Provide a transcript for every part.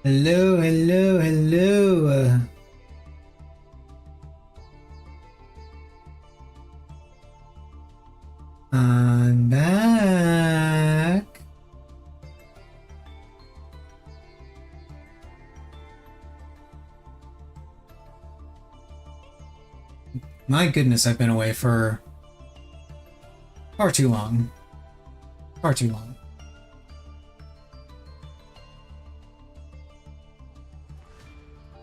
Hello, hello, hello. I'm back. My goodness, I've been away for far too long. Far too long.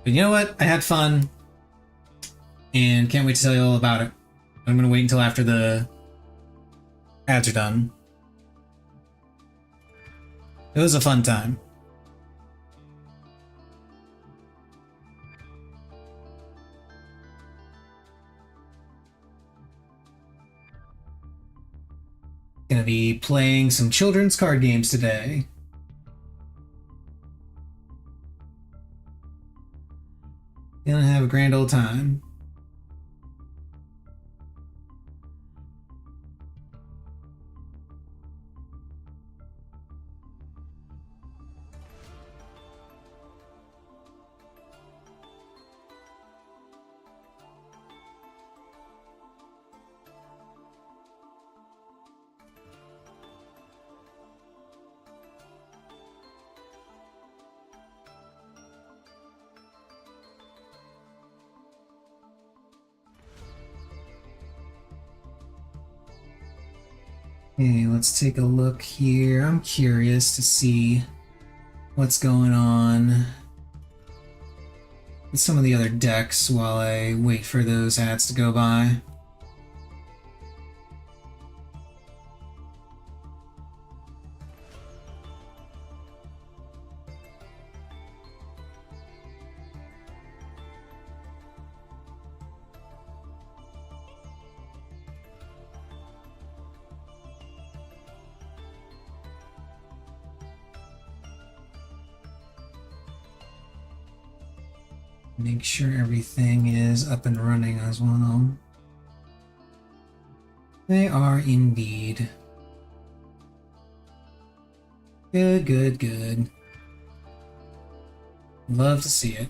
But you know what? I had fun. And can't wait to tell you all about it. I'm gonna wait until after the ads are done. It was a fun time. Gonna be playing some children's card games today. Gonna have a grand old time. Okay, let's take a look here. I'm curious to see what's going on with some of the other decks while I wait for those ads to go by. Make sure everything is up and running as well. They are indeed. Good, good, good. Love to see it.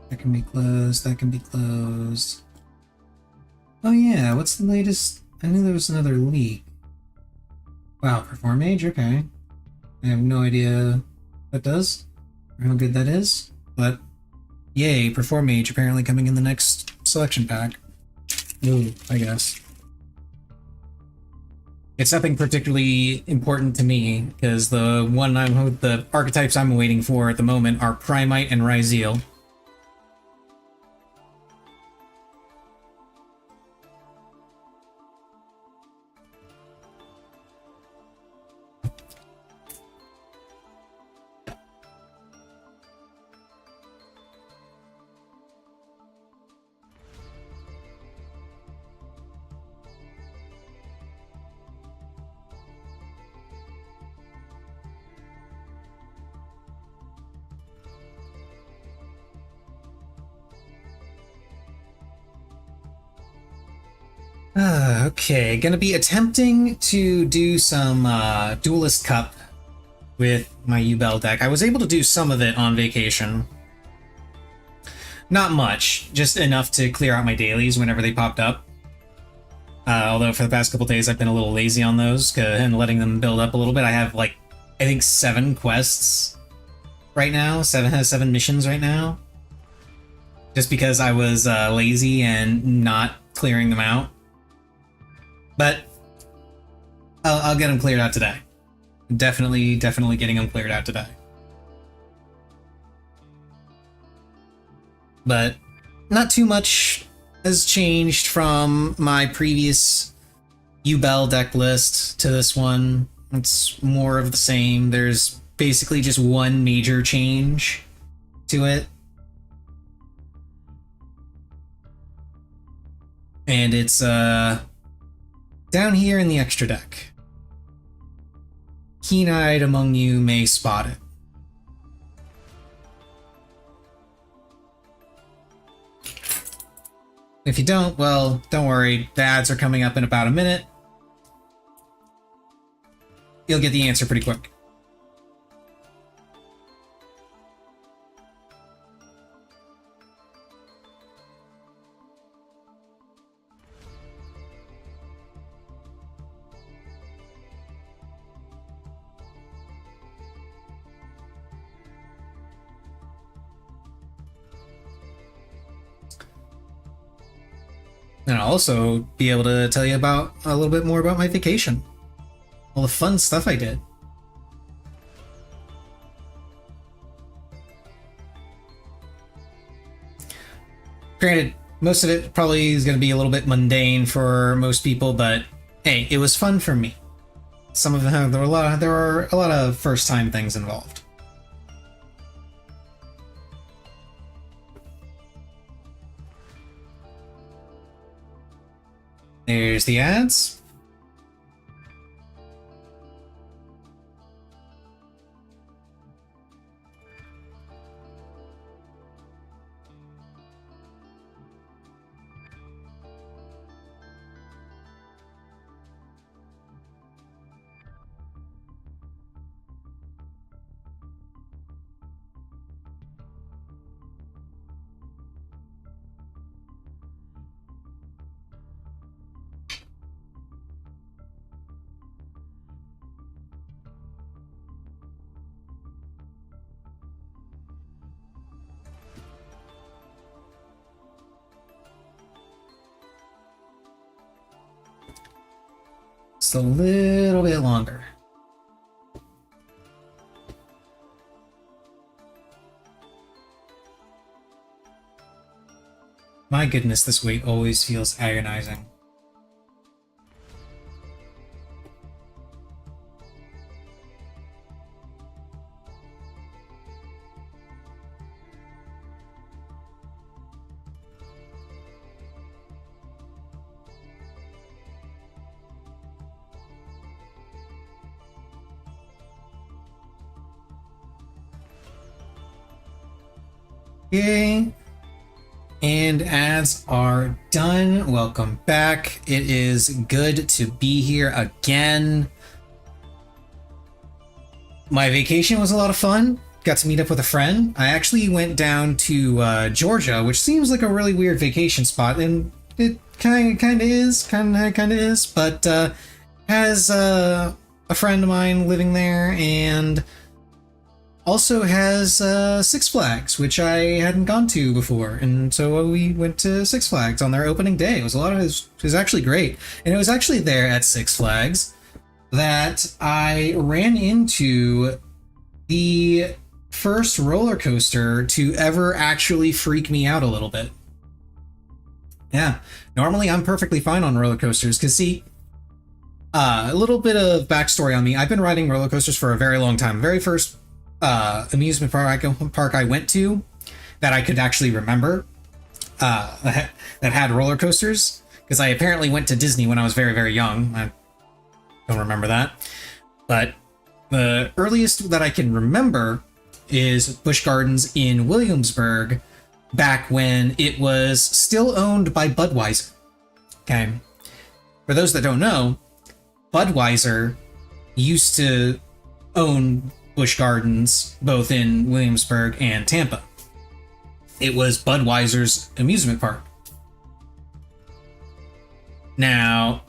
That can be closed, that can be closed. Oh yeah, what's the latest? I knew there was another leak. Wow, Perform Age? Okay. I have no idea what that does, or how good that is, but yay, Perform Age apparently coming in the next selection pack. Ooh, I guess. It's nothing particularly important to me, because the archetypes I'm waiting for at the moment are Primite and Ryzeal. Okay, gonna be attempting to do some Duelist Cup with my Ubel deck. I was able to do some of it on vacation. Not much, just enough to clear out my dailies whenever they popped up. Although for the past couple days I've been a little lazy on those and letting them build up a little bit. I have like, I think 7 quests right now, 7 missions right now. Just because I was lazy and not clearing them out. But I'll get them cleared out today. Definitely getting them cleared out today. But not too much has changed from my previous Ubel deck list to this one. It's more of the same. There's basically just one major change to it. And it's down here in the extra deck. Keen-eyed among you may spot it. If you don't, well, don't worry. The ads are coming up in about a minute. You'll get the answer pretty quick. And I'll also be able to tell you about a little bit more about my vacation. All the fun stuff I did. Granted, most of it probably is going to be a little bit mundane for most people, but hey, it was fun for me. Some of them, there are a lot of first-time things involved. There's the ads. Just a little bit longer. My goodness, this wait always feels agonizing. Okay. And ads are done. Welcome back. It is good to be here again. My vacation was a lot of fun. Got to meet up with a friend. I actually went down to Georgia, which seems like a really weird vacation spot, and it kind of is. But has a friend of mine living there, and also has Six Flags, which I hadn't gone to before, and so we went to Six Flags on their opening day. It was actually great, and it was actually there at Six Flags that I ran into the first roller coaster to ever actually freak me out a little bit. Yeah, normally I'm perfectly fine on roller coasters, because see, a little bit of backstory on me. I've been riding roller coasters for a very long time. Very first amusement park I went to that I could actually remember that had roller coasters, because I apparently went to Disney when I was very, very young. I don't remember that. But the earliest that I can remember is Busch Gardens in Williamsburg, back when it was still owned by Budweiser. Okay. For those that don't know, Budweiser used to own Busch Gardens, both in Williamsburg and Tampa. It was Budweiser's amusement park. Now,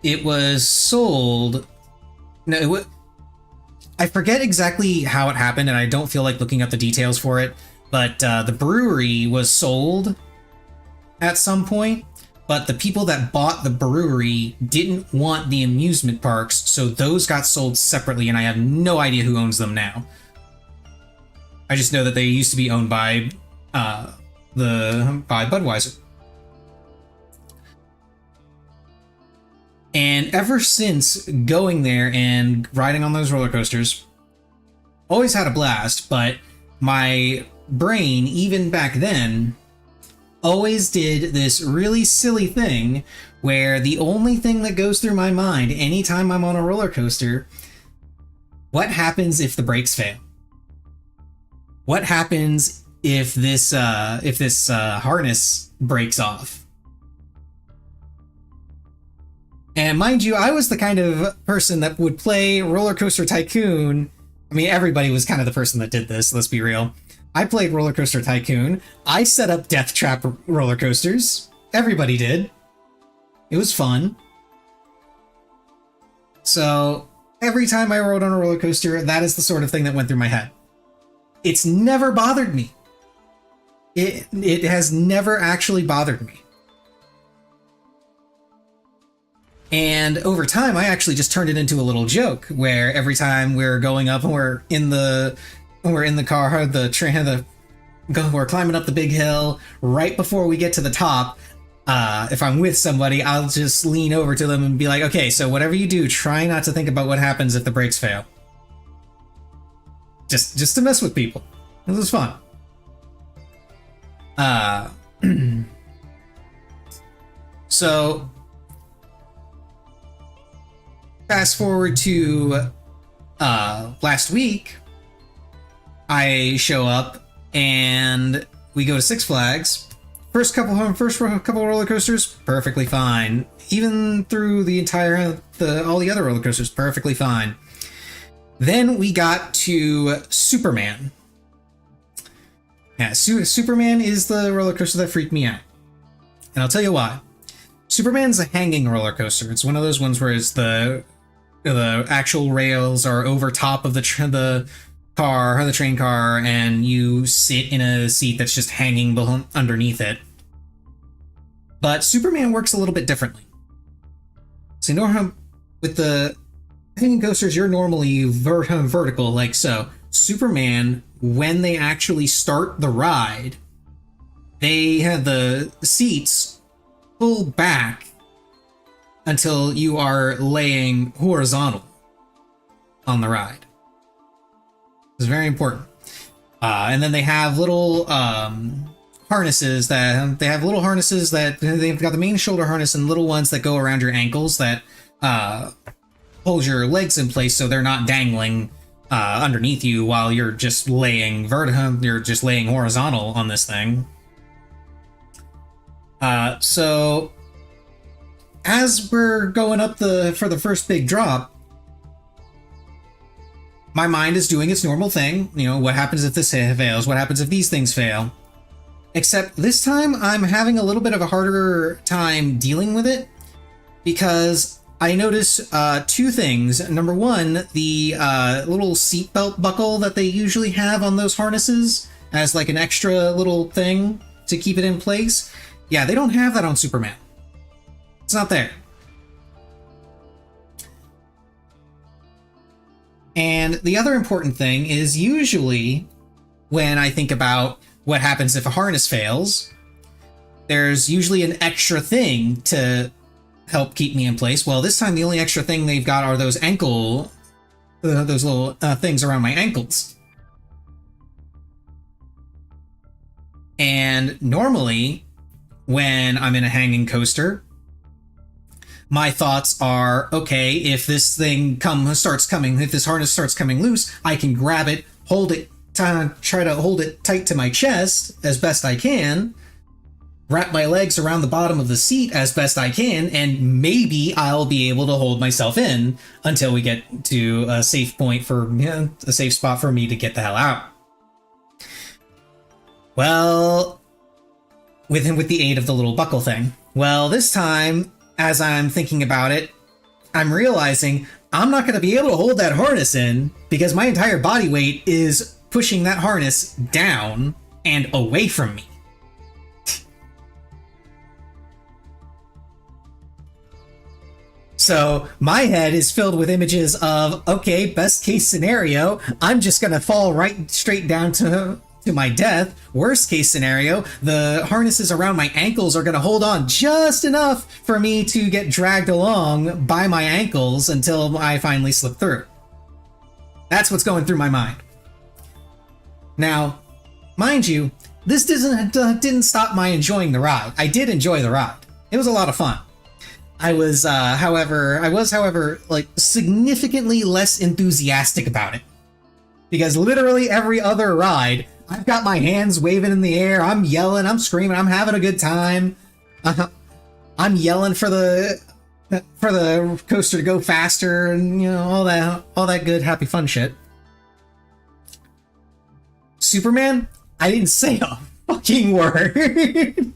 it was sold. No, I forget exactly how it happened, and I don't feel like looking up the details for it, but the brewery was sold at some point. But the people that bought the brewery didn't want the amusement parks, so those got sold separately, and I have no idea who owns them now. I just know that they used to be owned by Budweiser. And ever since going there and riding on those roller coasters, always had a blast, but my brain, even back then, always did this really silly thing where the only thing that goes through my mind anytime I'm on a roller coaster, what happens if the brakes fail? What happens if this harness breaks off? And mind you, I was the kind of person that would play Roller Coaster Tycoon. I mean, everybody was kind of the person that did this, let's be real. I played Roller Coaster Tycoon. I set up Death Trap roller coasters. Everybody did. It was fun. So every time I rode on a roller coaster, that is the sort of thing that went through my head. It's never bothered me. It has never actually bothered me. And over time, I actually just turned it into a little joke where every time we're going up and we're in the car, we're climbing up the big hill. Right before we get to the top, if I'm with somebody, I'll just lean over to them and be like, "Okay, so whatever you do, try not to think about what happens if the brakes fail." Just to mess with people. This was fun. So fast forward to last week, I show up and we go to Six Flags. First couple roller coasters, perfectly fine. Even through the all the other roller coasters, perfectly fine. Then we got to Superman. Yeah, Superman is the roller coaster that freaked me out, and I'll tell you why. Superman's a hanging roller coaster. It's one of those ones where it's the actual rails are over top of the train car, and you sit in a seat that's just hanging underneath it. But Superman works a little bit differently. So you know how with the hanging coasters, you're normally vertical like so. Superman, when they actually start the ride, they have the seats pull back until you are laying horizontal on the ride. It's very important. And then they have little harnesses that they've got the main shoulder harness and little ones that go around your ankles that hold your legs in place so they're not dangling underneath you while you're just laying horizontal on this thing. So as we're going up for the first big drop, my mind is doing its normal thing. You know, what happens if this fails? What happens if these things fail? Except this time I'm having a little bit of a harder time dealing with it because I notice two things. Number one, the little seatbelt buckle that they usually have on those harnesses as like an extra little thing to keep it in place. Yeah, they don't have that on Superman. It's not there. And the other important thing is usually when I think about what happens if a harness fails, there's usually an extra thing to help keep me in place. Well, this time the only extra thing they've got are those those little things around my ankles. And normally, when I'm in a hanging coaster, my thoughts are, okay, if this harness starts coming loose, I can grab it, hold it, try to hold it tight to my chest as best I can, wrap my legs around the bottom of the seat as best I can, and maybe I'll be able to hold myself in until we get to a safe spot for me to get the hell out. Well, with the aid of the little buckle thing. Well, this time, as I'm thinking about it, I'm realizing I'm not going to be able to hold that harness in because my entire body weight is pushing that harness down and away from me. So my head is filled with images of, okay, best case scenario, I'm just going to fall right straight down to my death. Worst case scenario, the harnesses around my ankles are going to hold on just enough for me to get dragged along by my ankles until I finally slip through. That's what's going through my mind. Now, mind you, this didn't stop my enjoying the ride. I did enjoy the ride. It was a lot of fun. I was, however, like significantly less enthusiastic about it. Because literally every other ride, I've got my hands waving in the air, I'm yelling, I'm screaming, I'm having a good time. I'm yelling for the coaster to go faster and, you know, all that good, happy, fun shit. Superman, I didn't say a fucking word.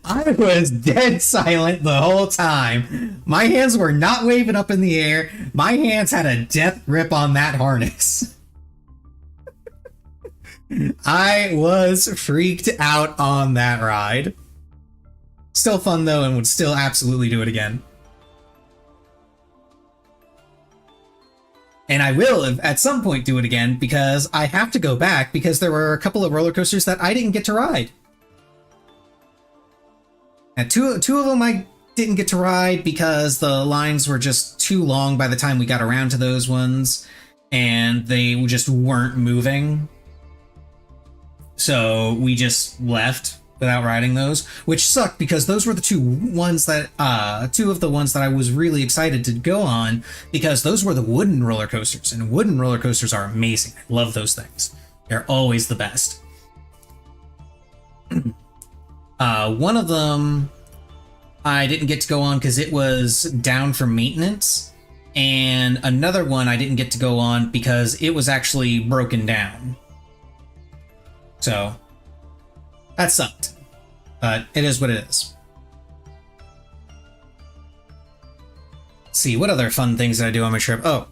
I was dead silent the whole time. My hands were not waving up in the air. My hands had a death grip on that harness. I was freaked out on that ride. Still fun though, and would still absolutely do it again. And I will at some point do it again because I have to go back because there were a couple of roller coasters that I didn't get to ride. And two of them I didn't get to ride because the lines were just too long by the time we got around to those ones, and they just weren't moving. So we just left without riding those, which sucked because those were the two of the ones that I was really excited to go on because those were the wooden roller coasters, and wooden roller coasters are amazing. I love those things. They're always the best. One of them I didn't get to go on because it was down for maintenance, and another one I didn't get to go on because it was actually broken down. So that sucked, but it is what it is. Let's see, what other fun things did I do on my trip? Oh,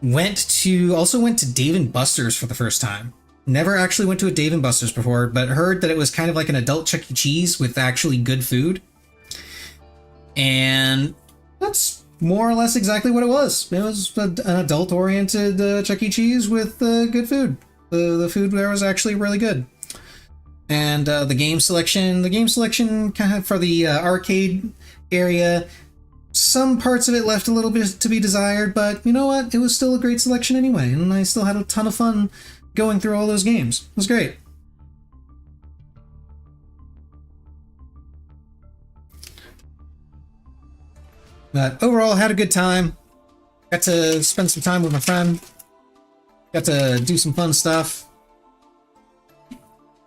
went to Dave & Buster's for the first time. Never actually went to a Dave & Buster's before, but heard that it was kind of like an adult Chuck E. Cheese with actually good food. And that's more or less exactly what it was. It was an adult-oriented Chuck E. Cheese with good food. The food there was actually really good. And the game selection kind of for the arcade area, some parts of it left a little bit to be desired, but you know what? It was still a great selection anyway, and I still had a ton of fun going through all those games. It was great. But overall, had a good time. Got to spend some time with my friend. Got to do some fun stuff.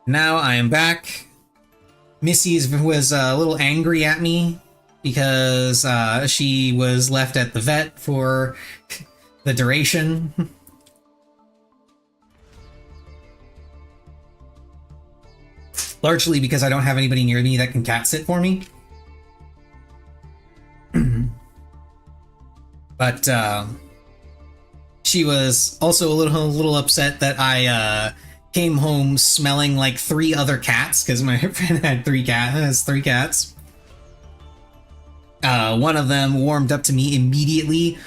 Now I am back. Missy was a little angry at me because she was left at the vet for the duration. Largely because I don't have anybody near me that can cat sit for me. But she was also a little upset that I came home smelling like 3 other cats because my friend had 3 cats. One of them warmed up to me immediately.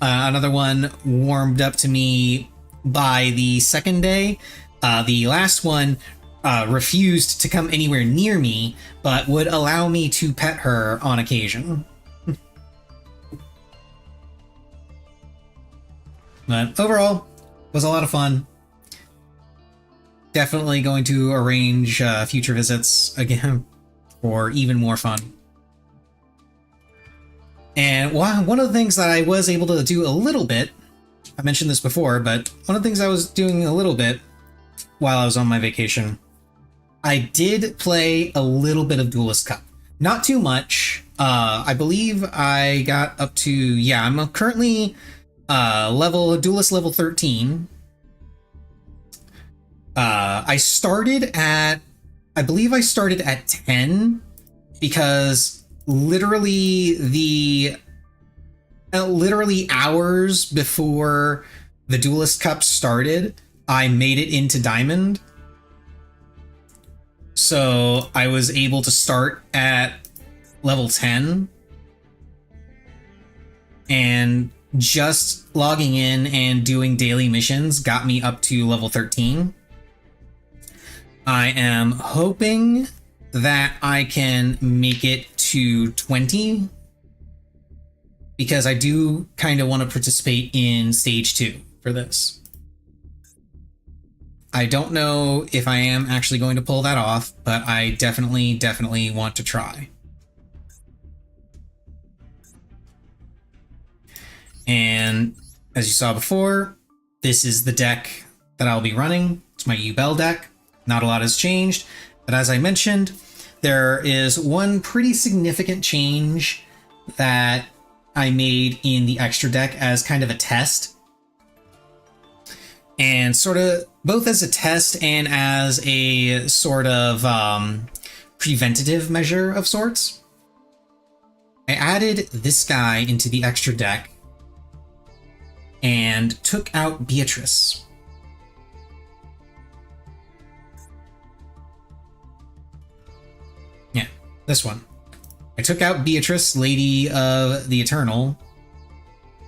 Another one warmed up to me by the second day. The last one refused to come anywhere near me, but would allow me to pet her on occasion. But overall, was a lot of fun. Definitely going to arrange future visits again for even more fun. And one of the things that I was able to do a little bit, I mentioned this before, but one of the things I was doing a little bit while I was on my vacation, I did play a little bit of Duelist Cup. Not too much. I believe I got up to, I'm currently Duelist level 13. I believe I started at 10 because literally hours before the Duelist Cup started, I made it into Diamond. So I was able to start at level 10. And just logging in and doing daily missions got me up to level 13. I am hoping that I can make it to 20 because I do kind of want to participate in stage 2 for this. I don't know if I am actually going to pull that off, but I definitely want to try. And as you saw before, this is the deck that I'll be running. It's my Ubel deck. Not a lot has changed, but as I mentioned, there is one pretty significant change that I made in the extra deck as kind of a test. And sort of both as a test and as a sort of preventative measure of sorts. I added this guy into the extra deck and took out Beatrice. This one. I took out Beatrice, Lady of the Eternal,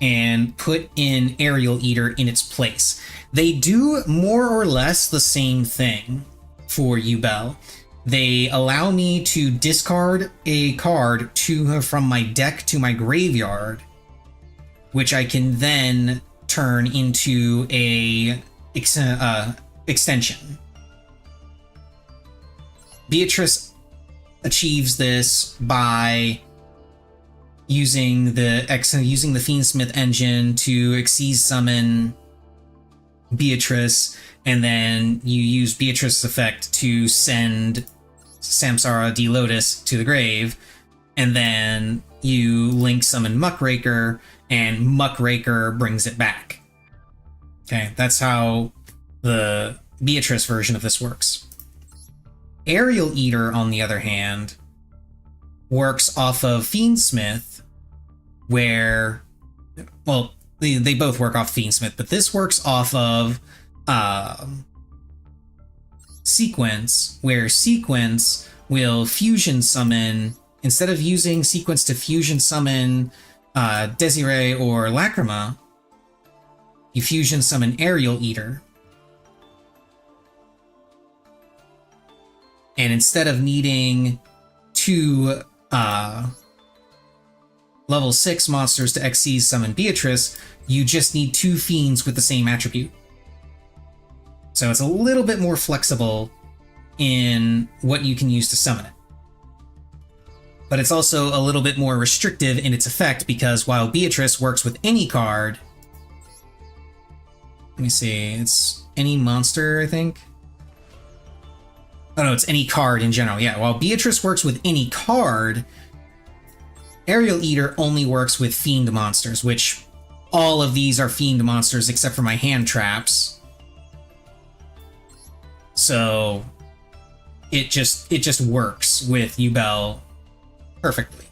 and put in Aerial Eater in its place. They do more or less the same thing for Yubel. They allow me to discard a card from my deck to my graveyard, which I can then turn into a extension. Beatrice achieves this by using the Fiendsmith engine to Xyz summon Beatrice, and then you use Beatrice's effect to send Samsara D. Lotus to the grave, and then you link summon Muckraker, and Muckraker brings it back. Okay, that's how the Beatrice version of this works. Aerial Eater, on the other hand, works off of Fiendsmith, where, well, they both work off Fiendsmith, but this works off of Sequence, where Sequence will fusion summon, instead of using Sequence to fusion summon Desiree or Lacrima, you fusion summon Aerial Eater. And instead of needing two level 6 monsters to Xyz summon Beatrice, you just need 2 fiends with the same attribute. So it's a little bit more flexible in what you can use to summon it. But it's also a little bit more restrictive in its effect, because while Beatrice works with any card, let me see, it's any monster, I think. Oh no, it's any card in general. Yeah, while Beatrice works with any card, Aerial Eater only works with fiend monsters, which all of these are fiend monsters except for my hand traps. So it just works with Yubel perfectly.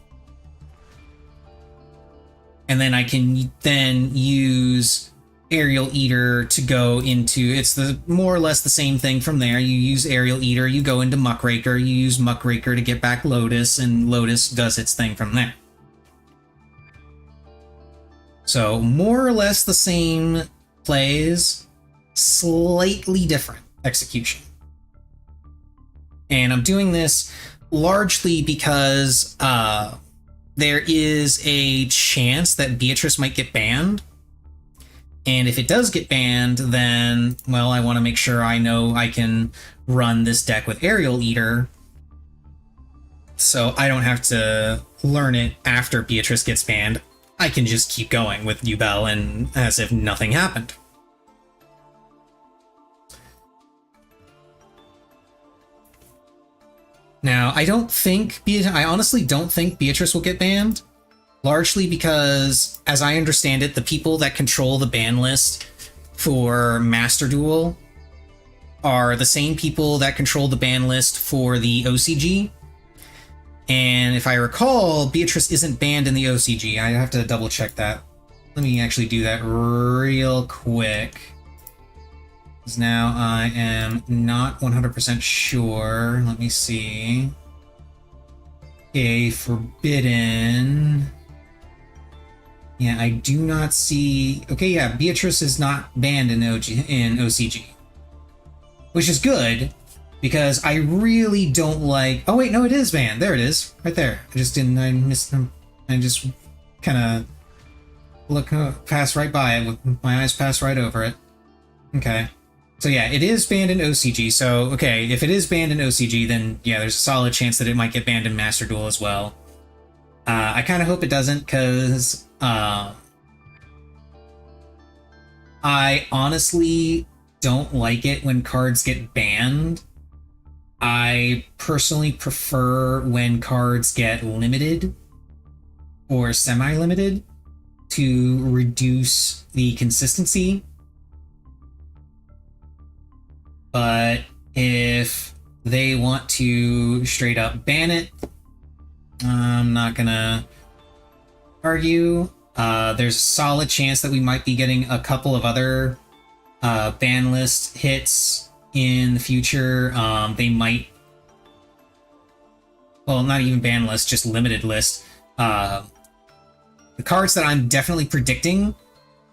And then I can then use Aerial Eater to go into, it's the more or less the same thing from there. You use Aerial Eater, you go into Muckraker, you use Muckraker to get back Lotus, and Lotus does its thing from there. So more or less the same plays, slightly different execution. And I'm doing this largely because there is a chance that Beatrice might get banned. And if it does get banned, then, well, I want to make sure I know I can run this deck with Aerial Eater, so I don't have to learn it after Beatrice gets banned. I can just keep going with Yubel and as if nothing happened. Now, I honestly don't think Beatrice will get banned. Largely because, as I understand it, the people that control the ban list for Master Duel are the same people that control the ban list for the OCG. And if I recall, Beatrice isn't banned in the OCG. I have to double check that. Let me actually do that real quick, because now I am not 100% sure. Let me see. Okay, Forbidden. Yeah, I do not see... Okay, yeah, Beatrice is not banned in OCG. Which is good, because I really don't like... Oh wait, no, it is banned. There it is. Right there. I missed them. I just kind of pass right by it. My eyes pass right over it. Okay. So yeah, it is banned in OCG. So, okay, if it is banned in OCG, then yeah, there's a solid chance that it might get banned in Master Duel as well. I kind of hope it doesn't, because I honestly don't like it when cards get banned. I personally prefer when cards get limited or semi-limited to reduce the consistency. But if they want to straight up ban it, I'm not gonna argue. There's a solid chance that we might be getting a couple of other ban list hits in the future. They might well, not even ban list, just limited list. The cards that I'm definitely predicting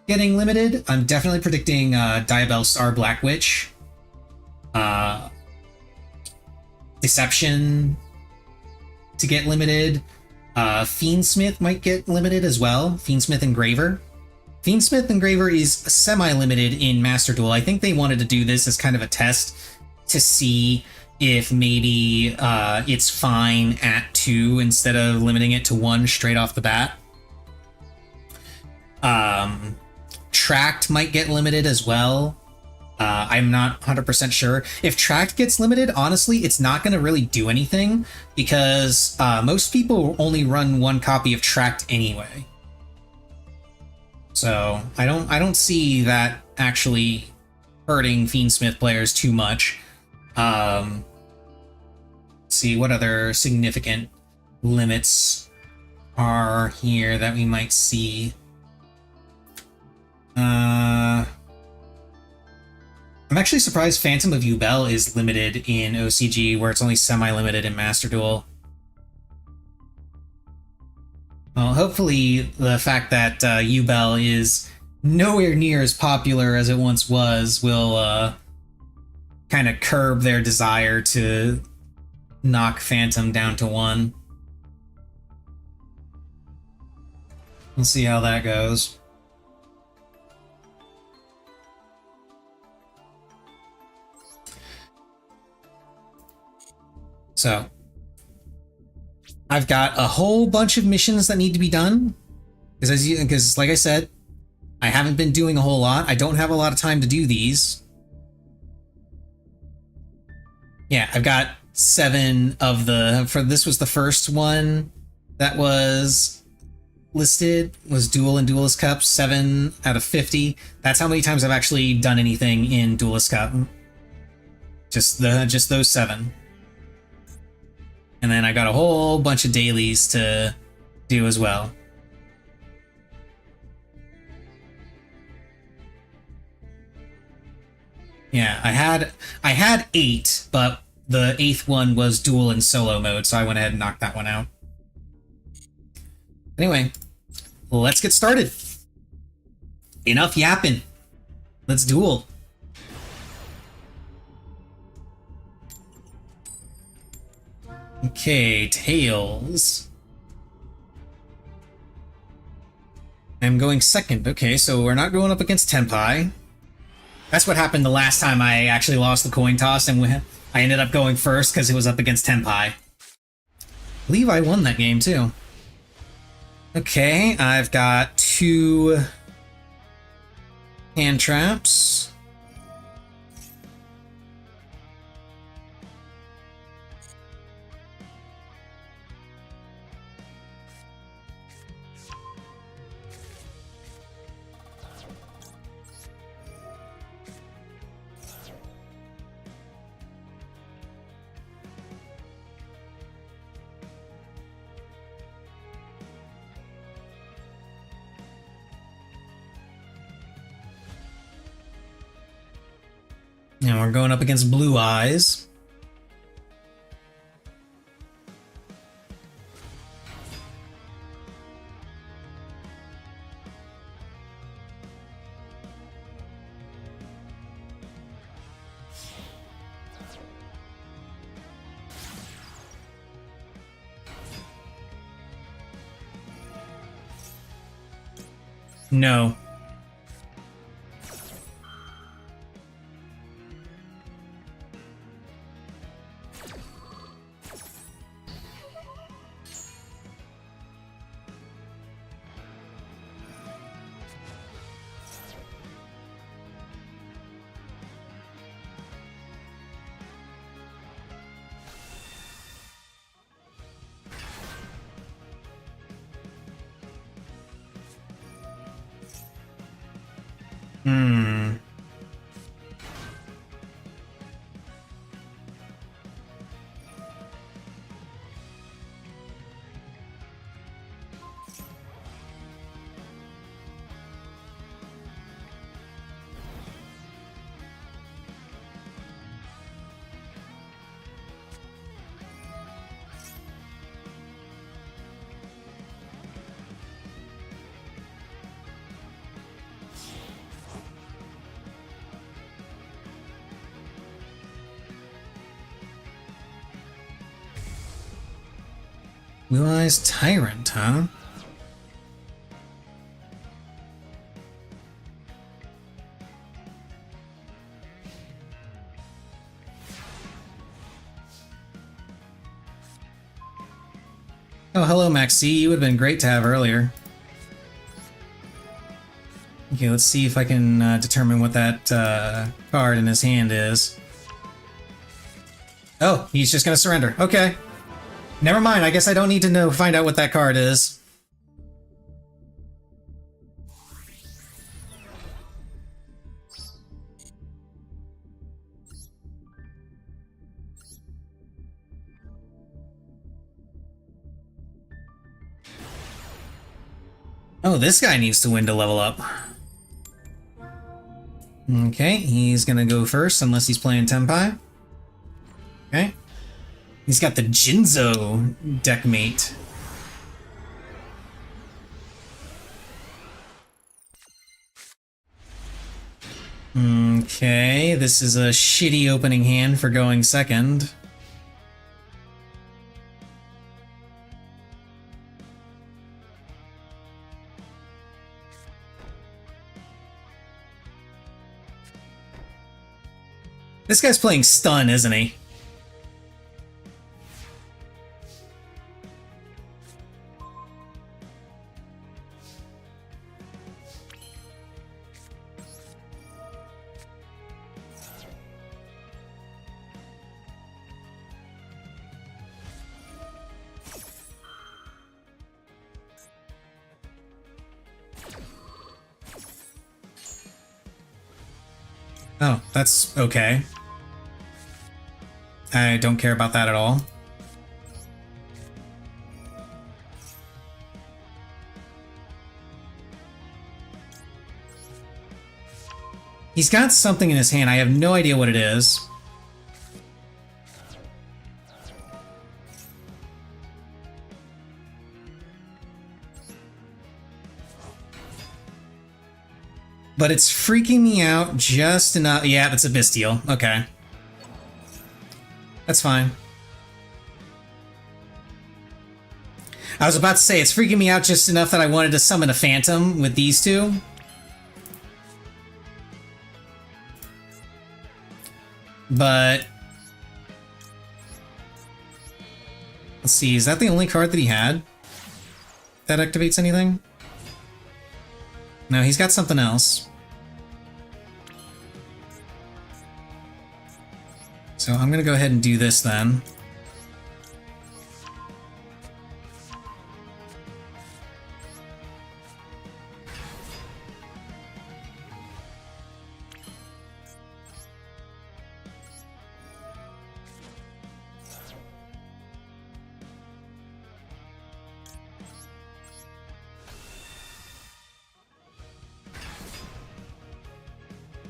getting limited, I'm definitely predicting Diabell Star Black Witch, Deception to get limited. Fiendsmith might get limited as well. Fiendsmith Engraver. Fiendsmith Engraver is semi-limited in Master Duel. I think they wanted to do this as kind of a test to see if maybe it's fine at 2 instead of limiting it to 1 straight off the bat. Tract might get limited as well. I'm not 100% sure. If Tract gets limited, honestly, it's not going to really do anything because most people only run 1 copy of Tract anyway. So I don't see that actually hurting Fiendsmith players too much. Let's see what other significant limits are here that we might see. I'm actually surprised Phantom of Yubel is limited in OCG, where it's only semi-limited in Master Duel. Well, hopefully the fact that Yubel is nowhere near as popular as it once was will kind of curb their desire to knock Phantom down to 1. We'll see how that goes. So, I've got a whole bunch of missions that need to be done, because like I said, I haven't been doing a whole lot. I don't have a lot of time to do these. Yeah, I've got 7 of this was the first one that was listed, was Duel and Duelist Cup, 7 out of 50. That's how many times I've actually done anything in Duelist Cup. Just those 7. And then I got a whole bunch of dailies to do as well. Yeah, I had 8, but the 8th one was duel and solo mode, so I went ahead and knocked that one out. Anyway, let's get started. Enough yapping. Let's duel. Okay, Tails. I'm going second. Okay, so we're not going up against Tenpai. That's what happened the last time I actually lost the coin toss, and I ended up going first because it was up against Tenpai. I believe I won that game too. Okay, I've got 2 hand traps. And we're going up against Blue Eyes. No. Hmm. Blue Eyes Tyrant, huh? Oh, hello, Maxi. You would have been great to have earlier. Okay, let's see if I can determine what that card in his hand is. Oh, he's just gonna surrender. Okay. Never mind, I guess I don't need to find out what that card is. Oh, this guy needs to win to level up. Okay, he's gonna go first unless he's playing Tenpai. Okay. He's got the Jinzo deckmate. Okay, this is a shitty opening hand for going second. This guy's playing stun, isn't he? Oh, that's okay. I don't care about that at all. He's got something in his hand. I have no idea what it is. But it's freaking me out just enough. Yeah, it's a Bestial. Okay. That's fine. I was about to say, it's freaking me out just enough that I wanted to summon a Phantom with these two. But... let's see, is that the only card that he had that activates anything? No, he's got something else. So I'm gonna go ahead and do this then.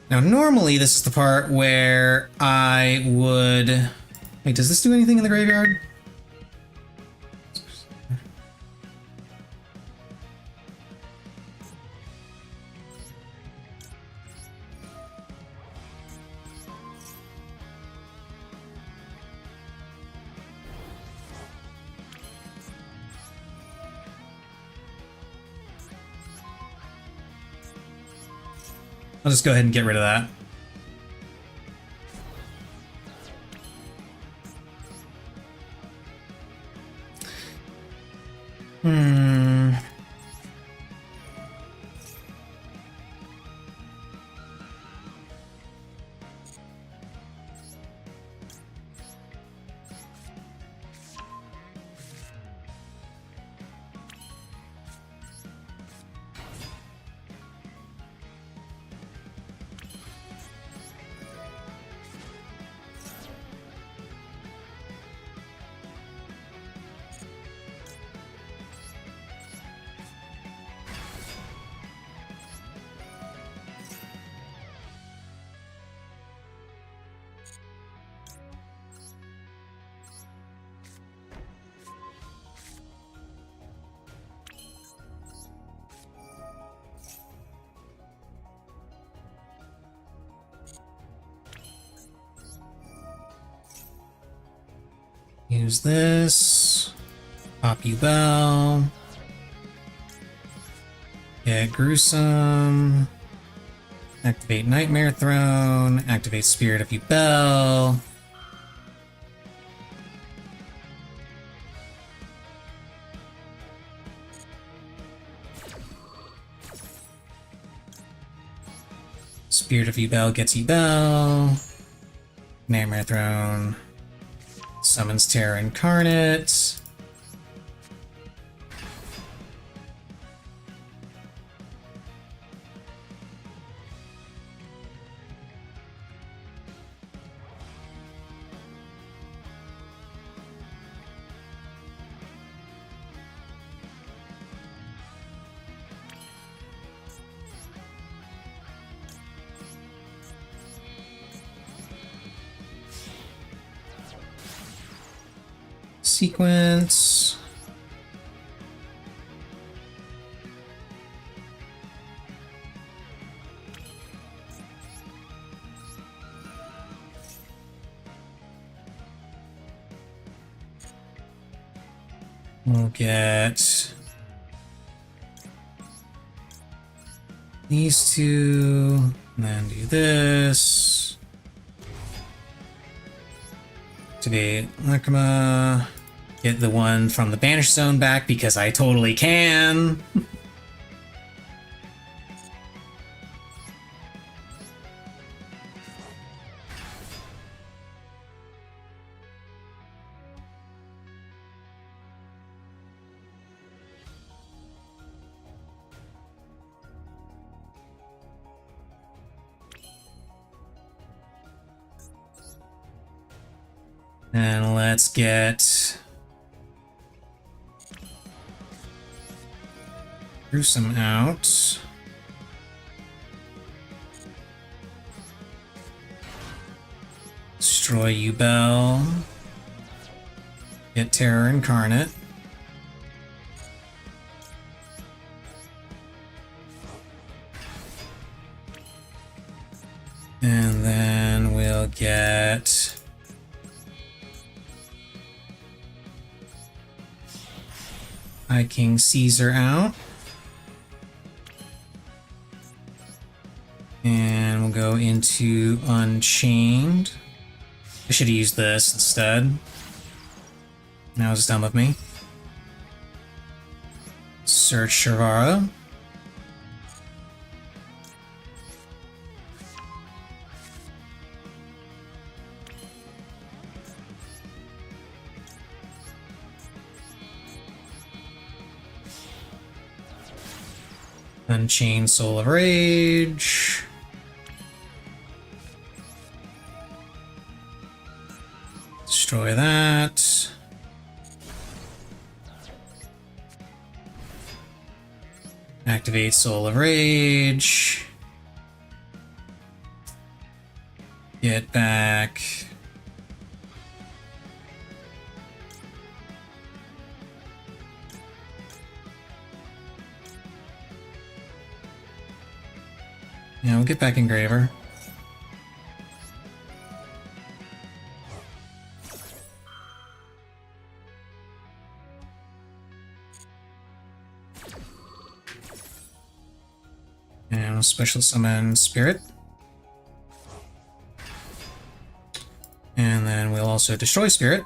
Now, normally this is the part where I would... wait, does this do anything in the graveyard? I'll just go ahead and get rid of that. Use this. Pop you Bell. Get Gruesome. Activate Nightmare Throne. Activate Spirit of Yubel. Spirit of Yubel gets Yubel. Nightmare Throne. Summons Terror Incarnate. Sequence. We'll get these two, and then do this. Activate Lacrima. Get the one from the Banish Zone back because I totally can. And let's get Gruesome out. Destroy Yubel. Get Terror Incarnate. And then we'll get High King Caesar out. And we'll go into Unchained. I should have used this instead. Now it's done with me. Search Shavara. Unchained Soul of Rage. Destroy that. Activate Soul of Rage. Get back. Yeah, we'll get back Engraver. And we'll special summon Spirit. And then we'll also destroy Spirit.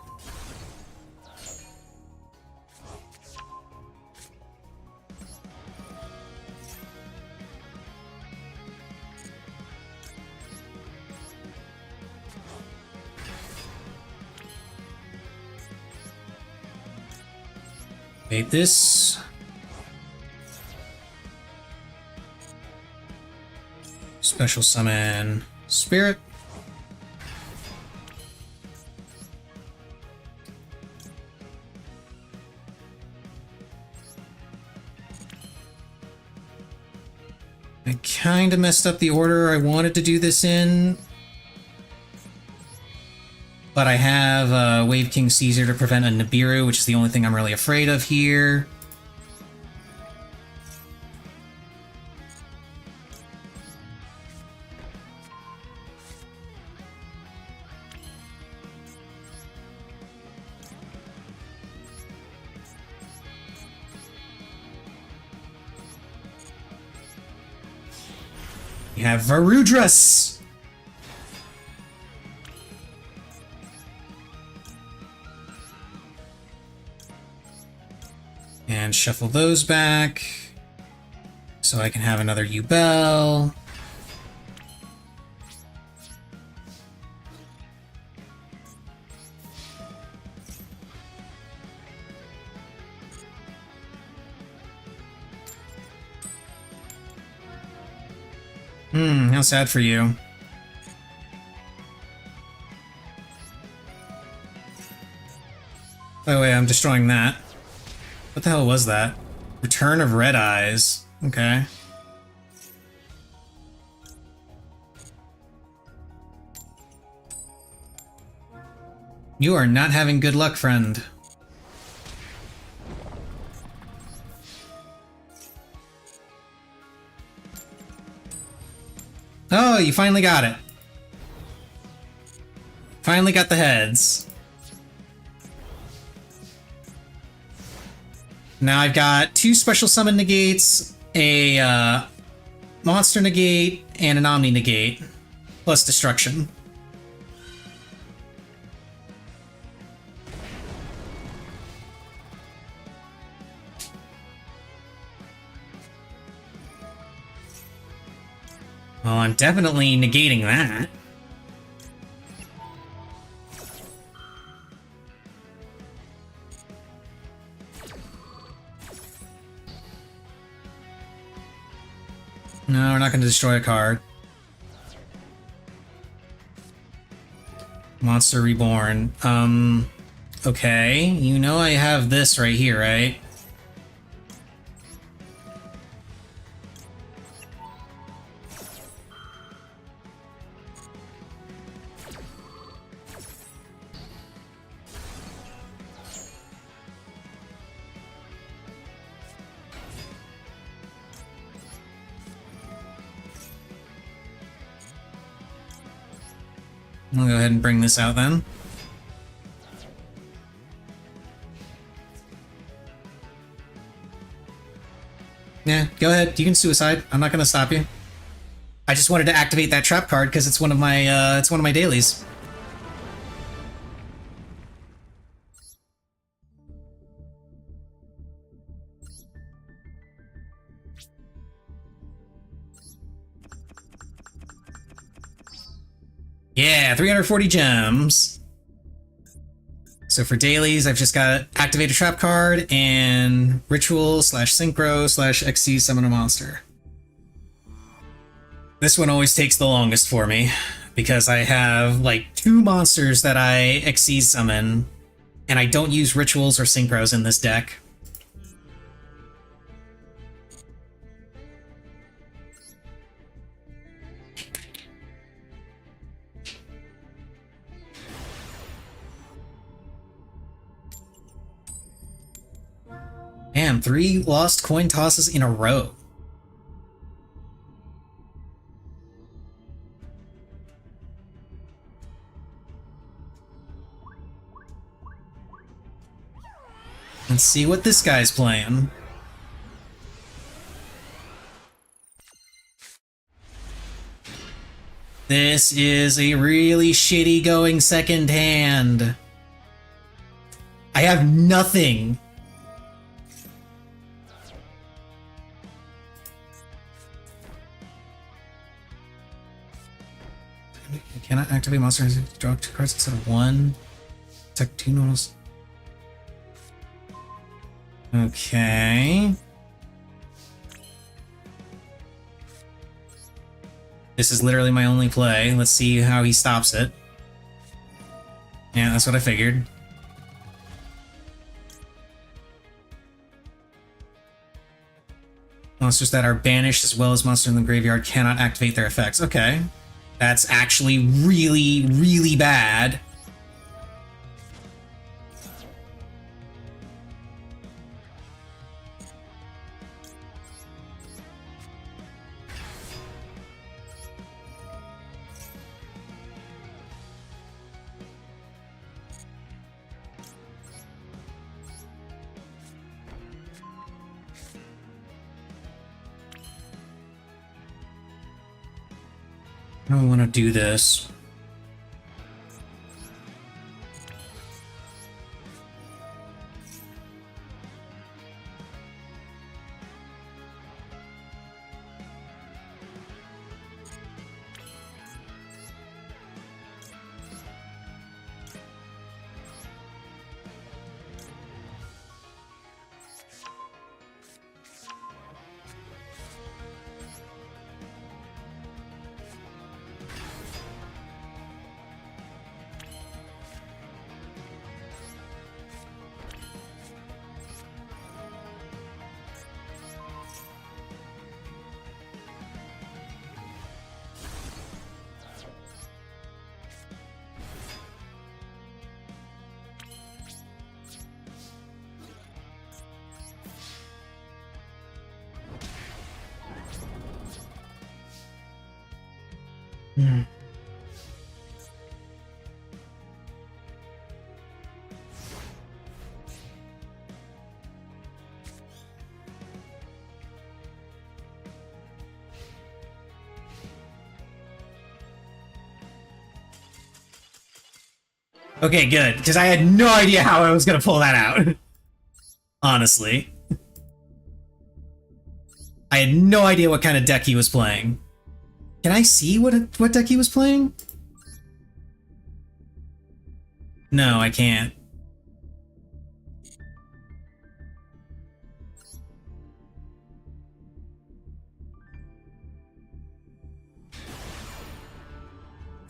Activate this. Special summon Spirit. I kind of messed up the order I wanted to do this in. But I have Wave King Caesar to prevent a Nibiru, which is the only thing I'm really afraid of here. You have Varudras! And shuffle those back. So I can have another Yubel. How sad for you. By the way, I'm destroying that. What the hell was that? Return of Red Eyes. Okay. You are not having good luck, friend. Oh, you finally got it. Finally got the heads. Now I've got 2 special summon negates, a monster negate, and an omni negate, plus destruction. Well, I'm definitely negating that. No, we're not going to destroy a card. Monster Reborn. Okay. You know I have this right here, right? I'll go ahead and bring this out then. Yeah, go ahead. You can suicide. I'm not going to stop you. I just wanted to activate that trap card because it's one of my dailies. Yeah, 340 gems. So for dailies, I've just got activate a trap card and ritual / synchro / XC summon a monster. This one always takes the longest for me because I have like 2 monsters that I XC summon, and I don't use rituals or synchros in this deck. Damn, 3 lost coin tosses in a row. Let's see what this guy's playing. This is a really shitty going second hand. I have nothing. I cannot activate monsters. Draw 2 cards instead of 1. Attack 2 normals. Okay. This is literally my only play. Let's see how he stops it. Yeah, that's what I figured. Monsters that are banished as well as monsters in the graveyard cannot activate their effects. Okay. That's actually really, really bad. I don't want to do this. Hmm. Okay, good, because I had no idea how I was gonna pull that out. Honestly. I had no idea what kind of deck he was playing. Can I see what deck he was playing? No, I can't.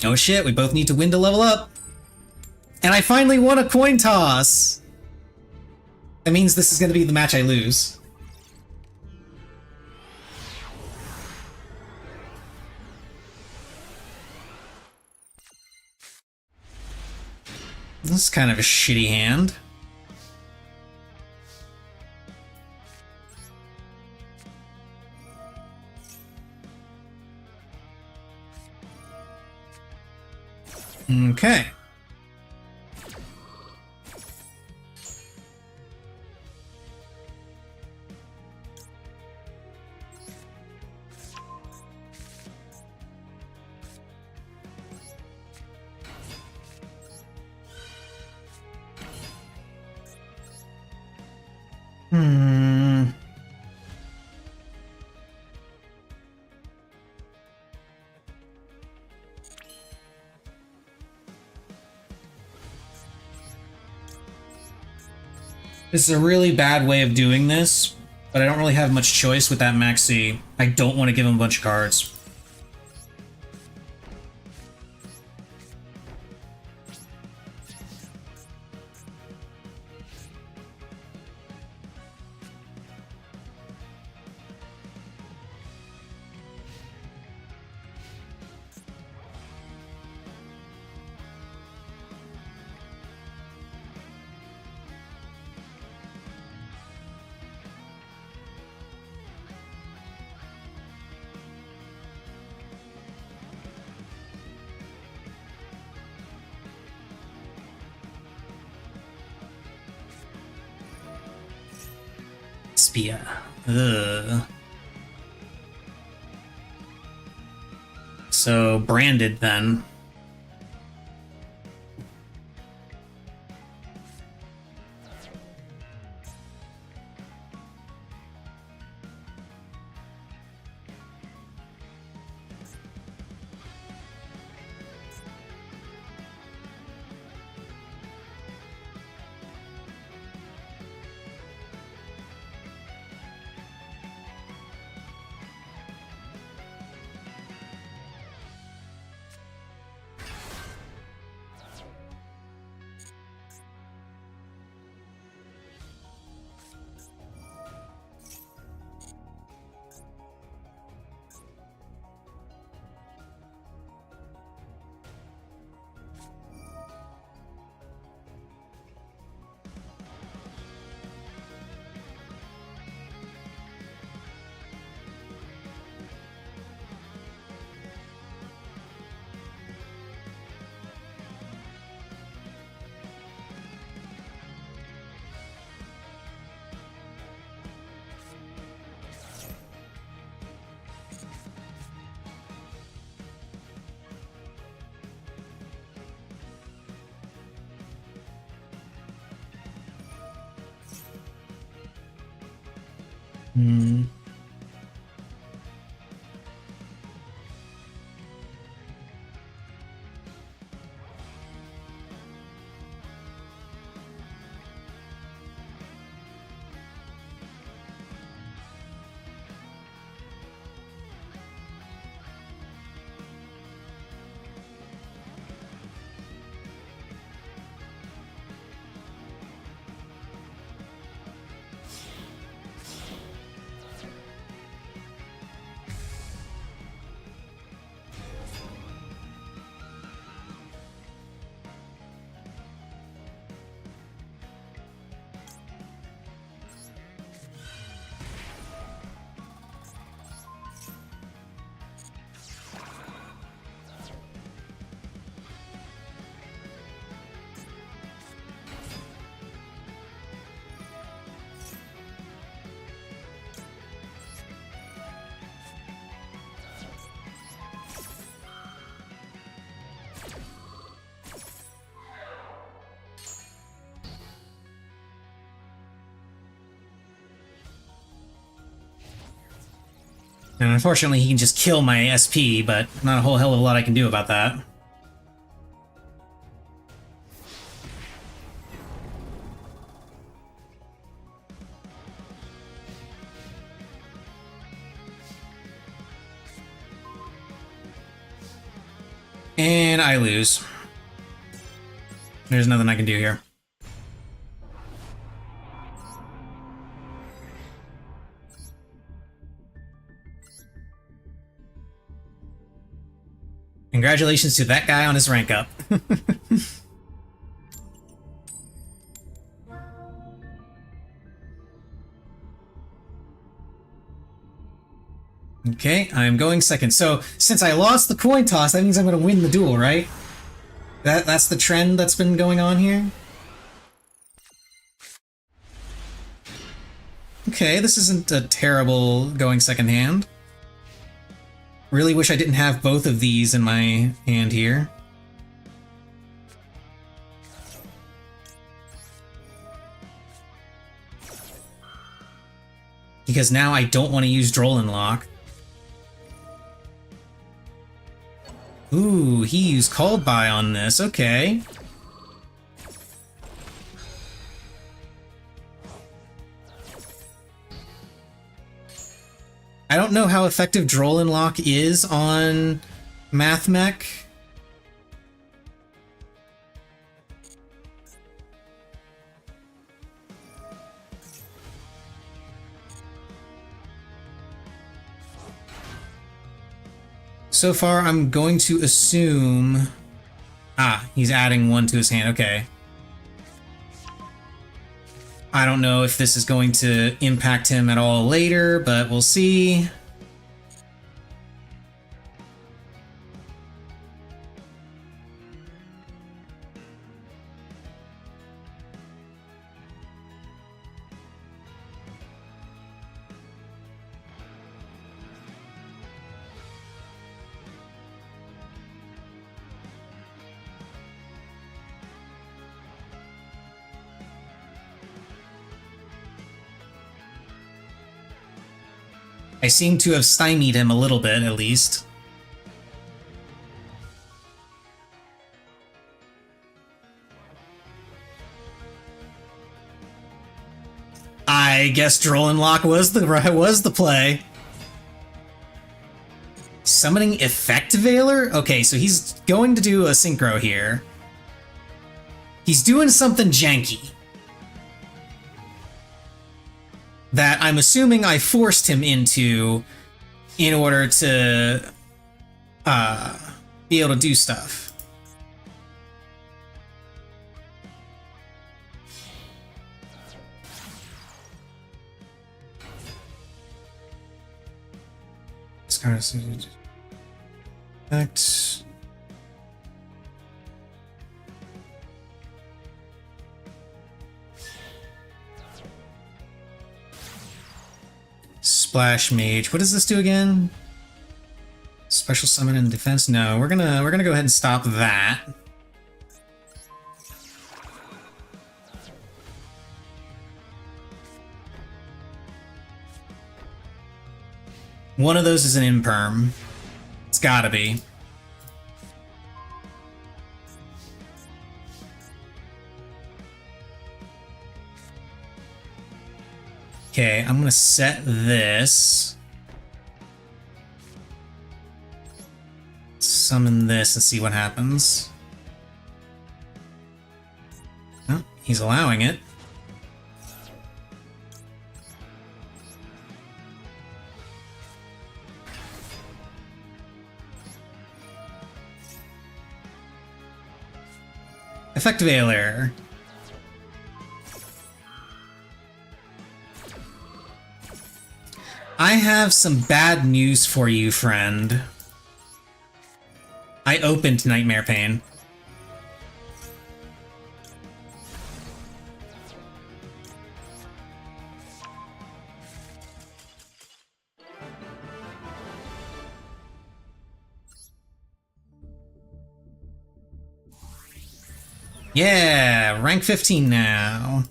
Oh shit, we both need to win to level up. And I finally won a coin toss! That means this is gonna be the match I lose. This is kind of a shitty hand. Okay. Hmm. This is a really bad way of doing this, but I don't really have much choice with that maxi. I don't want to give him a bunch of cards. Spia. Ugh. So, branded then. Hmm. And unfortunately, he can just kill my SP, but not a whole hell of a lot I can do about that. And I lose. There's nothing I can do here. Congratulations to that guy on his rank up. Okay, I'm going second. So, since I lost the coin toss, that means I'm going to win the duel, right? That's the trend that's been going on here? Okay, this isn't a terrible going second hand. Really wish I didn't have both of these in my hand here. Because now I don't want to use Duel Lock. Ooh, he used Called By on this, okay. I don't know how effective Duel Lock is on MathMech. So far, I'm going to assume... Ah, he's adding one to his hand, okay. I don't know if this is going to impact him at all later, but we'll see. I seem to have stymied him a little bit, at least. I guess Duel Lock was the play. Summoning Effect Veiler? Okay, so he's going to do a synchro here. He's doing something janky. That I'm assuming I forced him into in order to be able to do stuff. It's kind of effect. Splash Mage. What does this do again? Special summon and defense? No, we're gonna go ahead and stop that. One of those is an imperm. It's gotta be. Okay, I'm gonna set this. Summon this and see what happens. Oh, he's allowing it. Effect Veil Error. I have some bad news for you, friend. I opened Nightmare Pain. Yeah, rank 15 now.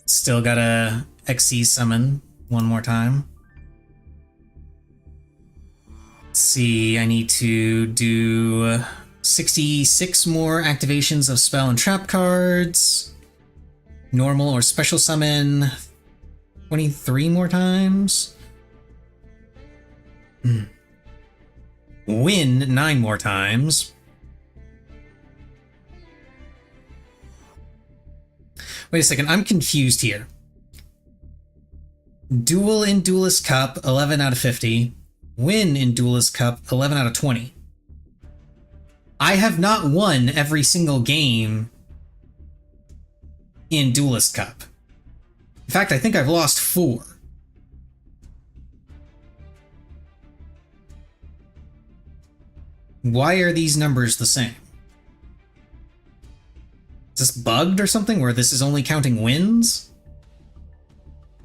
Still gotta XC summon one more time. Let's see, I need to do 66 more activations of spell and trap cards. Normal or special summon 23 more times. Win 9 more times. Wait a second, I'm confused here. Duel in Duelist Cup, 11 out of 50. Win in Duelist Cup, 11 out of 20. I have not won every single game in Duelist Cup. In fact, I think I've lost 4. Why are these numbers the same? Is this bugged or something, where this is only counting wins?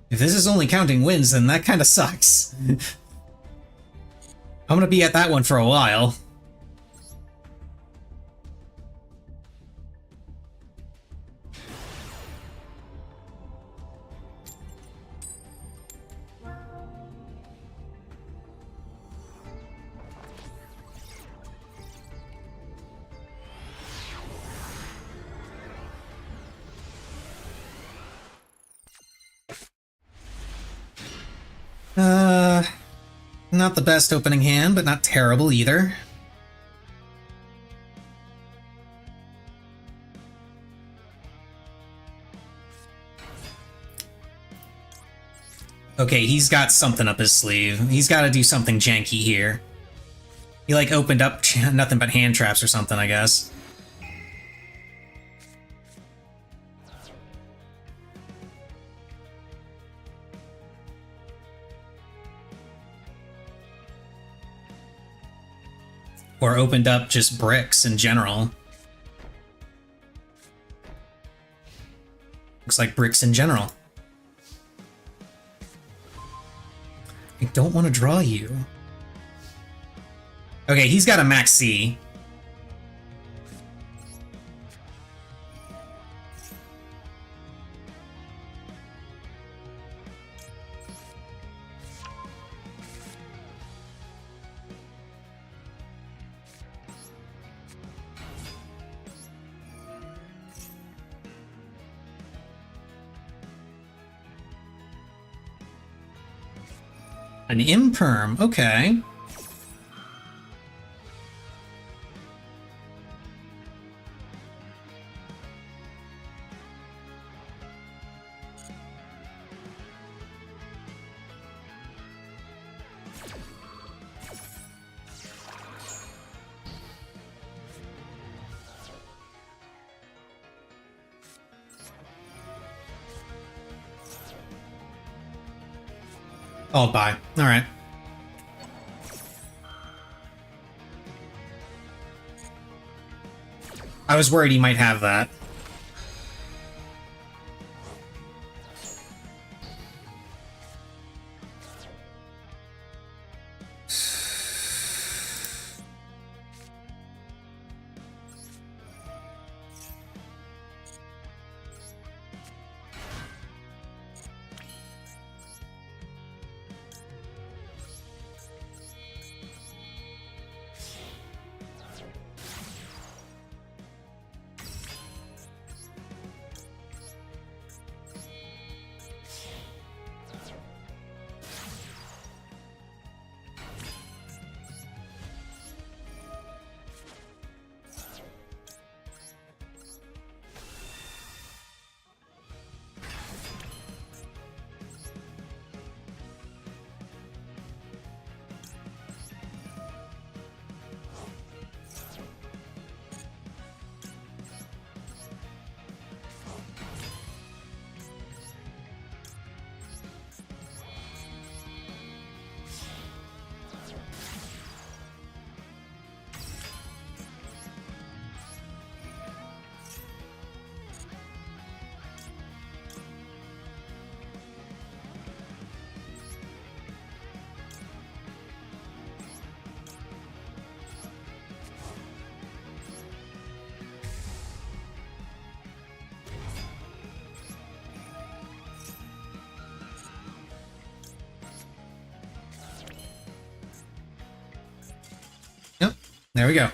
If this is only counting wins, then that kind of sucks. I'm gonna be at that one for a while. Not the best opening hand, but not terrible either. Okay, he's got something up his sleeve. He's got to do something janky here. He, like, opened up nothing but hand traps or something, I guess. Or opened up just bricks in general. Looks like bricks in general. I don't want to draw you. Okay, he's got a max C. An imperm, okay. I'll buy. Alright. I was worried he might have that. There we go.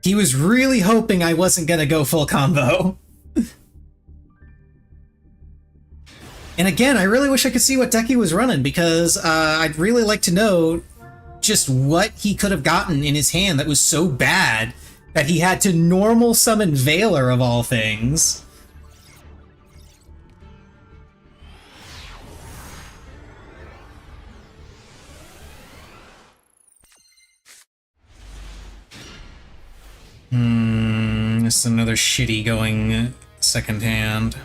He was really hoping I wasn't gonna go full combo. And again, I really wish I could see what deck he was running, because I'd really like to know just what he could have gotten in his hand that was so bad that he had to normal summon Veiler of all things. This is another shitty going second hand.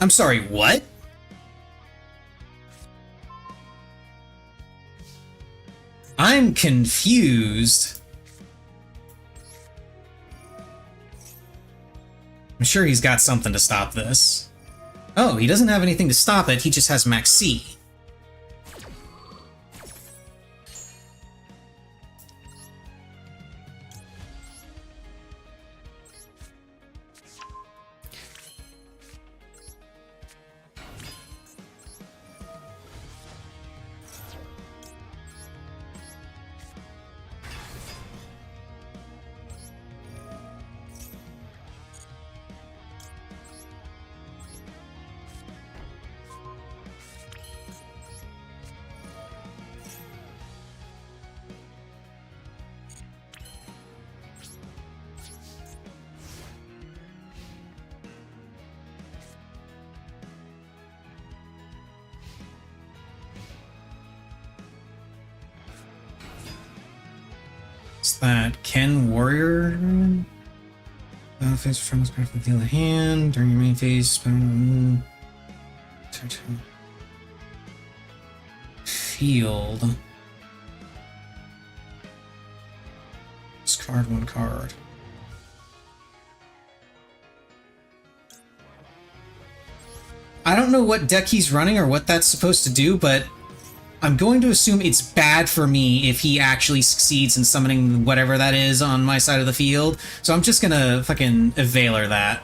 I'm sorry, what? I'm confused. I'm sure he's got something to stop this. Oh, he doesn't have anything to stop it, he just has Max C. What's that? Ken Warrior? Face from his card from the deal of hand. During your main phase, field. Discard one card. I don't know what deck he's running or what that's supposed to do, but I'm going to assume it's bad for me if he actually succeeds in summoning whatever that is on my side of the field. So I'm just gonna fucking Veiler that.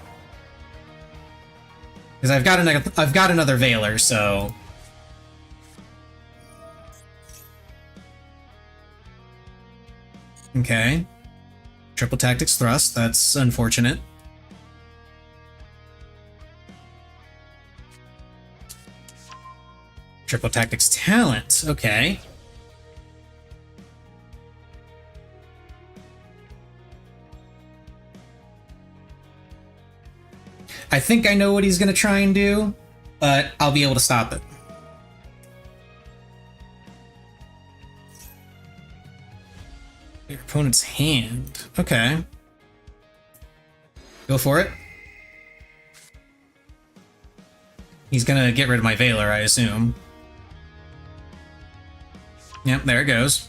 Because I've got another Veiler, so... Okay. Triple Tactics Thrust, that's unfortunate. Triple Tactics Talent, okay. I think I know what he's gonna try and do, but I'll be able to stop it. Your opponent's hand, okay. Go for it. He's gonna get rid of my Veiler, I assume. Yep, there it goes.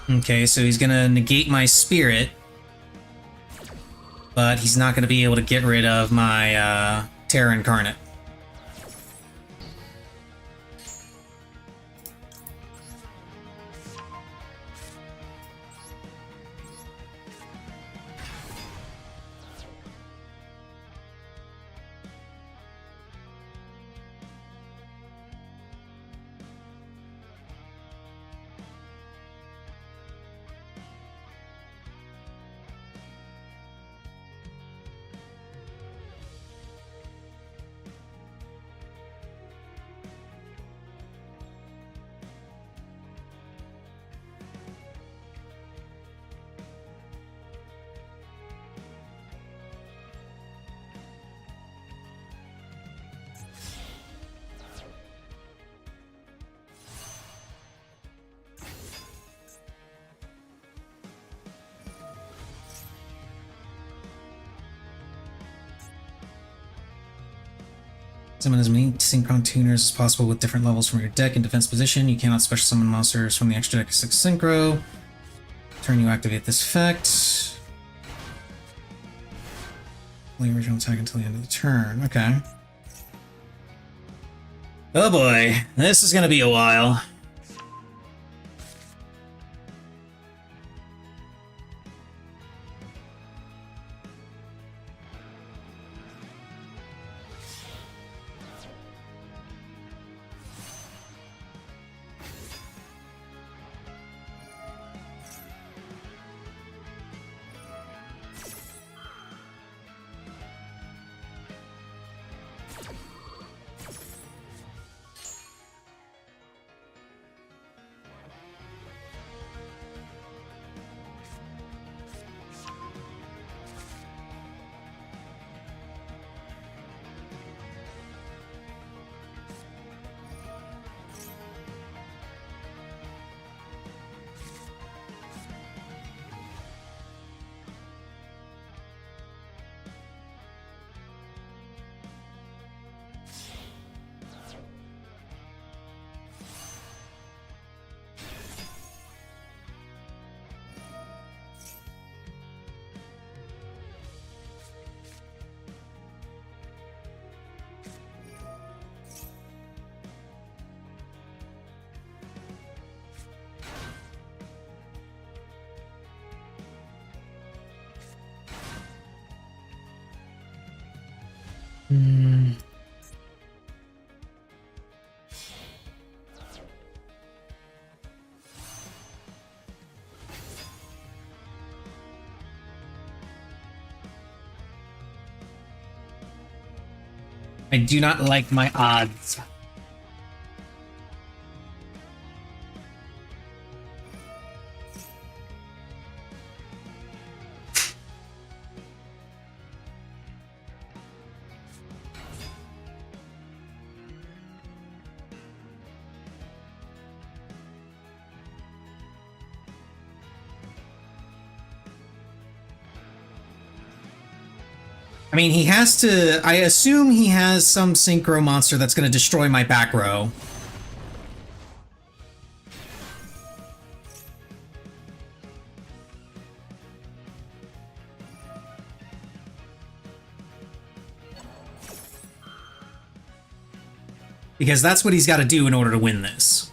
Okay, so he's gonna negate my spirit, but he's not gonna be able to get rid of my Terra Incarnate. Summon as many synchron tuners as possible with different levels from your deck in defense position. You cannot special summon monsters from the extra deck 6 synchro. Turn you activate this effect. Play original attack until the end of the turn. Okay. Oh boy, this is gonna be a while. I do not like my odds. I mean, he has to... I assume he has some synchro monster that's going to destroy my back row. Because that's what he's got to do in order to win this.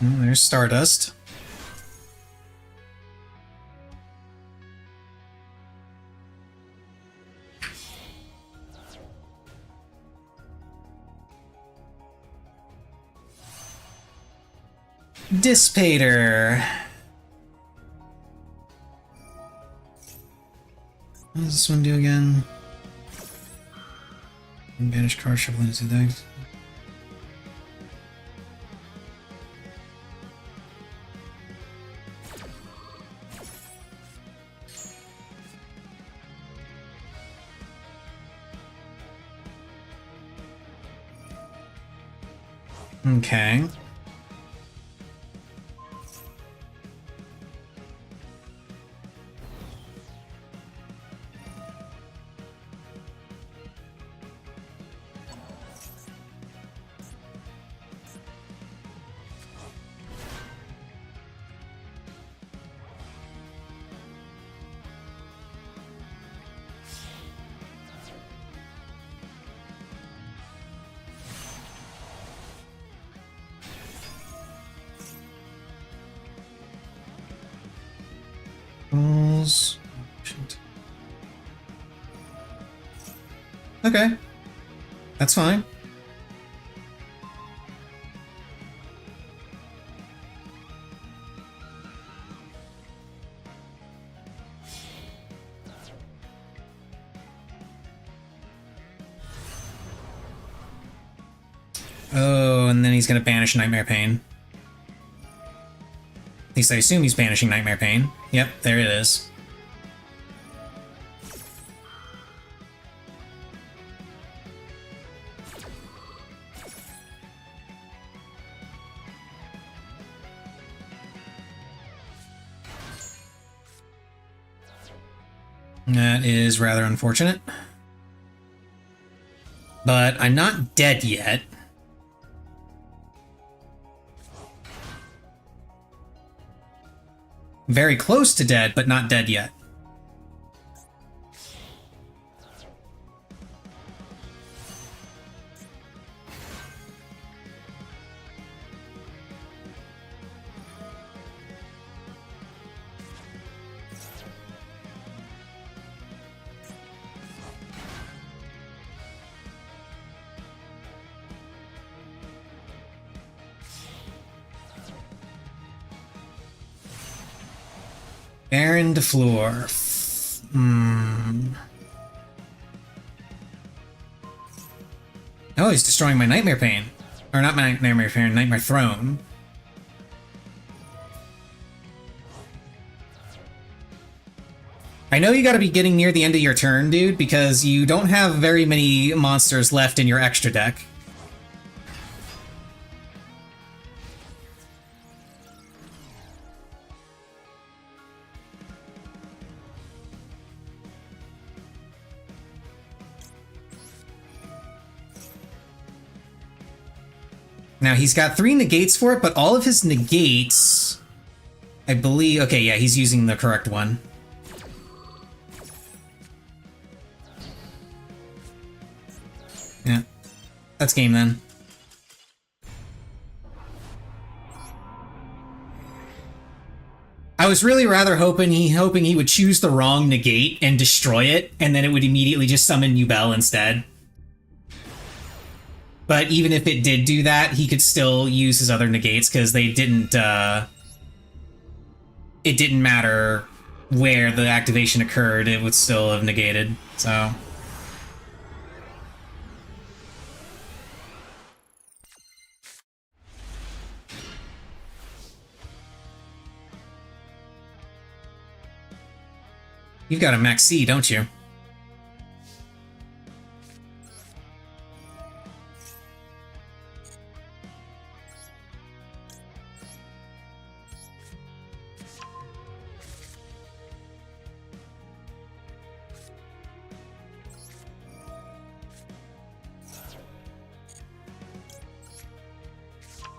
There's Stardust. Dissipator. What does this one do again? Banish card, shuffle into the deck. Okay. spells. Okay. That's fine. Oh, and then he's gonna banish Nightmare Pain. At least I assume he's banishing Nightmare Pain. Yep, there it is. That is rather unfortunate. But I'm not dead yet. Very close to dead, but not dead yet. Baron de Fleur. Oh, he's destroying my Nightmare Pain. Or not my Nightmare Pain, Nightmare Throne. I know you gotta be getting near the end of your turn, dude, because you don't have very many monsters left in your extra deck. Now, he's got 3 negates for it, but all of his negates, I believe... Okay, yeah, he's using the correct one. Yeah. That's game, then. I was really rather hoping he would choose the wrong negate and destroy it, and then it would immediately just summon Yubel instead. But even if it did do that, he could still use his other negates, because they didn't, it didn't matter where the activation occurred, it would still have negated, so... You've got a Max C, don't you?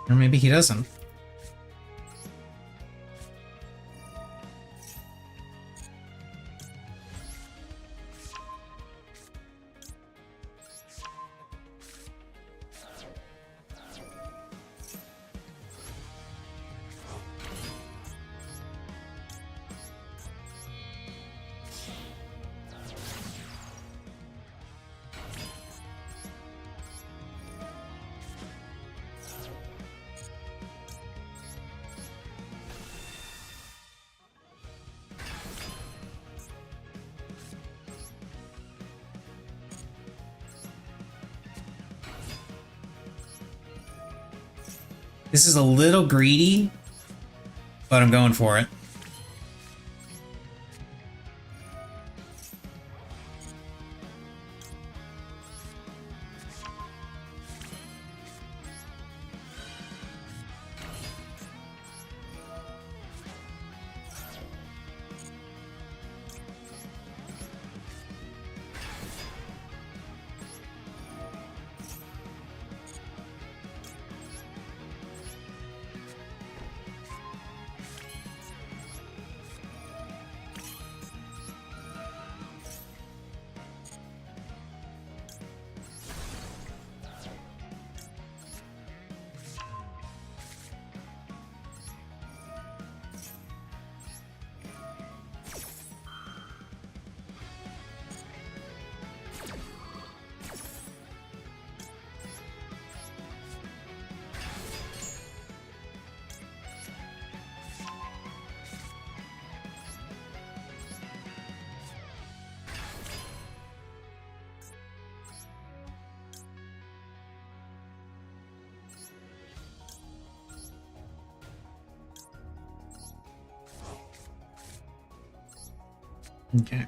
Or maybe he doesn't. This is a little greedy, but I'm going for it. Okay.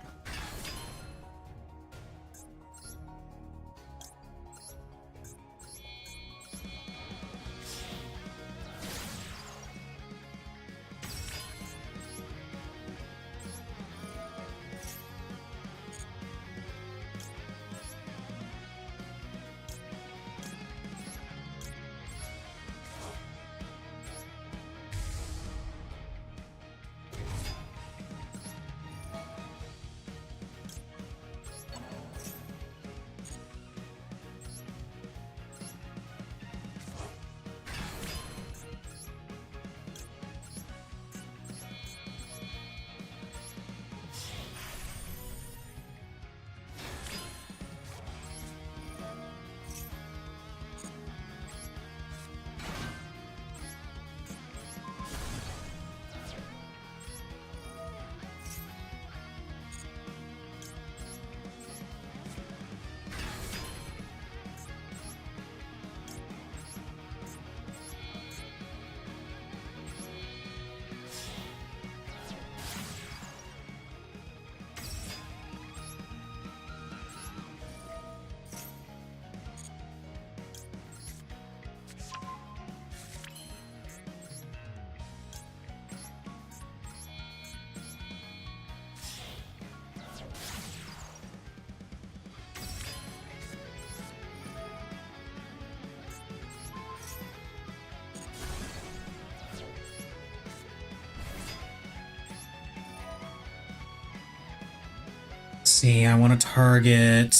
See, I want to target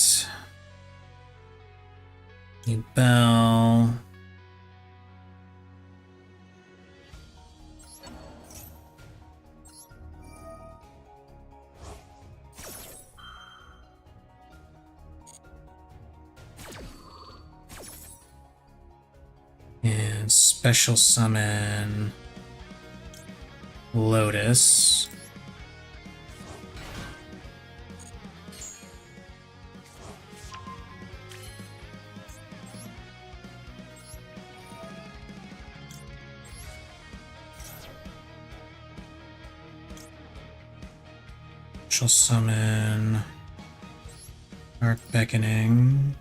Bell. And special summon Lotus. Special summon Dark Beckoning.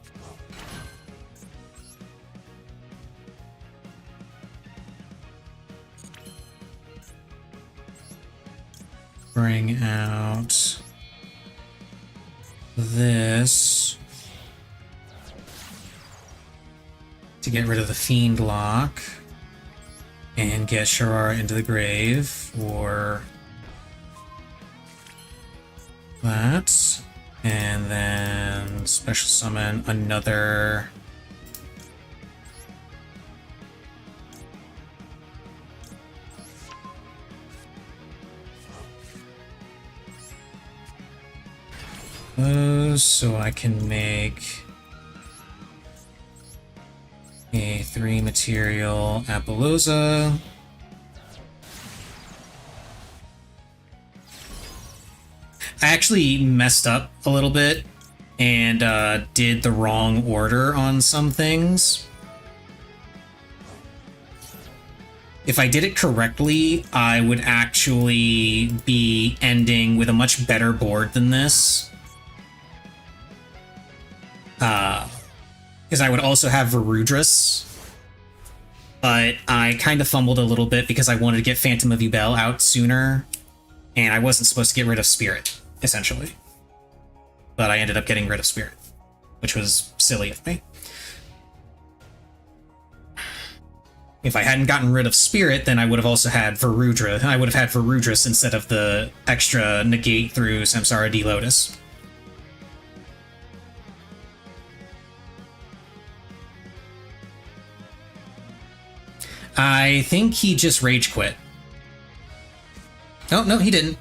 Bring out this to get rid of the Fiend Lock and get Sharara into the grave, or that, and then special summon another so I can make a 3 material Apollousa. I actually messed up a little bit and did the wrong order on some things. If I did it correctly, I would actually be ending with a much better board than this. Because I would also have Varudras, but I kind of fumbled a little bit because I wanted to get Phantom of Yubel out sooner, and I wasn't supposed to get rid of Spirit, essentially. But I ended up getting rid of Spirit, which was silly of me. If I hadn't gotten rid of Spirit, then I would have also had Varudra. I would have had Varudras instead of the extra negate through Samsara D Lotus. I think he just rage quit. Oh, no, he didn't.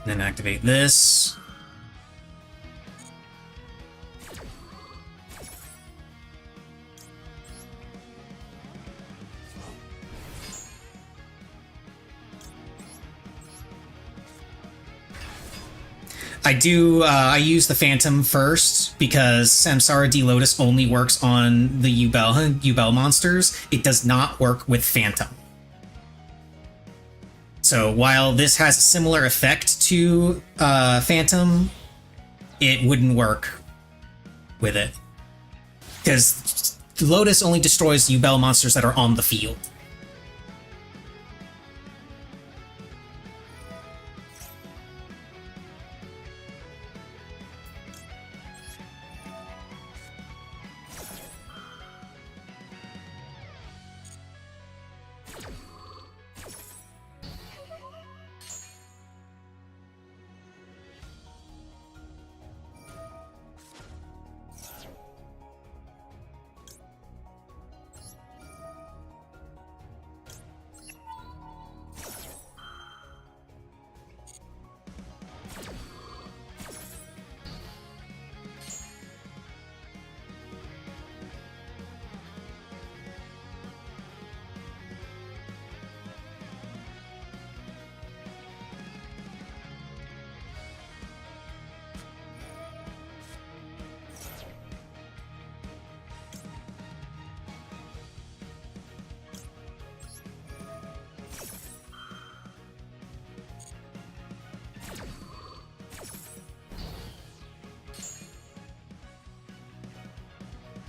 Then activate this. I use the Phantom first because Samsara D Lotus only works on the Ubel monsters. It does not work with Phantom. So while this has a similar effect to Phantom, it wouldn't work with it. Because Lotus only destroys Ubel monsters that are on the field.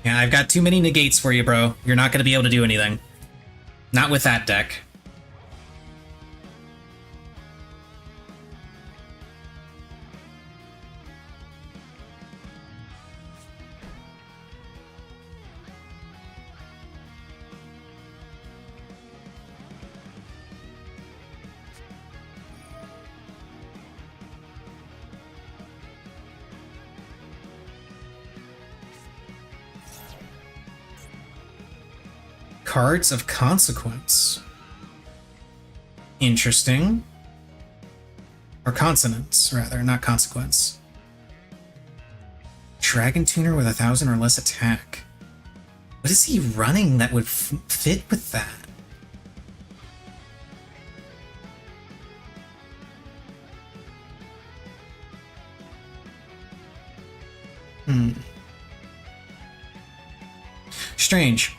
Yeah, I've got too many negates for you, bro. You're not going to be able to do anything. Not with that deck. Cards of Consequence. Interesting. Or Consonance, rather, not Consequence. Dragon Tuner with 1,000 or less attack. What is he running that would fit with that? Strange.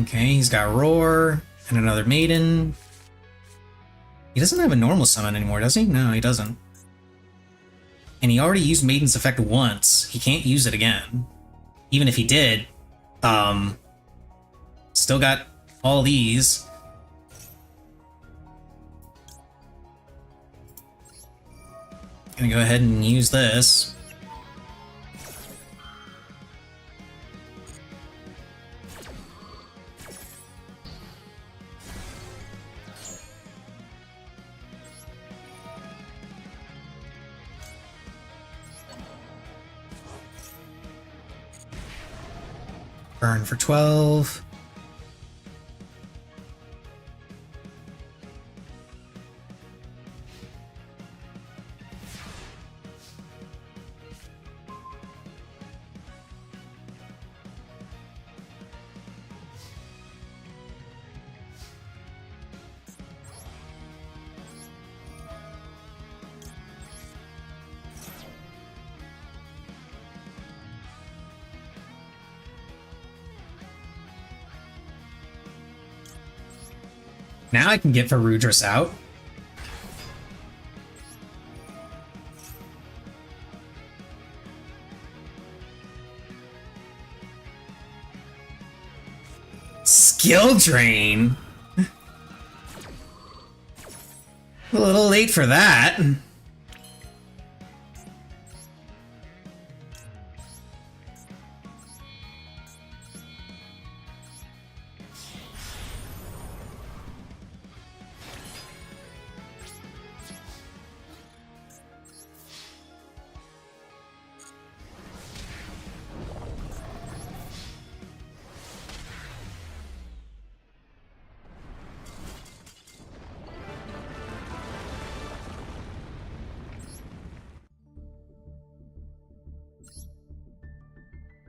Okay, he's got Roar and another Maiden. He doesn't have a normal summon anymore, does he? No, he doesn't. And he already used Maiden's effect once. He can't use it again. Even if he did, still got all these. Gonna go ahead and use this. Burn for 12. Now I can get Varudris out. Skill drain? A little late for that.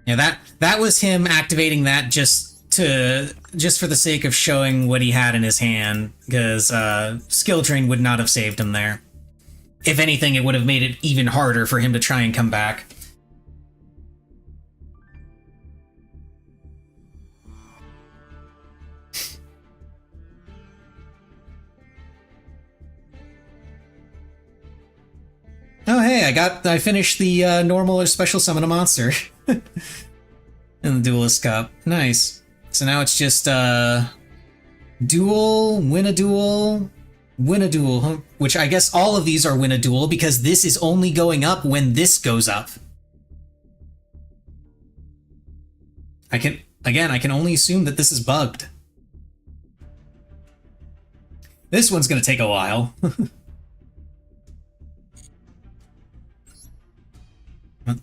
Yeah, that was him activating that just for the sake of showing what he had in his hand, because skill drain would not have saved him there. If anything, it would have made it even harder for him to try and come back. Oh hey, I finished the normal or special summon a monster in the Duelist Cup. Nice. So now it's just duel, win a duel, win a duel, which I guess all of these are win a duel because this is only going up when this goes up. I can only assume that this is bugged. This one's gonna take a while.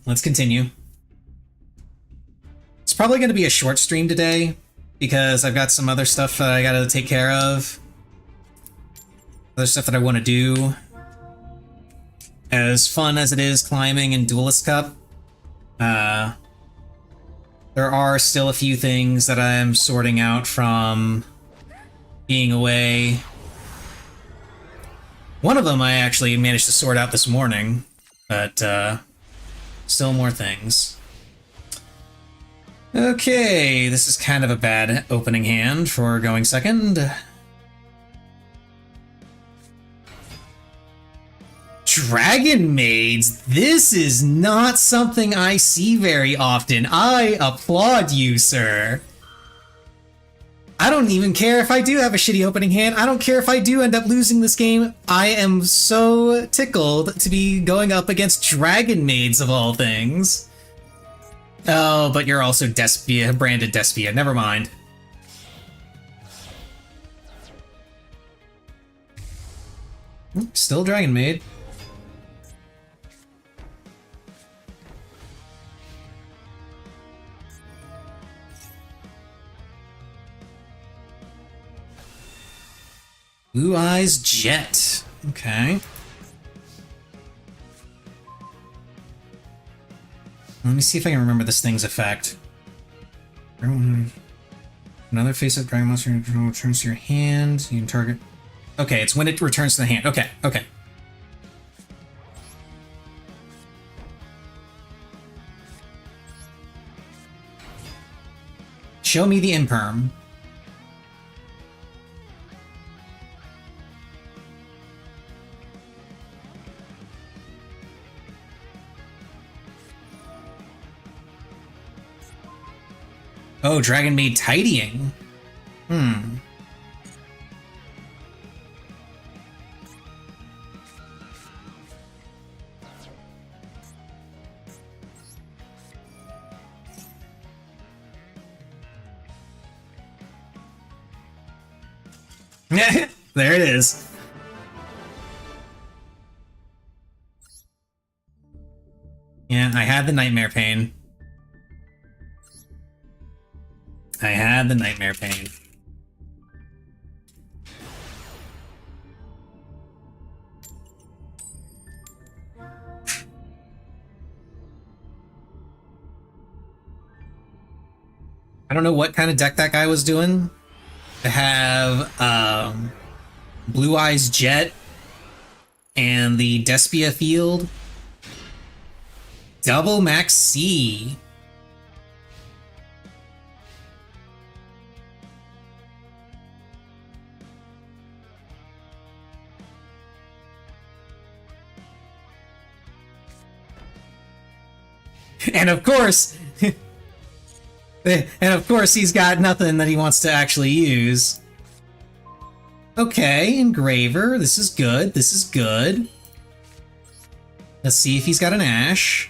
Let's continue. It's probably going to be a short stream today because I've got some other stuff that I got to take care of. Other stuff that I want to do. As fun as it is climbing in Duelist Cup, there are still a few things that I'm sorting out from being away. One of them I actually managed to sort out this morning, but still more things. Okay, this is kind of a bad opening hand for going second. Dragon Maids, this is not something I see very often. I applaud you, sir. I don't even care if I do have a shitty opening hand. I don't care if I do end up losing this game. I am so tickled to be going up against Dragon Maids of all things. Oh, but you're also Despia, branded Despia. Never mind. Still Dragon Maid. Blue Eyes Jet. Okay. Let me see if I can remember this thing's effect. Another face-up dragon monster returns to your hand. You can target. Okay, it's when it returns to the hand. Okay, okay. Show me the imperm. Oh, Dragon Maid tidying. Hmm. There it is. Yeah, I had the nightmare pain. I had the nightmare pain. I don't know what kind of deck that guy was doing. To have Blue Eyes Jet and the Despia field. Double Max C. And of course, he's got nothing that he wants to actually use. Okay, Engraver, this is good, this is good. Let's see if he's got an Ash.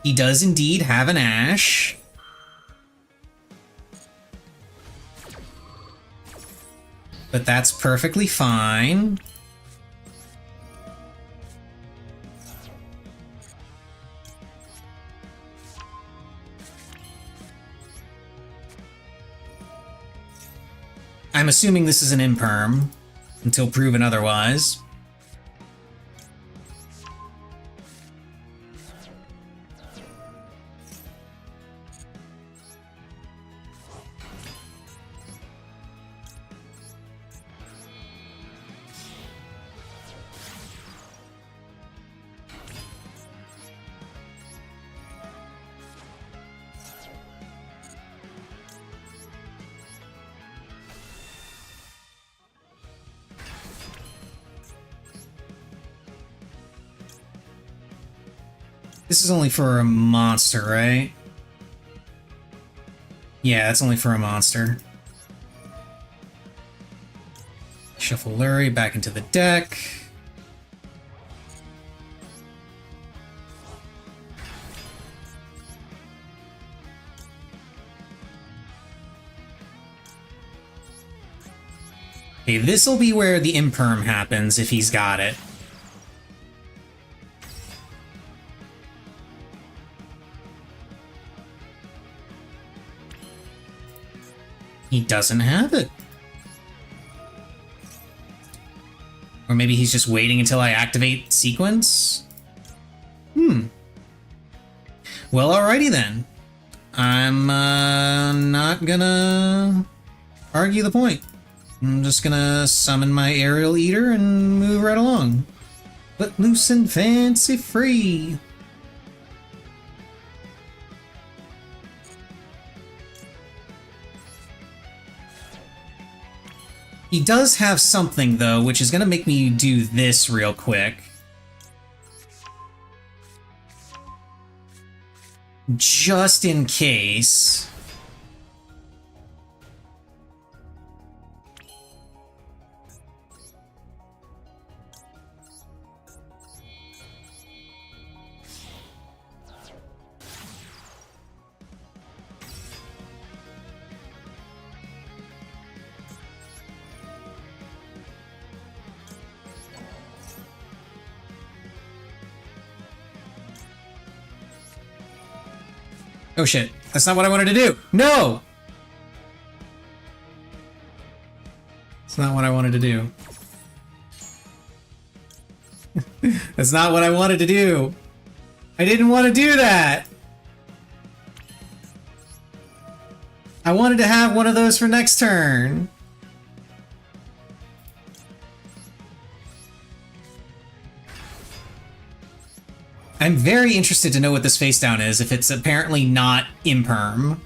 He does indeed have an Ash. But that's perfectly fine. I'm assuming this is an imperm, until proven otherwise. This is only for a monster, right? Yeah, that's only for a monster. Shuffle Lurie back into the deck. Okay, this'll be where the imperm happens if he's got it. He doesn't have it. Or maybe he's just waiting until I activate sequence? Well, alrighty then. I'm not gonna argue the point. I'm just gonna summon my Aerial Eater and move right along. Let loose and fancy free. He does have something, though, which is gonna make me do this real quick. Just in case. Oh shit, that's not what I wanted to do! No! That's not what I wanted to do. That's not what I wanted to do! I didn't want to do that! I wanted to have one of those for next turn. I'm very interested to know what this face down is, if it's apparently not imperm.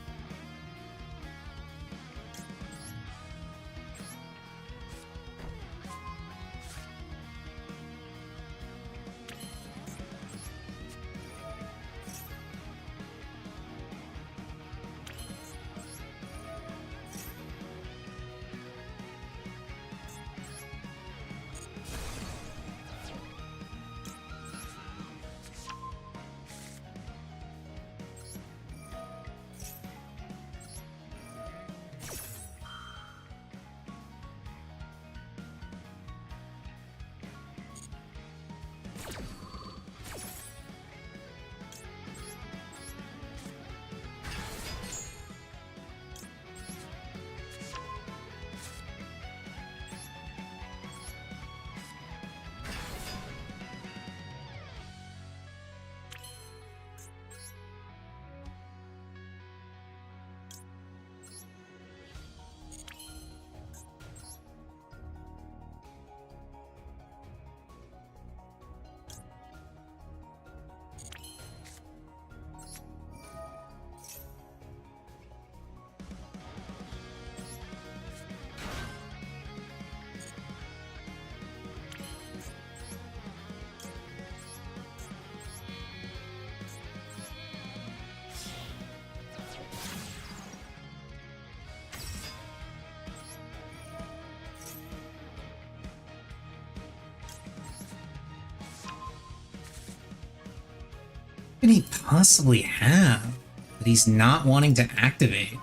What can he possibly have that he's not wanting to activate?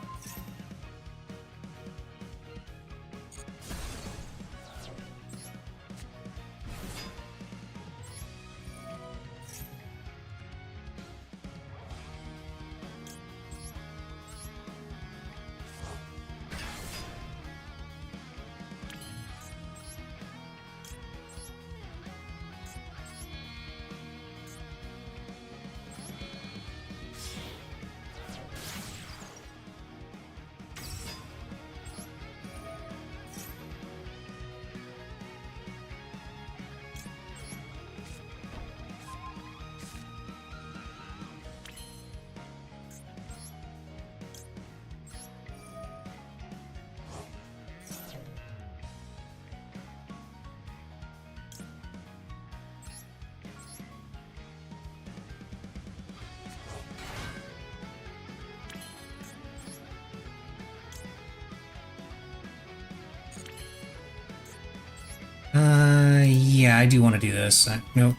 Yeah, I do want to do this. Nope.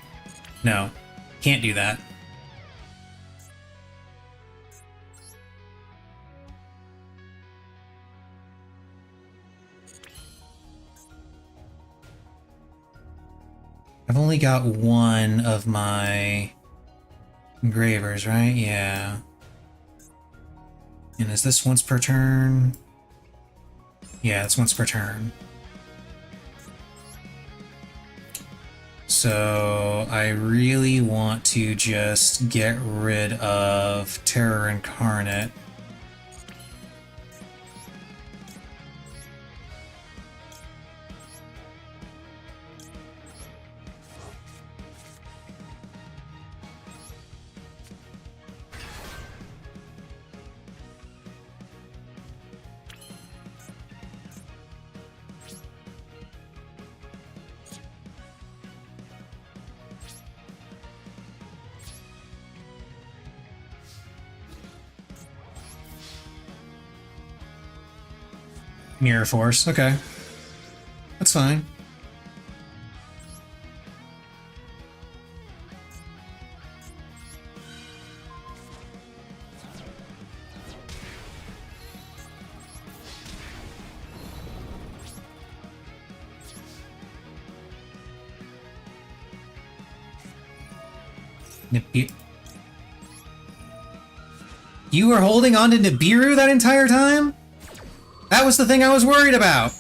No. Can't do that. I've only got one of my engravers, right? Yeah. And is this once per turn? Yeah, it's once per turn. So I really want to just get rid of Terror Incarnate. Mirror Force, okay. That's fine. You were holding on to Nibiru that entire time? That was the thing I was worried about.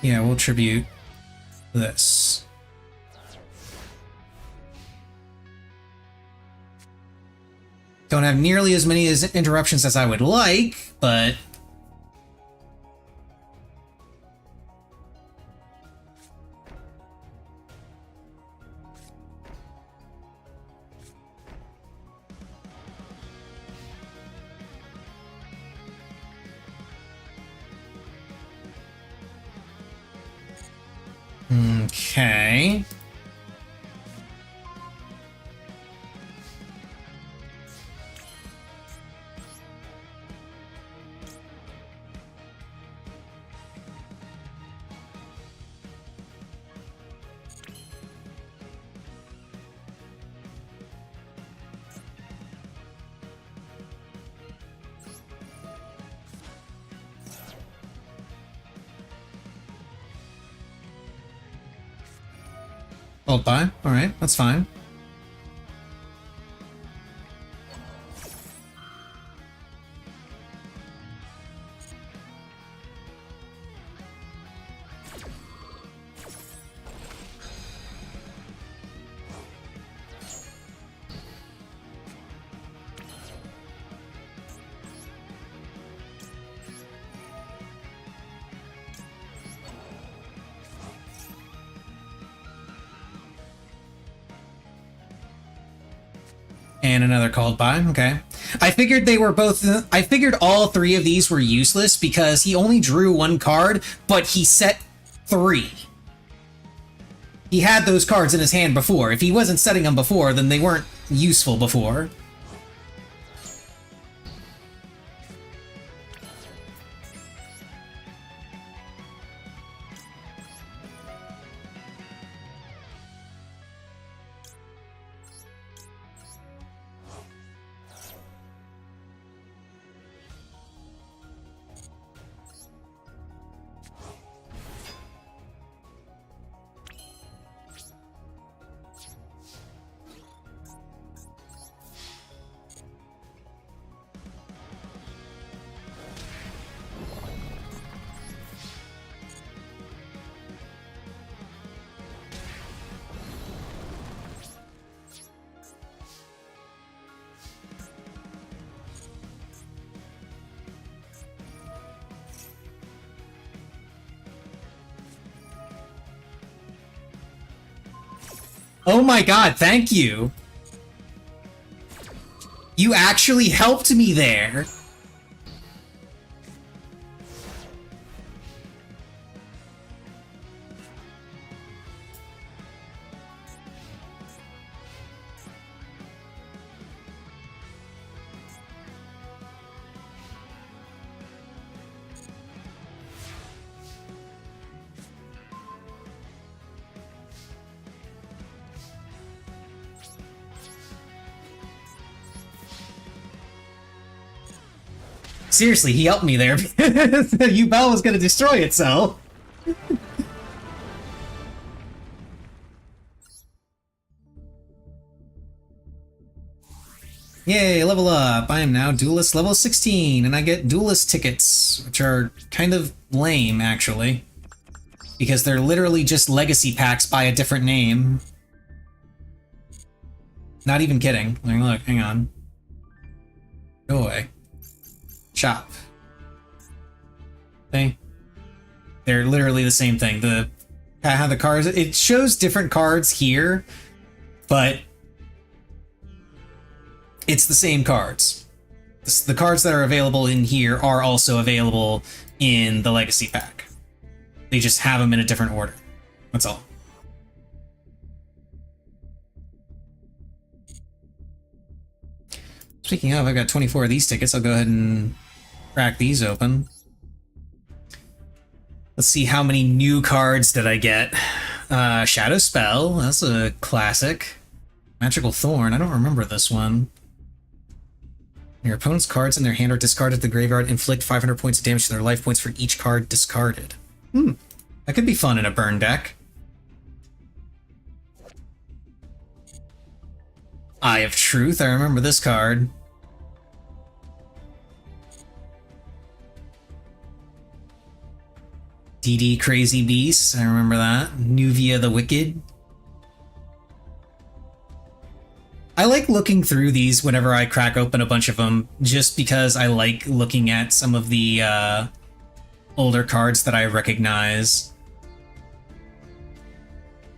Yeah, we'll tribute this. Don't have nearly as many interruptions as I would like, but... Okay. Hold by. Alright, that's fine. And another called by, okay. I figured they were both... I figured all three of these were useless because he only drew one card, but he set 3. He had those cards in his hand before. If he wasn't setting them before, then they weren't useful before. Oh my god, thank you! You actually helped me there! Seriously, he helped me there. Ubel was gonna destroy itself. Yay, level up. I am now Duelist level 16, and I get Duelist tickets, which are kind of lame, actually. Because they're literally just legacy packs by a different name. Not even kidding. Like, look, hang on. Go away. Chop. Okay. They're literally the same thing. How the cards, it shows different cards here, but it's the same cards. The cards that are available in here are also available in the Legacy Pack. They just have them in a different order. That's all. Speaking of, I've got 24 of these tickets. I'll go ahead and crack these open. Let's see how many new cards did I get. Shadow Spell, that's a classic. Magical Thorn, I don't remember this one. Your opponent's cards in their hand are discarded at the graveyard. Inflict 500 points of damage to their life points for each card discarded. That could be fun in a burn deck. Eye of Truth, I remember this card. DD Crazy Beast, I remember that. Nuvia the Wicked. I like looking through these whenever I crack open a bunch of them, just because I like looking at some of the older cards that I recognize.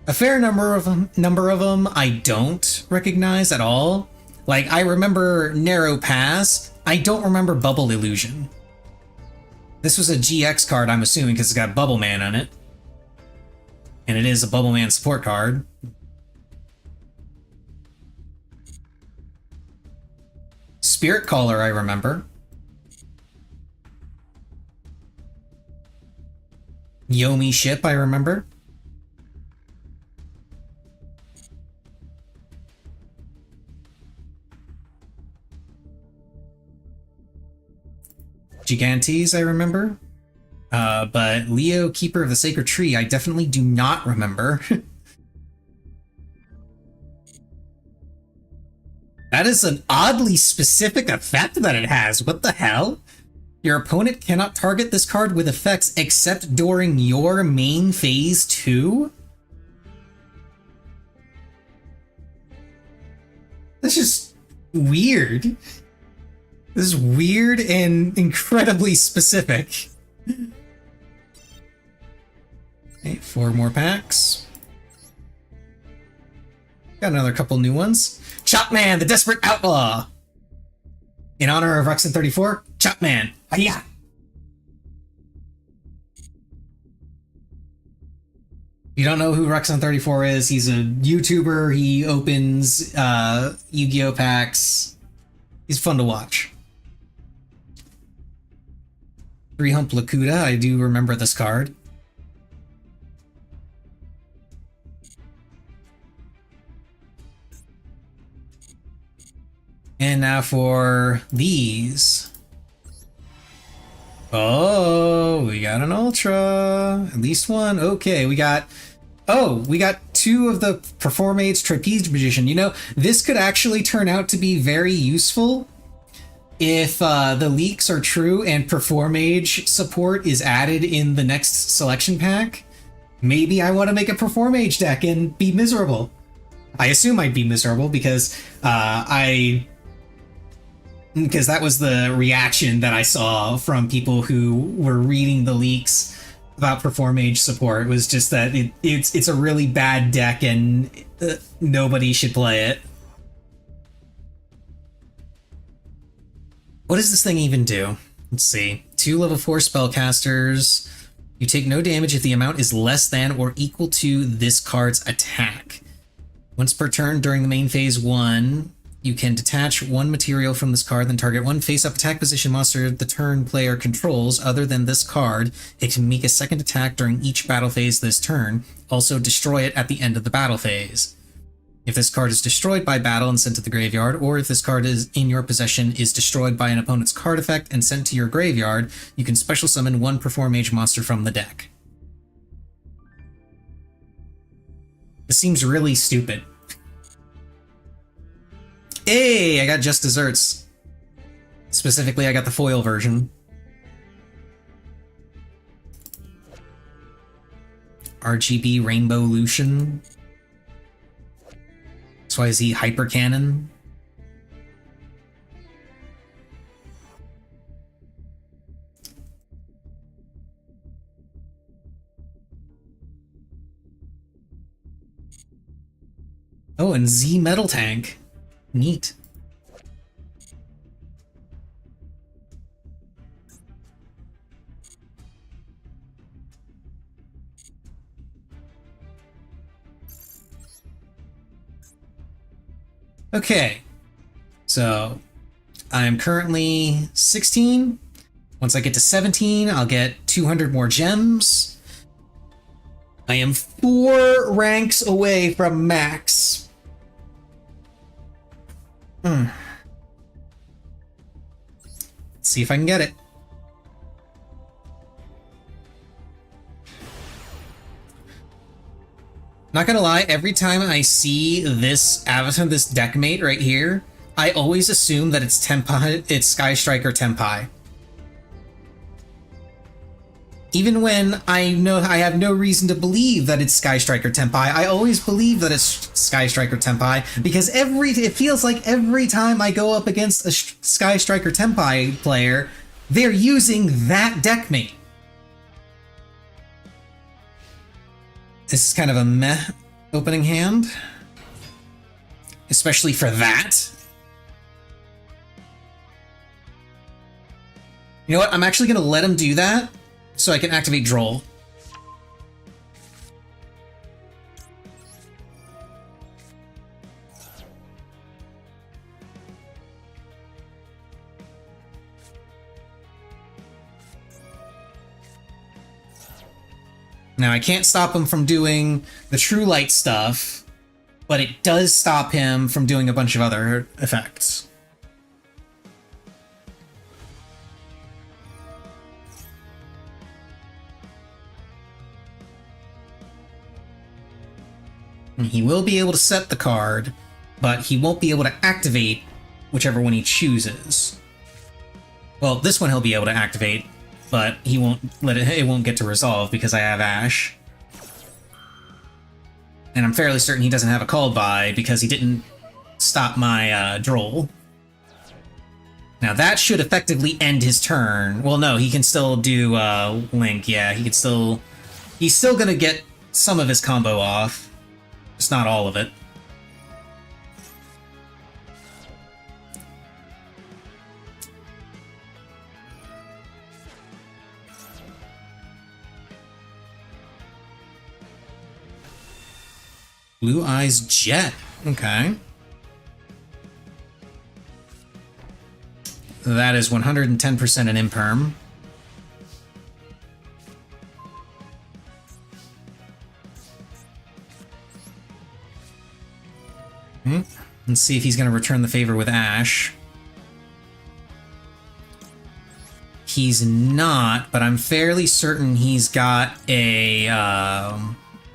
A fair number of them I don't recognize at all. Like, I remember Narrow Pass, I don't remember Bubble Illusion. This was a GX card, I'm assuming, because it's got Bubble Man on it. And it is a Bubble Man support card. Spirit Caller, I remember. Yomi Ship, I remember. Gigantes, I remember. But Leo, Keeper of the Sacred Tree, I definitely do not remember. That is an oddly specific effect that it has. What the hell? Your opponent cannot target this card with effects except during your main phase 2? That's just weird. This is weird and incredibly specific. Okay, 4 more packs. Got another couple new ones. Chopman, the Desperate Outlaw! In honor of Ruxin 34, Chopman, hiya! If you don't know who Ruxin 34 is, he's a YouTuber, he opens Yu-Gi-Oh! Packs. He's fun to watch. 3 Hump Lakuta, I do remember this card. And now for these. Oh, we got an Ultra. At least one. Okay, we got 2 of the Perform Age Trapeze Magician. You know, this could actually turn out to be very useful if the leaks are true and Perform Age support is added in the next selection pack. Maybe I want to make a Perform Age deck and be miserable. I assume I'd be miserable because because that was the reaction that I saw from people who were reading the leaks about Perform Age support. It was just that it's a really bad deck and nobody should play it. What does this thing even do? Let's see. 2 level 4 spellcasters. You take no damage if the amount is less than or equal to this card's attack. Once per turn during the main phase 1, you can detach 1 material from this card, then target 1 face-up attack position monster the turn player controls other than this card. It can make a second attack during each battle phase this turn. Also destroy it at the end of the battle phase. If this card is destroyed by battle and sent to the graveyard, or if this card is in your possession is destroyed by an opponent's card effect and sent to your graveyard, you can special summon 1 Perform Mage monster from the deck. This seems really stupid. Hey, I got Just Desserts. Specifically, I got the foil version. RGB Rainbow Lucian. XYZ Hyper Cannon. Oh, and Z Metal Tank. Neat. Okay, so I'm currently 16. Once I get to 17, I'll get 200 more gems. I am 4 ranks away from max. Let's see if I can get it. Not gonna lie, every time I see this avatar, this deckmate right here, I always assume that it's Sky Striker Tenpai. Even when I know I have no reason to believe that it's Sky Striker Tenpai, I always believe that it's Sky Striker Tenpai because it feels like every time I go up against a Sky Striker Tenpai player, they're using that deckmate. This is kind of a meh opening hand, especially for that. You know what? I'm actually going to let him do that so I can activate Droll. Now, I can't stop him from doing the True Light stuff, but it does stop him from doing a bunch of other effects. And he will be able to set the card, but he won't be able to activate whichever one he chooses. Well, this one he'll be able to activate, but he won't it won't get to resolve because I have Ash. And I'm fairly certain he doesn't have a call by because he didn't stop my Droll. Now that should effectively end his turn. Well, no, he can still do Link. Yeah, he can still... He's still gonna get some of his combo off. Just not all of it. Blue Eyes Jet. Okay. That is 110% an imperm. Let's see if he's going to return the favor with Ash. He's not, but I'm fairly certain he's got a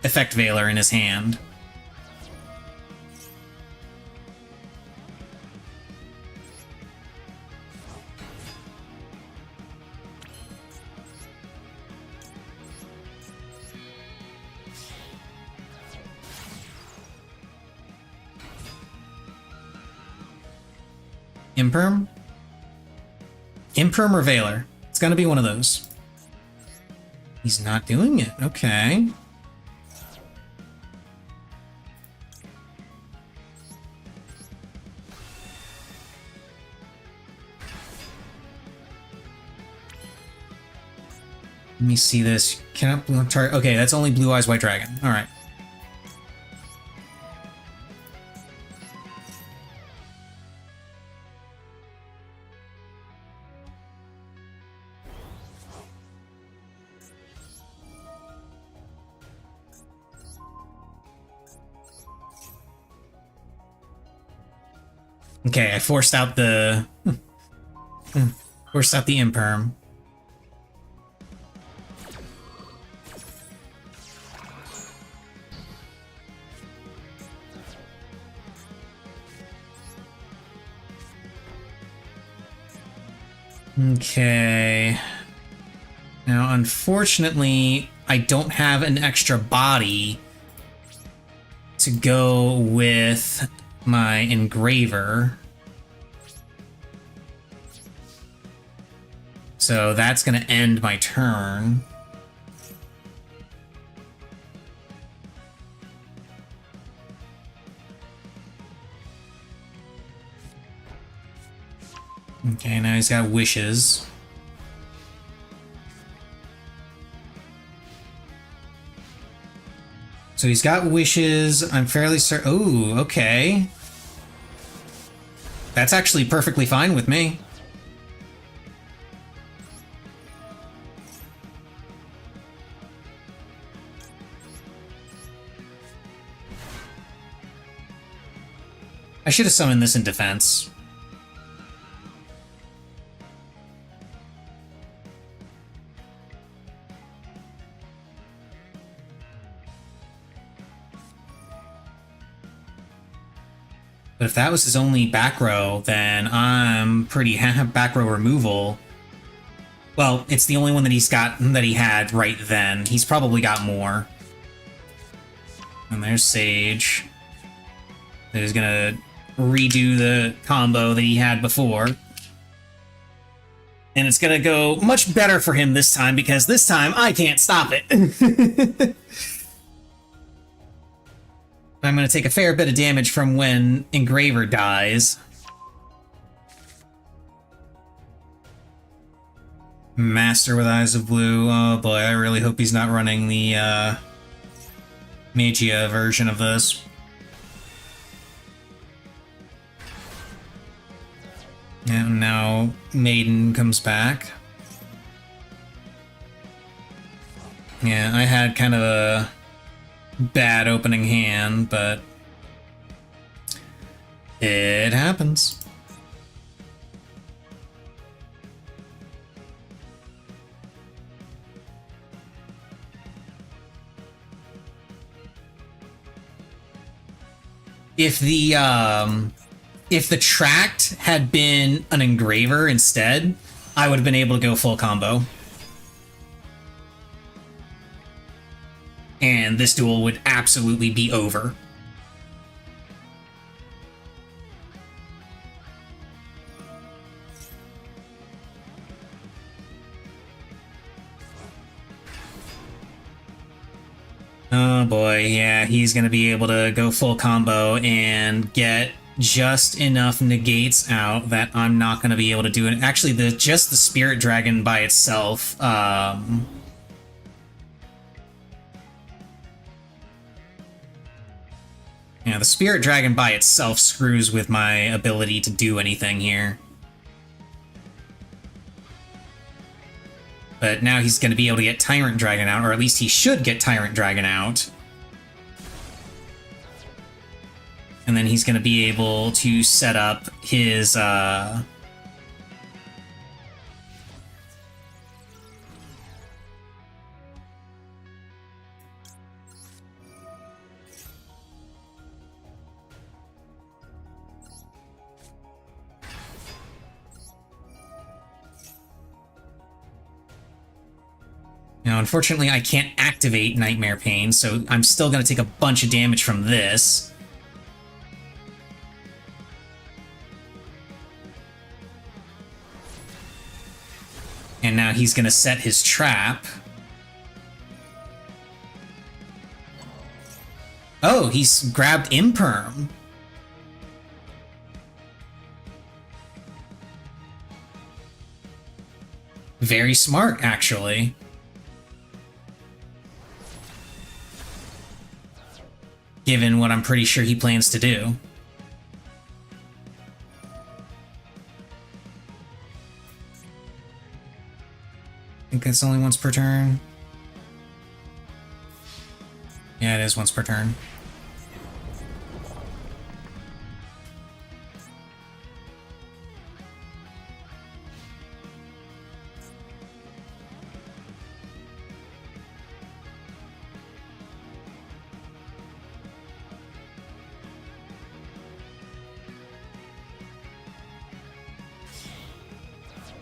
Effect Veiler in his hand. Imperm? Imperm or Veiler? It's gonna be one of those. He's not doing it. Okay. Let me see this. Cannot blue target. Okay, that's only Blue Eyes White Dragon. All right. Okay, I forced out the imperm. Okay. Now, unfortunately, I don't have an extra body to go with my engraver. So that's going to end my turn. Okay, now he's got wishes. So he's got wishes. I'm fairly certain. Ooh, okay. That's actually perfectly fine with me. I should have summoned this in defense. But if that was his only back row, then I'm pretty back row removal. Well, it's the only one that he had right then. He's probably got more. And there's Sage. He's gonna redo the combo that he had before. And it's gonna go much better for him this time, because this time I can't stop it. I'm going to take a fair bit of damage from when Engraver dies. Master with Eyes of Blue. Oh boy, I really hope he's not running the Magia version of this. And now Maiden comes back. Yeah, I had kind of a bad opening hand, but it happens. If the tract had been an engraver instead, I would have been able to go full combo. And this duel would absolutely be over. Oh boy, yeah, he's gonna be able to go full combo and get just enough negates out that I'm not gonna be able to do it. Actually, just the Spirit Dragon by itself, yeah, the Spirit Dragon by itself screws with my ability to do anything here. But now he's going to be able to get Tyrant Dragon out, or at least he should get Tyrant Dragon out. And then he's going to be able to set up his, Now, unfortunately, I can't activate Nightmare Pain, so I'm still going to take a bunch of damage from this. And now he's going to set his trap. Oh, he's grabbed Imperm. Very smart, actually. given what I'm pretty sure he plans to do. I think it's only once per turn. Yeah, it is once per turn.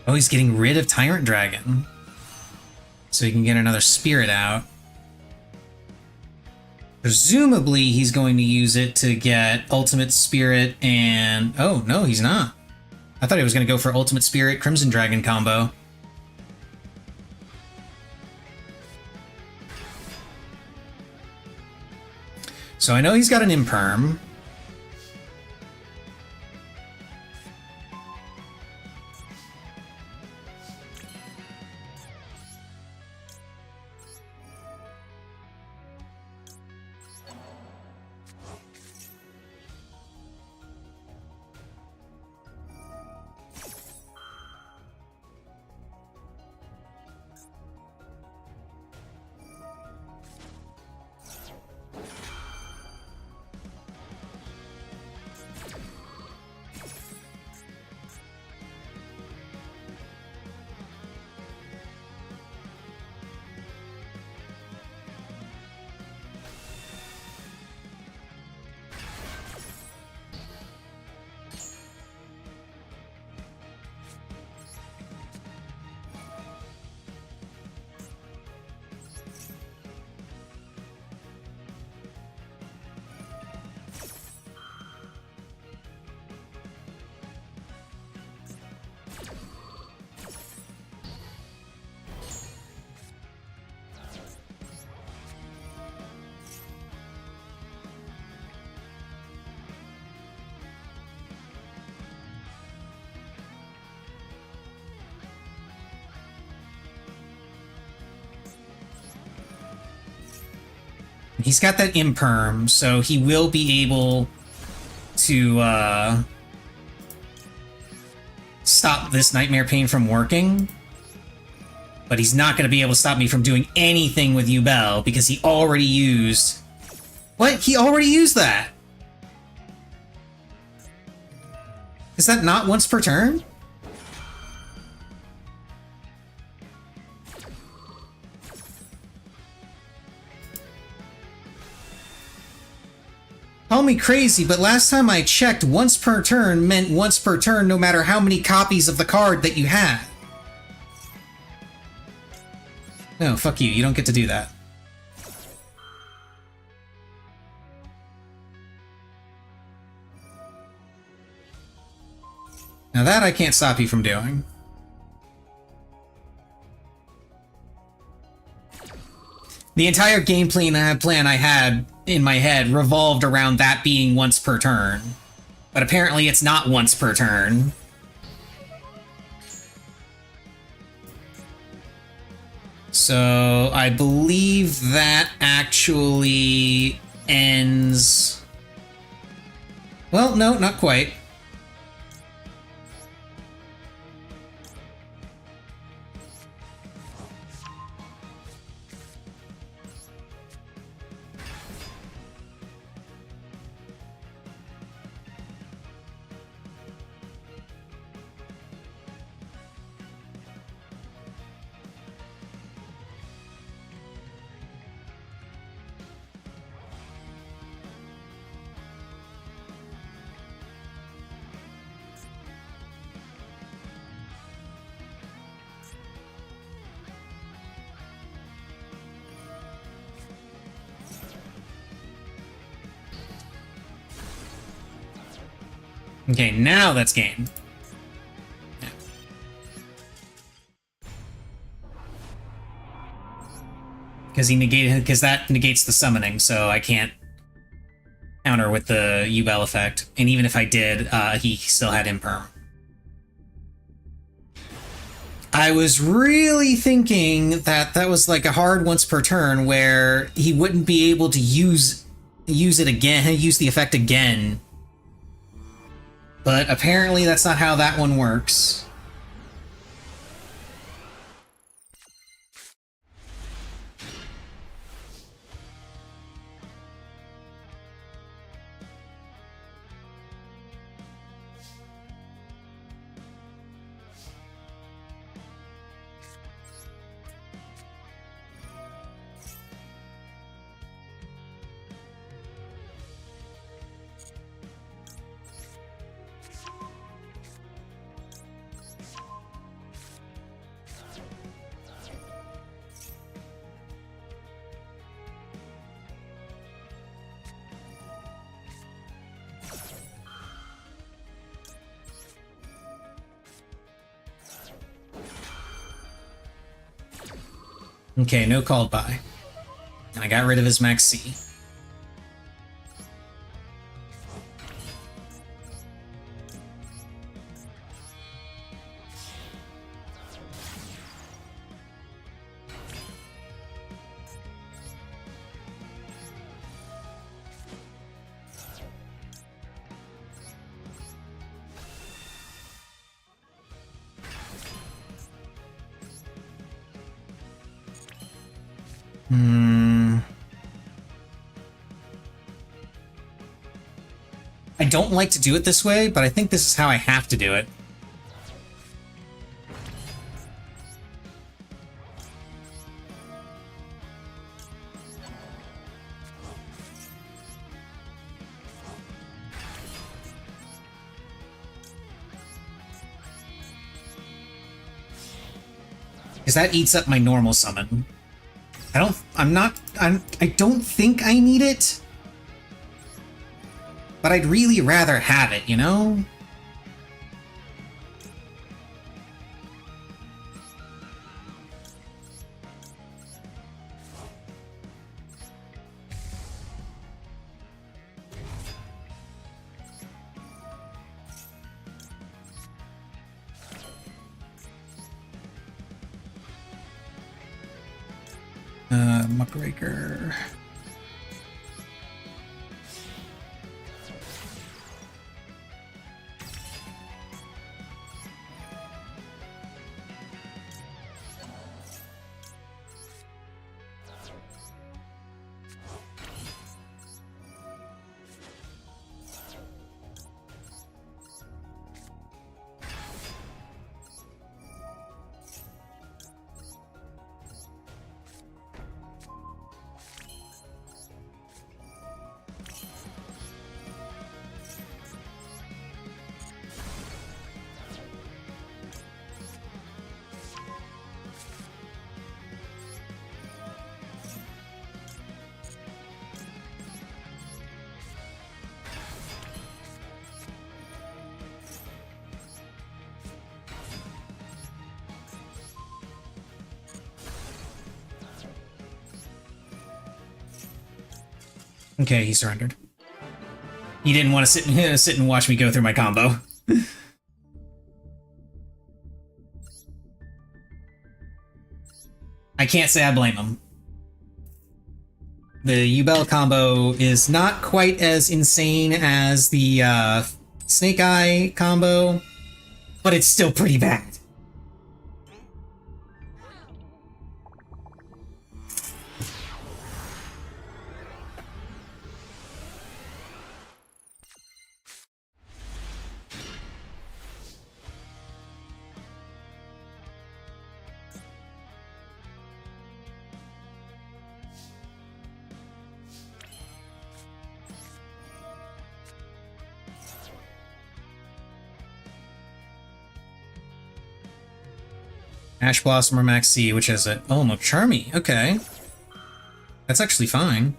Oh, he's getting rid of Tyrant Dragon. So he can get another spirit out. Presumably, he's going to use it to get Ultimate Spirit and... Oh, no, he's not. I thought he was going to go for Ultimate Spirit Crimson Dragon combo. So I know he's got an Imperm. He's got that Imperm, so he will be able to stop this Nightmare Pain from working. But he's not going to be able to stop me from doing anything with Yubel, because he already used... What? He already used that! Is that not once per turn? Call me crazy, but last time I checked, once per turn meant once per turn no matter how many copies of the card that you had. No, fuck you. You don't get to do that. Now that I can't stop you from doing. The entire game plan I had in my head revolved around that being once per turn. But apparently it's not once per turn. So I believe that actually ends... Well, no, not quite. Okay, now that's game. Yeah. Because that negates the summoning, so I can't counter with the Yubel effect. And even if I did, he still had Imperm. I was really thinking that that was like a hard once per turn where he wouldn't be able to use use it again, use the effect again. But apparently that's not how that one works. Okay, no called by. And I got rid of his Max C. I don't like to do it this way, but I think this is how I have to do it. Because that eats up my normal summon. I don't think I need it. But I'd really rather have it, you know? Muckraker. Okay, he surrendered. He didn't want to sit and watch me go through my combo. I can't say I blame him. The Ubel combo is not quite as insane as the Snake Eye combo, but it's still pretty bad. Ash Blossom or Max C, which has it? Oh, Charmy. Okay. That's actually fine.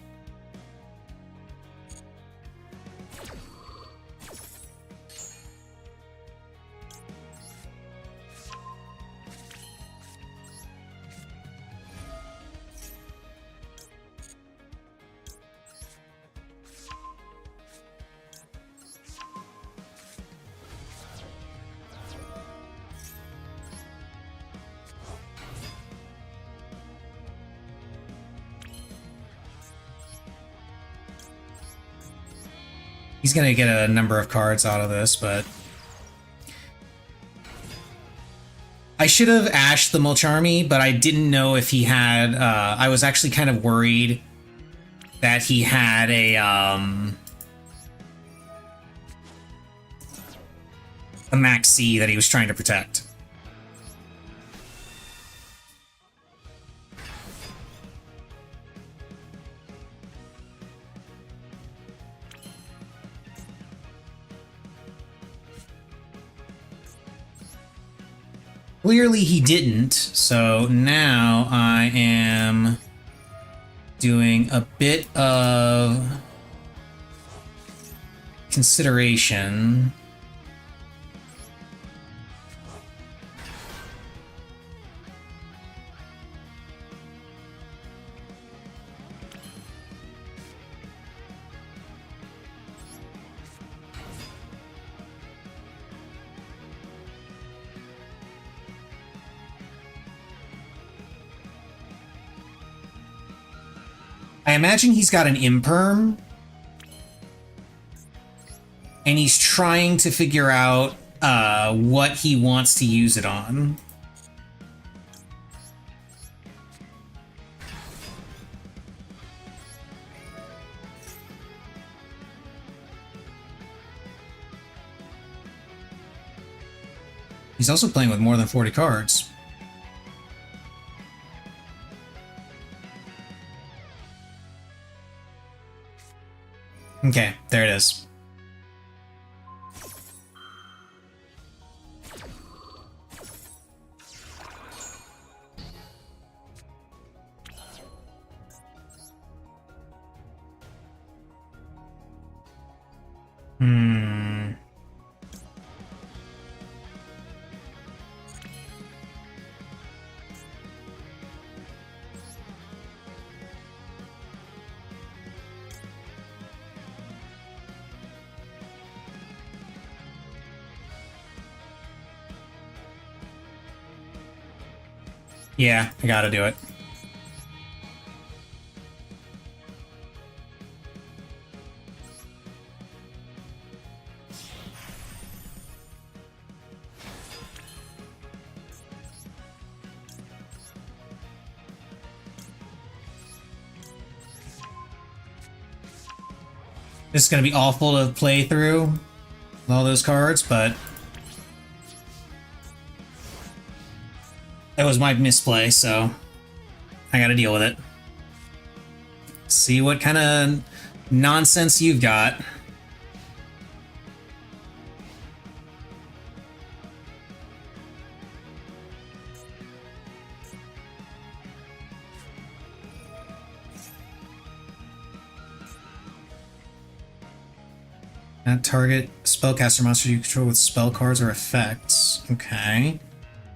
He's gonna get a number of cards out of this, but I should have ashed the Mulcharmy, but I didn't know if he had. I was actually kind of worried that he had a Max C that he was trying to protect. Clearly he didn't, so now I am doing a bit of consideration. I imagine he's got an imperm, and he's trying to figure out what he wants to use it on. He's also playing with more than 40 cards. Okay, there it is. Yeah, I gotta do it. This is going to be awful to play through with all those cards, but it was my misplay, so I got to deal with it. See what kind of nonsense you've got. Not target spellcaster monster you control with spell cards or effects. Okay.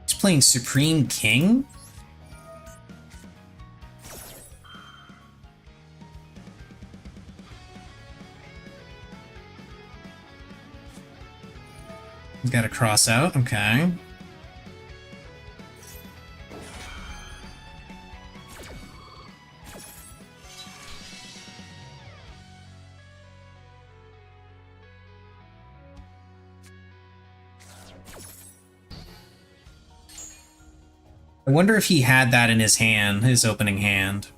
He's playing Supreme King? He's got a cross out. Okay. I wonder if he had that in his hand, his opening hand.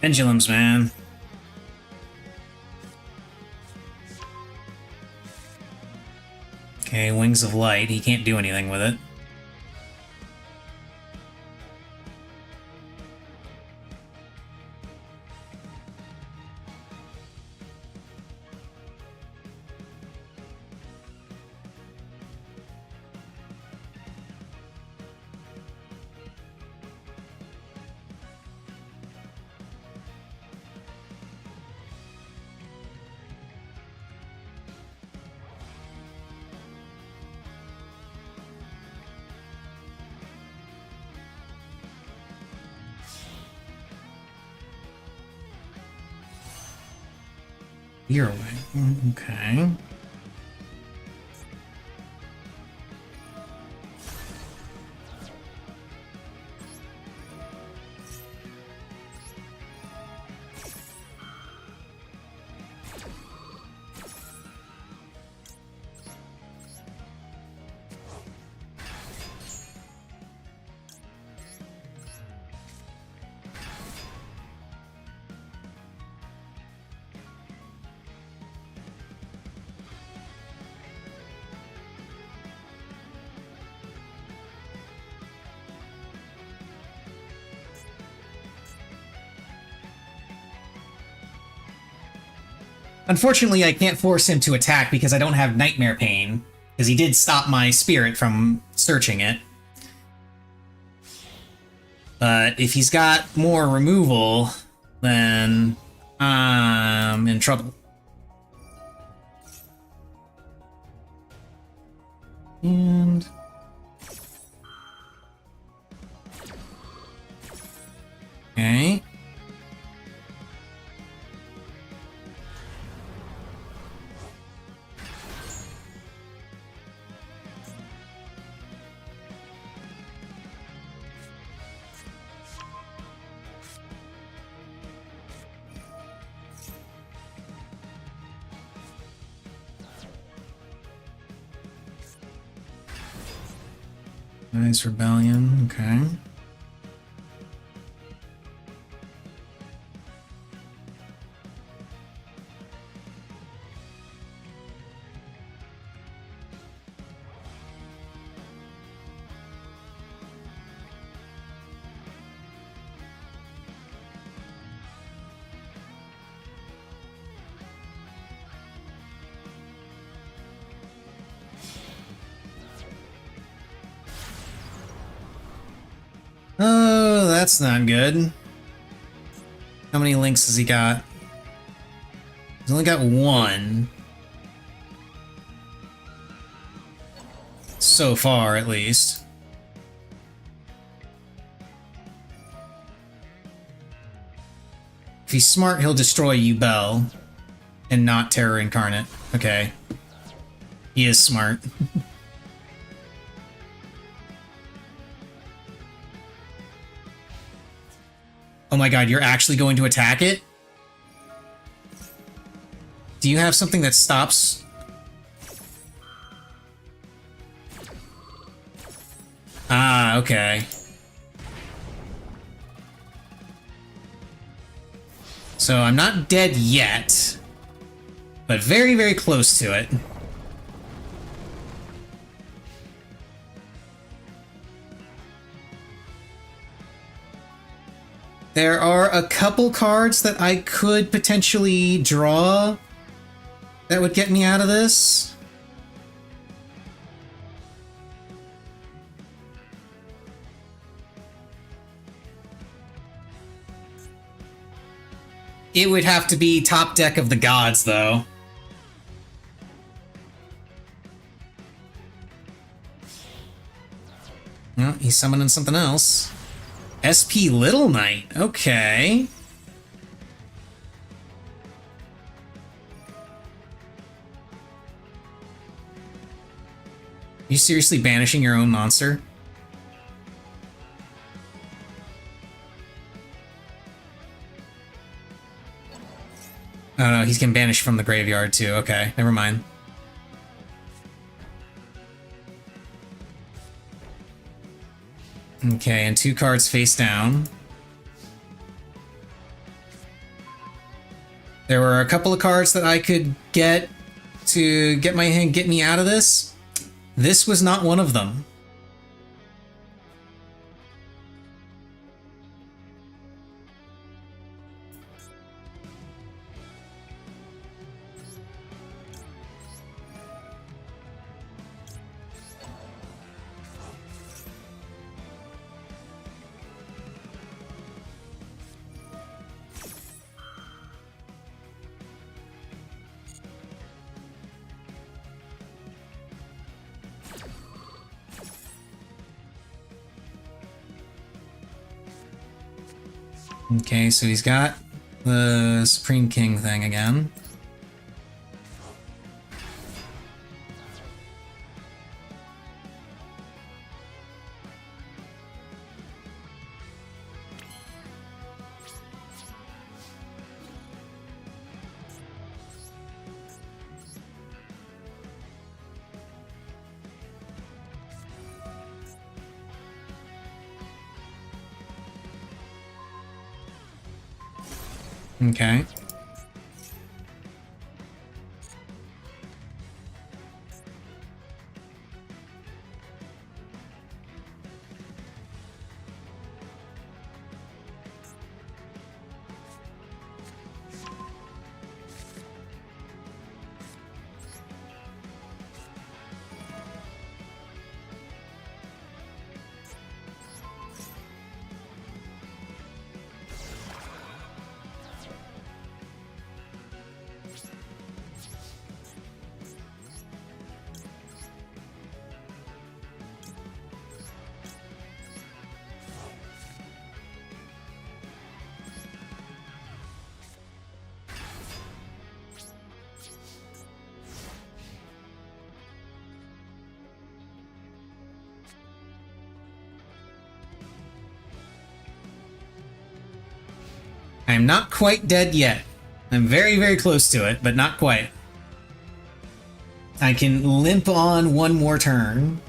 Pendulums, man. Okay, Wings of Light. He can't do anything with it. Your way. Okay. Unfortunately, I can't force him to attack because I don't have Nightmare Pain, because he did stop my spirit from searching it. But if he's got more removal, then I'm in trouble. And... okay. Nice Rebellion, okay. Oh, that's not good. How many links has he got? He's only got one. So far, at least. If he's smart, he'll destroy Ubel and not Terror Incarnate. Okay. He is smart. Oh my god, you're actually going to attack it? Do you have something that stops? Ah, okay. So I'm not dead yet, but very, very close to it. There are a couple cards that I could potentially draw that would get me out of this. It would have to be top deck of the gods, though. Well, he's summoning something else. SP Little Knight, okay. You seriously banishing your own monster? Oh no, he's getting banished from the graveyard too. Okay, never mind. Okay, and 2 cards face down. There were a couple of cards that I could get to get me out of this. This was not one of them. Okay, so he's got the Supreme King thing again. Okay. I'm not quite dead yet. I'm very, very close to it, but not quite. I can limp on one more turn.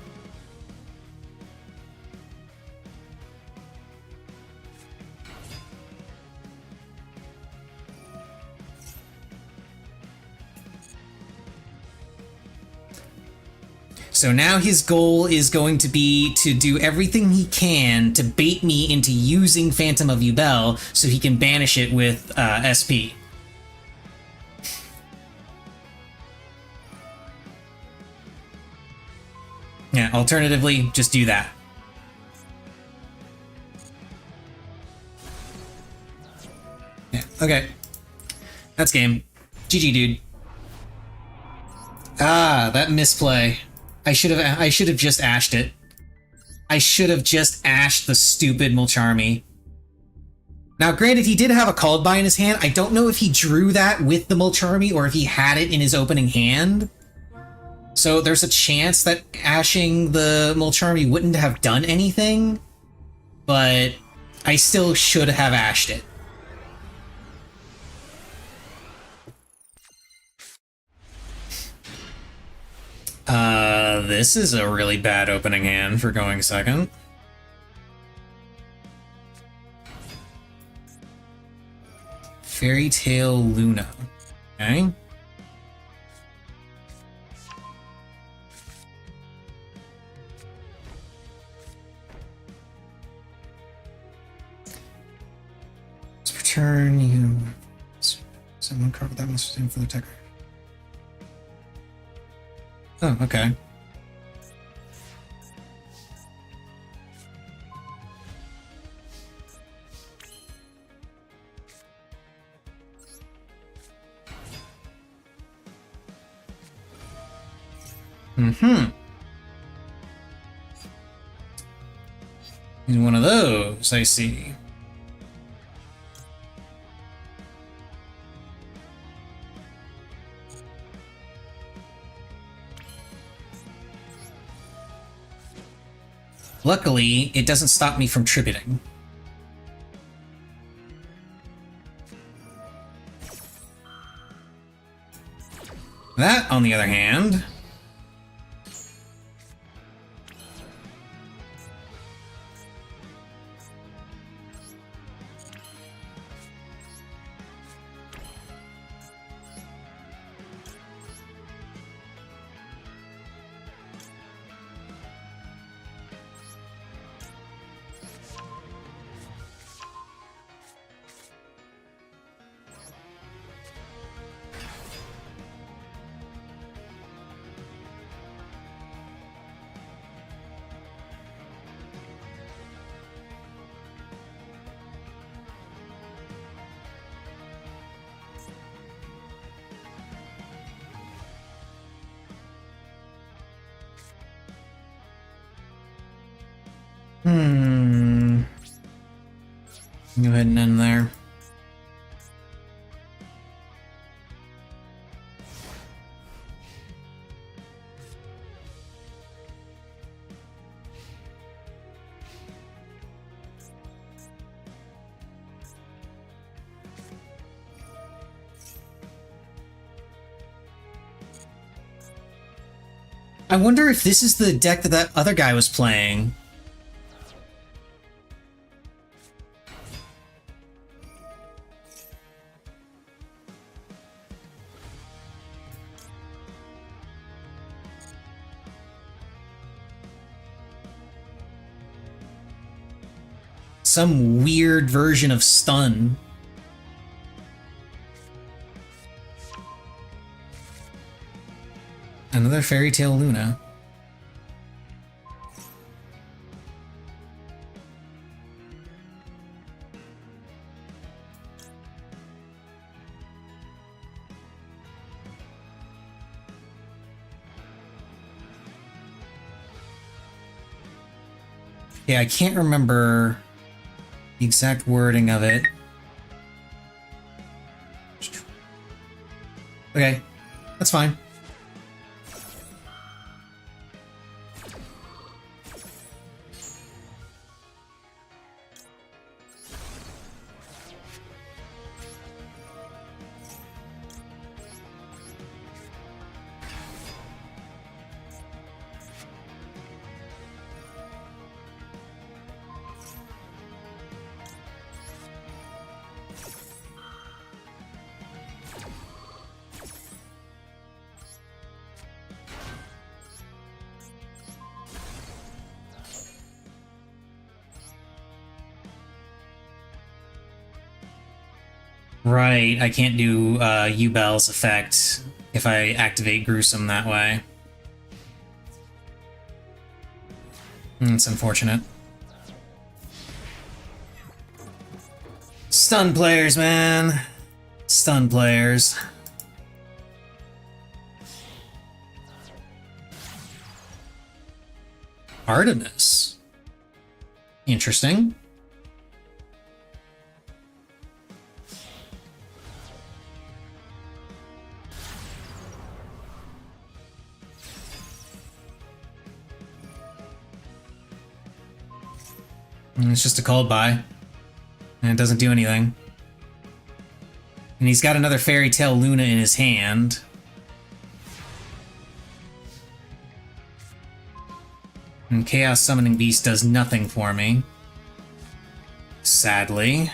So now his goal is going to be to do everything he can to bait me into using Phantom of Yubel so he can banish it with SP. Yeah, alternatively, just do that. Yeah, okay. That's game. GG, dude. Ah, that misplay. I should have just ashed it. I should have just ashed the stupid Mulcharmy. Now, granted, he did have a Called By in his hand. I don't know if he drew that with the Mulcharmy or if he had it in his opening hand. So there's a chance that ashing the Mulcharmy wouldn't have done anything, but I still should have ashed it. This is a really bad opening hand for going second. Fairy Tale Luna. Okay. Let's return you. Someone covered that must stand for the tech. Oh, okay. He's one of those, I see. Luckily, it doesn't stop me from tributing. That, on the other hand... Hmm. Go ahead and end there. I wonder if this is the deck that that other guy was playing. Some weird version of stun. Another Fairy Tale Luna. Yeah, I can't remember the exact wording of it. Okay, that's fine. Right, I can't do Yubel's effect if I activate Gruesome that way. It's unfortunate. Stun players, man. Stun players. Artemis. Interesting. It's just a called by, and it doesn't do anything. And he's got another Fairy Tale Luna in his hand. And Chaos Summoning Beast does nothing for me. Sadly.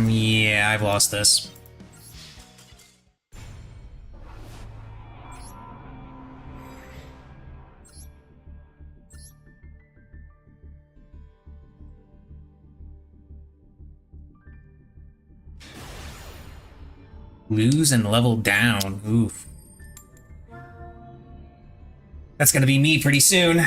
Yeah, I've lost this. Lose and level down. Oof. That's gonna be me pretty soon.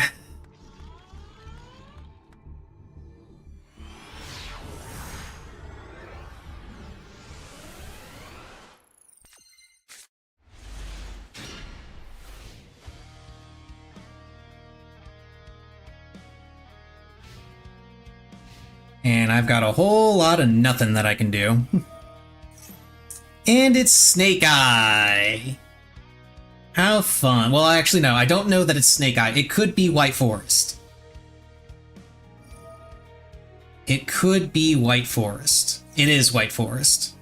And I've got a whole lot of nothing that I can do. And it's Snake Eye. How fun. Well, actually, no, I don't know that it's Snake Eye. It could be White Forest. It could be White Forest. It is White Forest.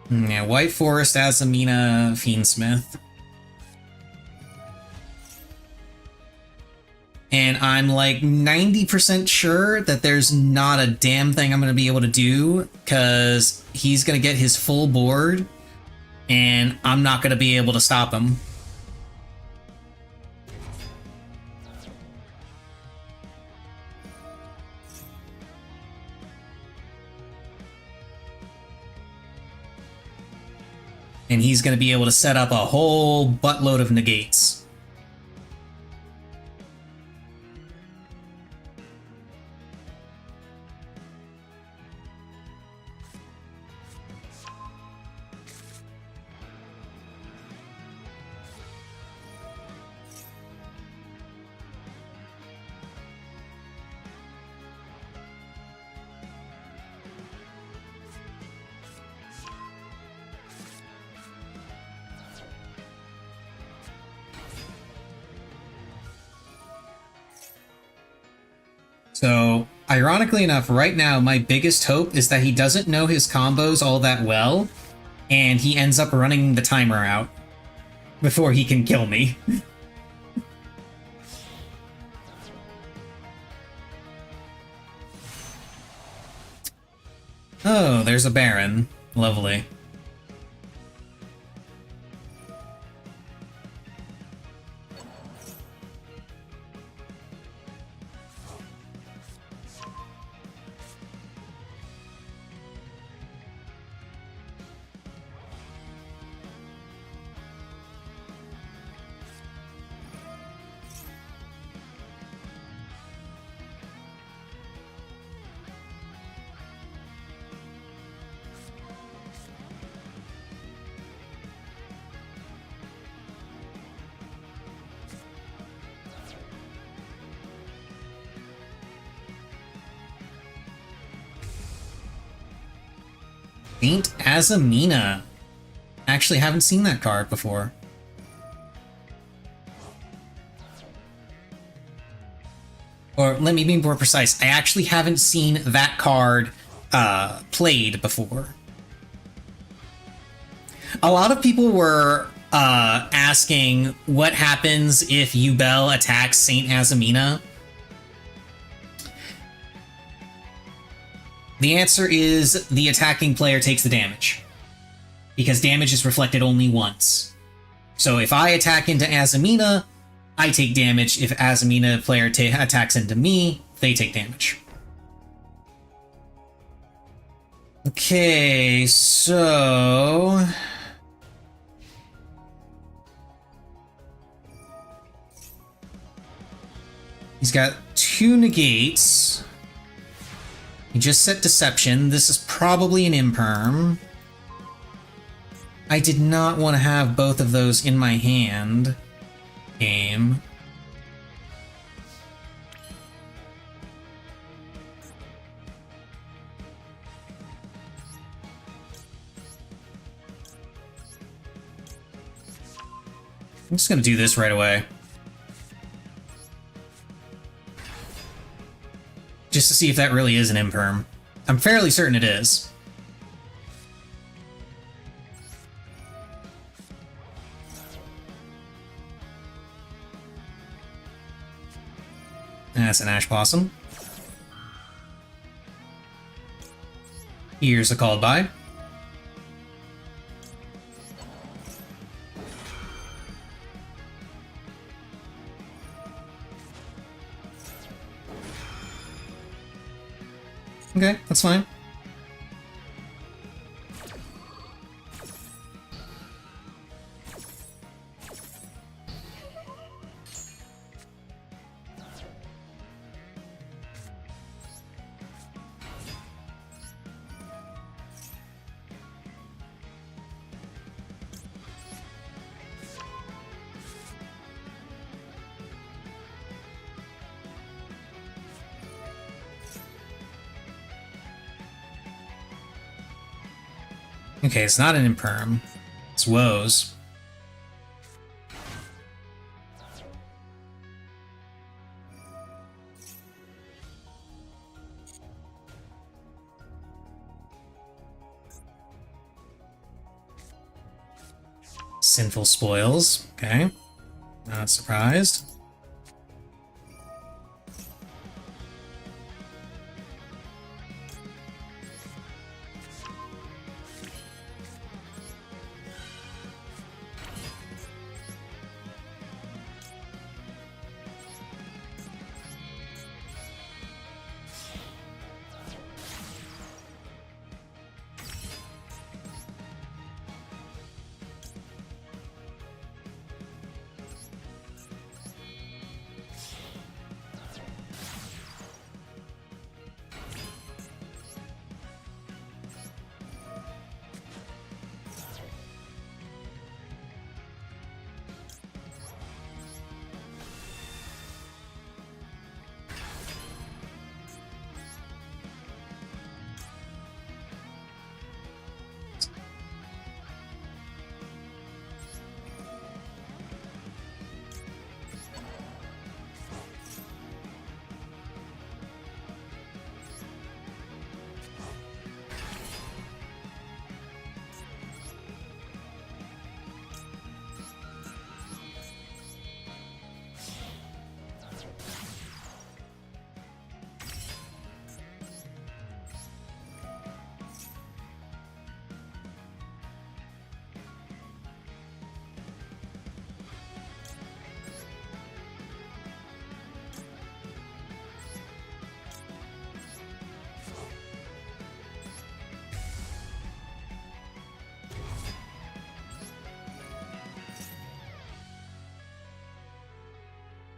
Yeah, White Forest, Azamina, Fiendsmith. And I'm like 90% sure that there's not a damn thing I'm going to be able to do, because he's going to get his full board, and I'm not going to be able to stop him. and he's going to be able to set up a whole buttload of negates. So, ironically enough, right now, my biggest hope is that he doesn't know his combos all that well, and he ends up running the timer out before he can kill me. Oh, there's a Baron. Lovely. Saint Azamina. Actually, haven't seen that card before. Or let me be more precise, I actually haven't seen that card played before. A lot of people were asking what happens if Yubel attacks Saint Azamina. The answer is the attacking player takes the damage, because damage is reflected only once. So if I attack into Azamina, I take damage. If Azamina player attacks into me, they take damage. Okay, so... he's got 2 negates. He just set Deception. This is probably an Imperm. I did not want to have both of those in my hand. Game. I'm just going to do this right away. Just to see if that really is an Imperm. I'm fairly certain it is. That's an Ash Blossom. Here's a Called By. Okay, that's fine. Okay, it's not an Imperm. It's Woes. Sinful Spoils. Okay. Not surprised.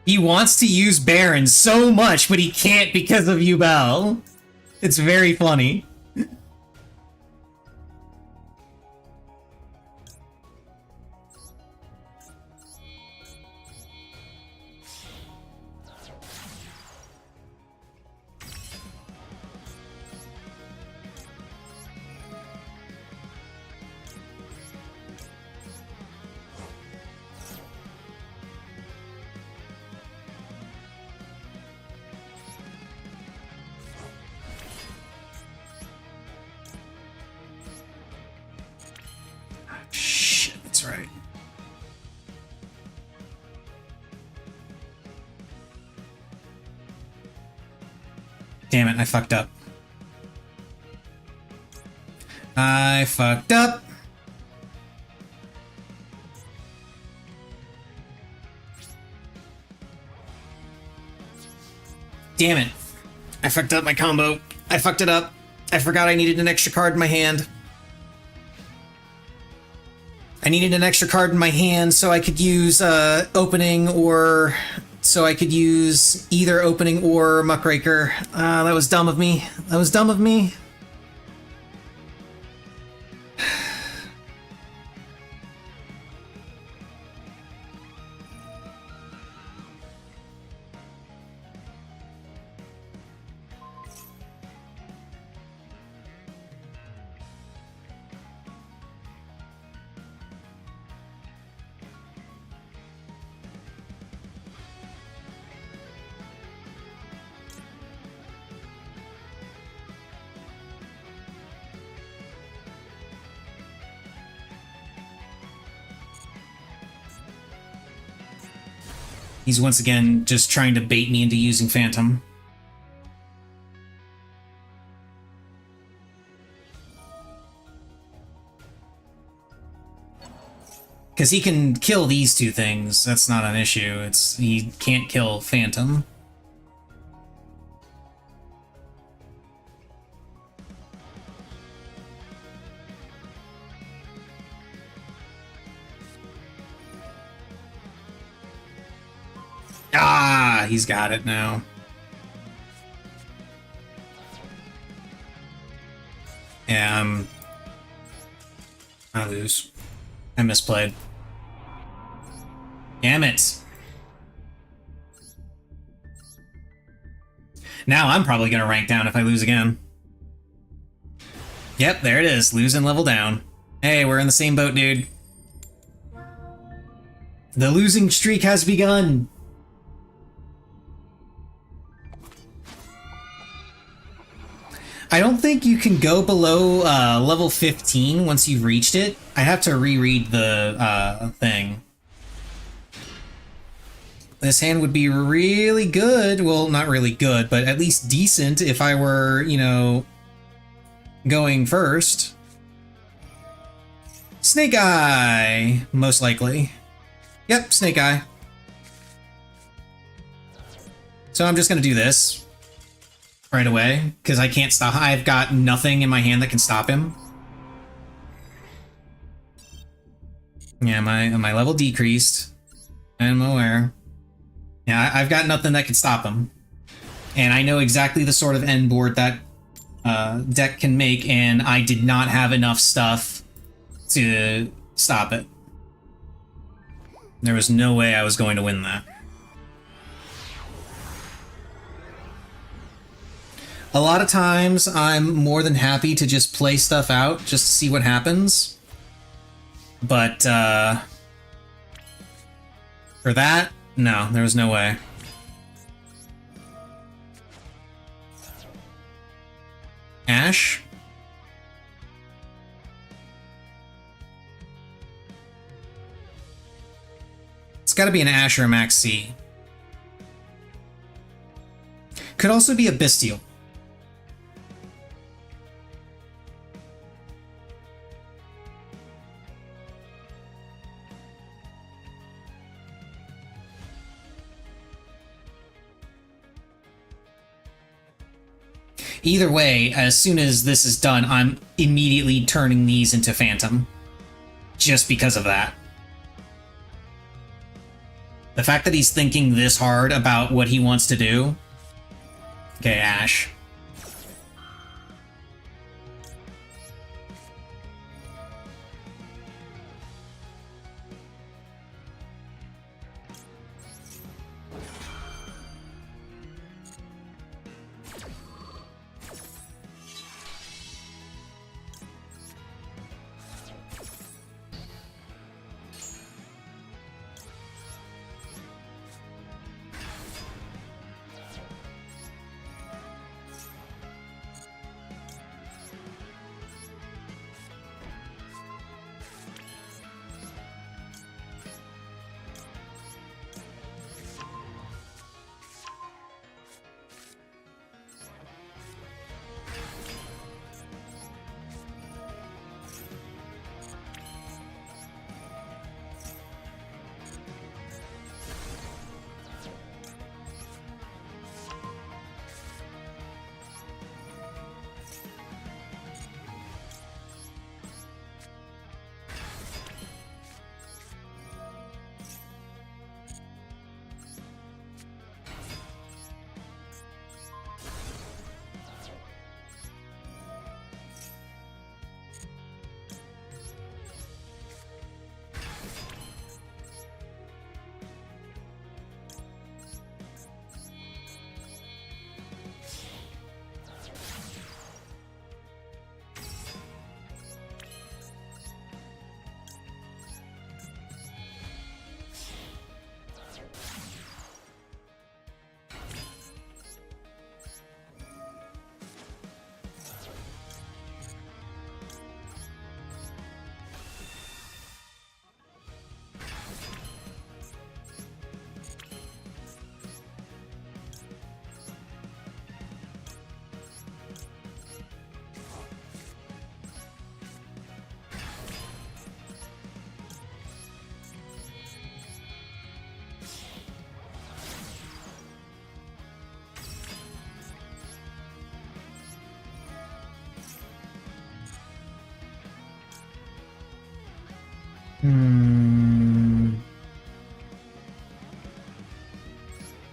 He wants to use Baron so much, but he can't because of Yubel. It's very funny. Shit, that's right. Damn it, I fucked up. I fucked up. Damn it. I fucked up my combo. I fucked it up. I forgot I needed an extra card in my hand. I needed an extra card in my hand so I could use opening, or so I could use either opening or Muckraker. That was dumb of me. That was dumb of me. He's once again just trying to bait me into using Phantom. Because he can kill these two things, that's not an issue. He can't kill Phantom. Ah, he's got it now. Yeah, I lose. I misplayed. Damn it. Now I'm probably gonna rank down if I lose again. Yep, there it is. Lose and level down. Hey, we're in the same boat, dude. The losing streak has begun. I don't think you can go below level 15 once you've reached it. I have to reread the thing. This hand would be really good. Well, not really good, but at least decent if I were, you know, going first. Snake Eye, most likely. Yep, Snake Eye. So I'm just gonna do this right away, because I can't stop. I've got nothing in my hand that can stop him. Yeah, my level decreased. I'm aware. Yeah, I've got nothing that can stop him. And I know exactly the sort of end board that deck can make, and I did not have enough stuff to stop it. There was no way I was going to win that. A lot of times, I'm more than happy to just play stuff out, just to see what happens. But, for that, no, there was no way. Ash? It's gotta be an Ash or a Max C. Could also be a Bestial. Either way, as soon as this is done, I'm immediately turning these into Phantom. Just because of that. The fact that he's thinking this hard about what he wants to do. Okay, Ash.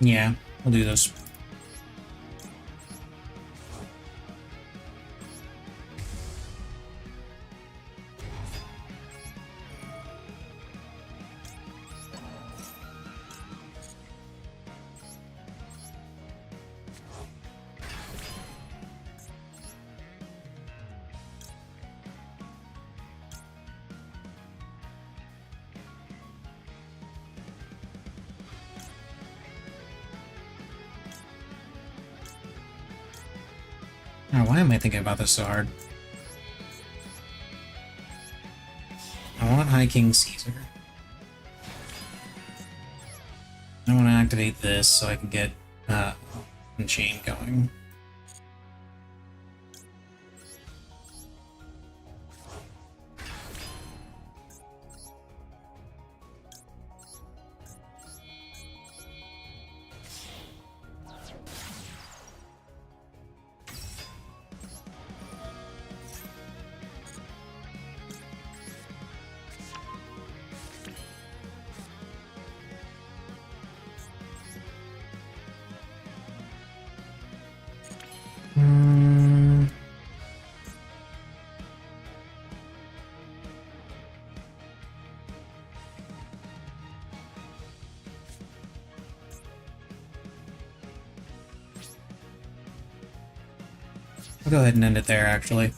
Yeah, I'll do this. Oh, why am I thinking about this so hard? I want High King Caesar. I want to activate this so I can get Chain going. I'll go ahead and end it there, actually.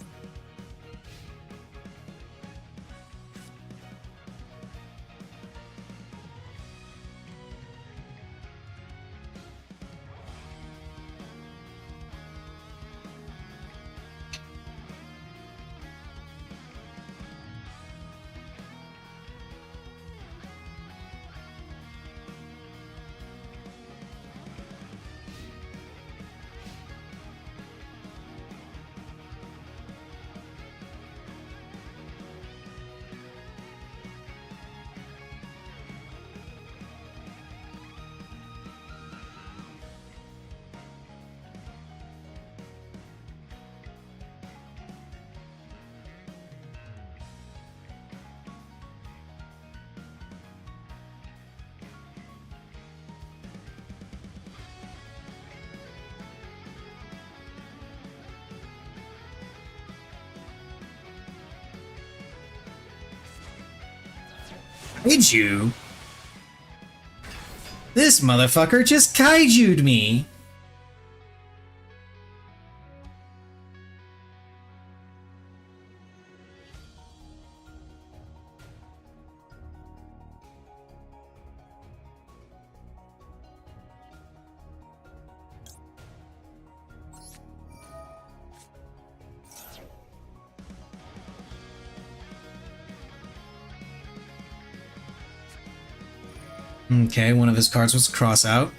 Kaiju? This motherfucker just kaiju'd me! Okay, one of his cards was cross out.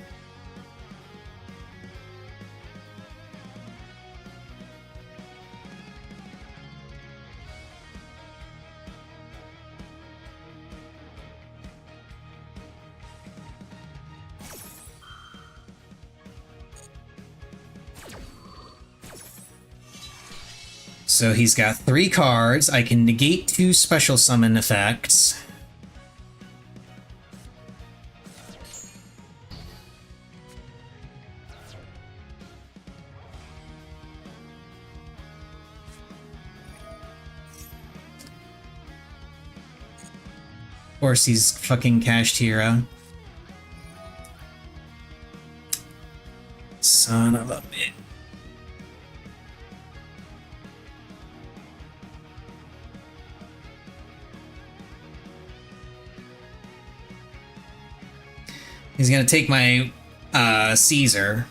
So he's got 3 cards. I can negate 2 special summon effects. Of course, he's fucking Kashtira. Son of a bitch. He's gonna take my Caesar.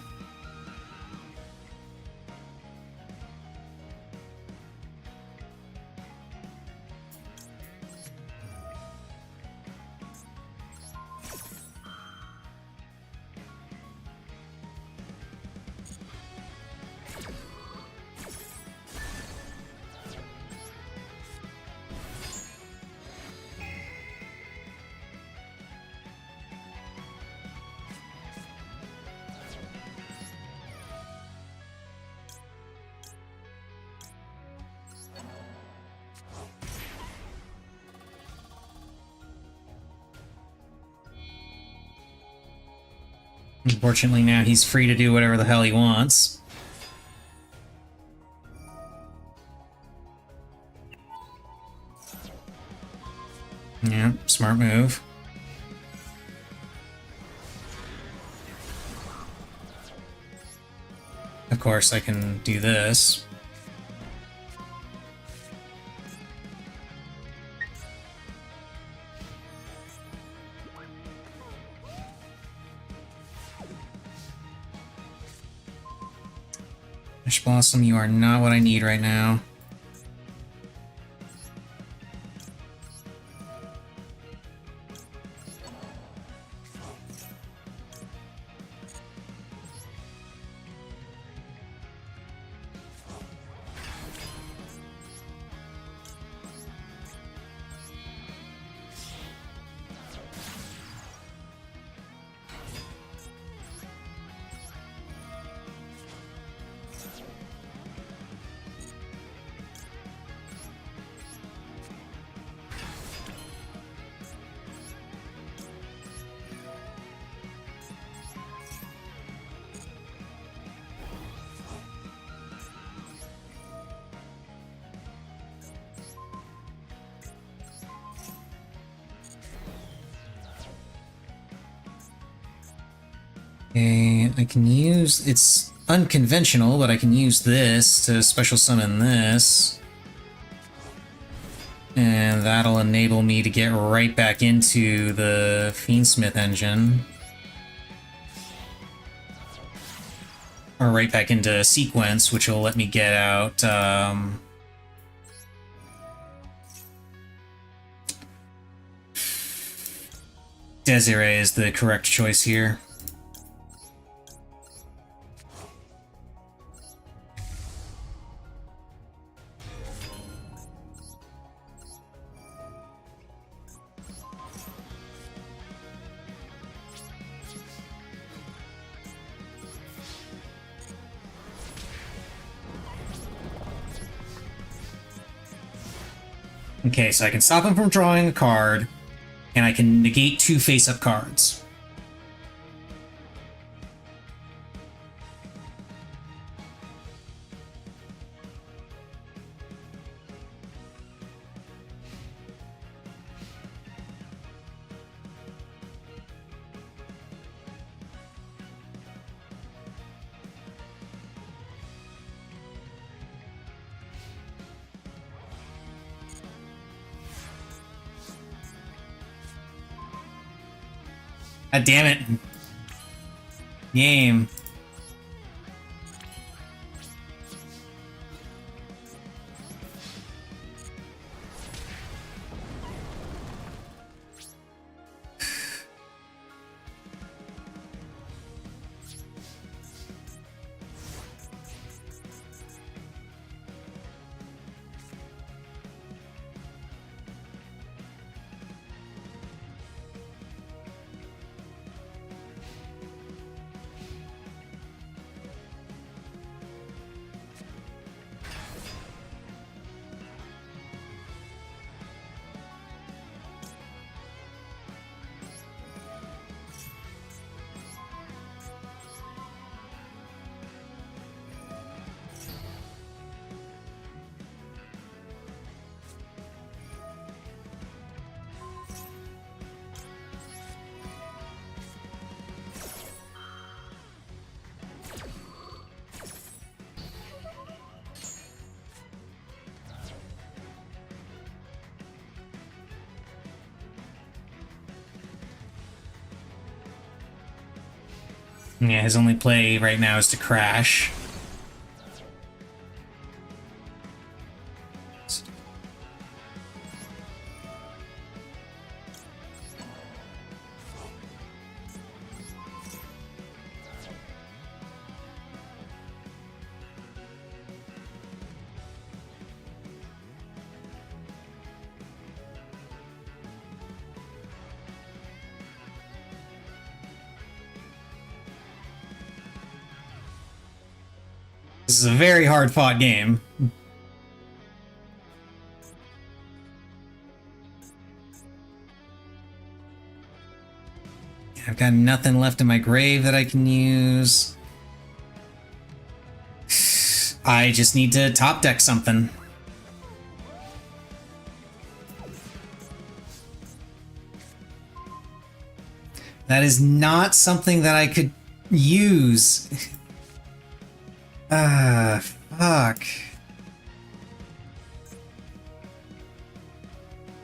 Unfortunately, now he's free to do whatever the hell he wants. Yeah, smart move. Of course, I can do this. Ash Blossom, you are not what I need right now. Okay, I can use... It's unconventional, but I can use this to special summon this. And that'll enable me to get right back into the Fiendsmith engine. Or right back into Sequence, which will let me get out... Desiree is the correct choice here. Okay, so I can stop him from drawing a card, and I can negate 2 face-up cards. God damn it. Game. Yeah, his only play right now is to crash. This is a very hard-fought game. I've got nothing left in my grave that I can use. I just need to top deck something. That is not something that I could use. Fuck.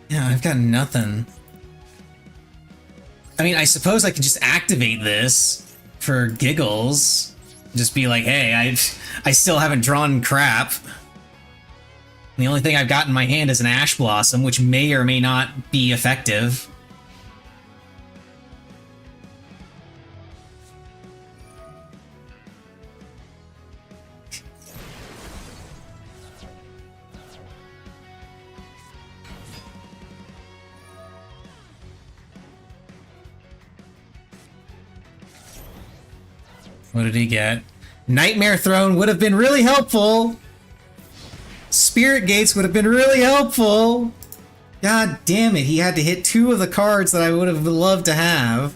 Yeah, I've got nothing. I mean, I suppose I could just activate this for giggles. Just be like, hey, I still haven't drawn crap. The only thing I've got in my hand is an Ash Blossom, which may or may not be effective. What did he get? Nightmare Throne would have been really helpful. Spirit Gates would have been really helpful. God damn it, he had to hit 2 of the cards that I would have loved to have.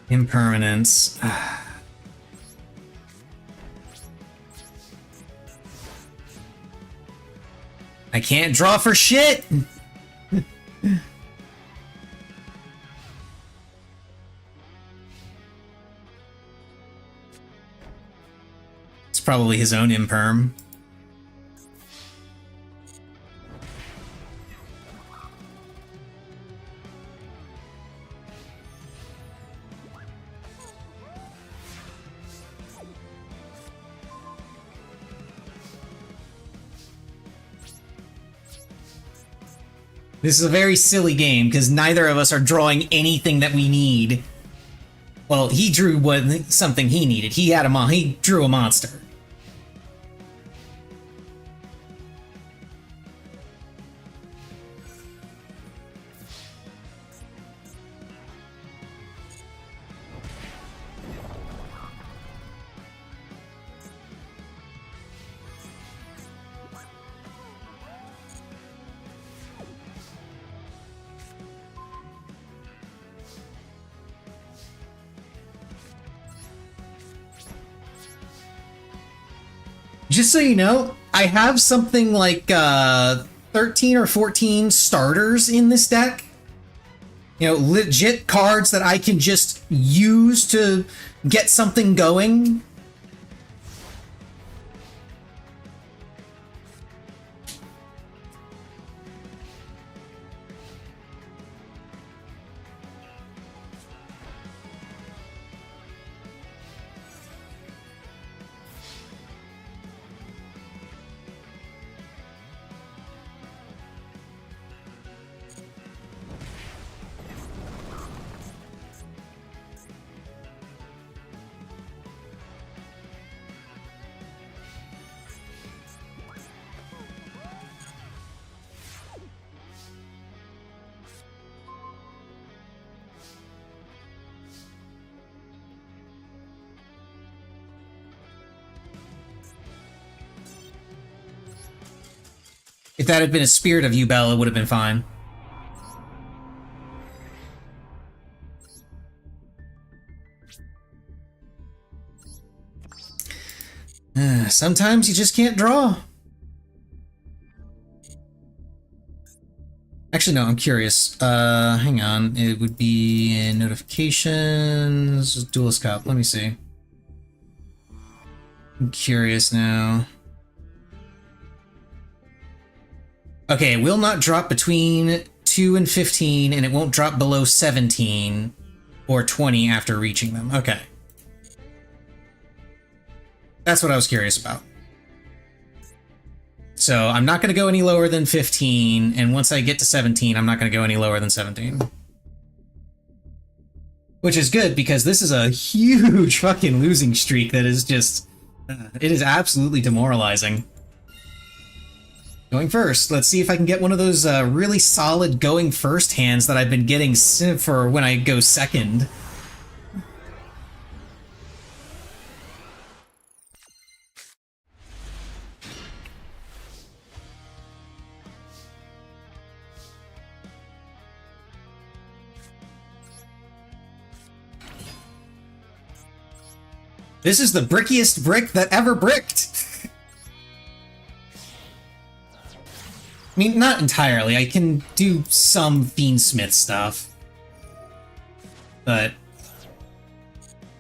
Impermanence. I can't draw for shit! It's probably his own imperm. This is a very silly game, because neither of us are drawing anything that we need. Well, he drew something he needed. He drew a monster. Just so you know, I have something like 13 or 14 starters in this deck. You know, legit cards that I can just use to get something going. If that had been a Spirit of Yubel, it would have been fine. Sometimes you just can't draw. Actually, no, I'm curious. Hang on. It would be in notifications, Duelist Cup. Let me see. I'm curious now. Okay, it will not drop between 2 and 15, and it won't drop below 17 or 20 after reaching them. Okay. That's what I was curious about. So I'm not going to go any lower than 15, and once I get to 17, I'm not going to go any lower than 17. Which is good, because this is a huge fucking losing streak that is just... it is absolutely demoralizing. Going first. Let's see if I can get one of those really solid going first hands that I've been getting for when I go second. This is the brickiest brick that ever bricked! I mean, not entirely. I can do some Fiendsmith stuff. But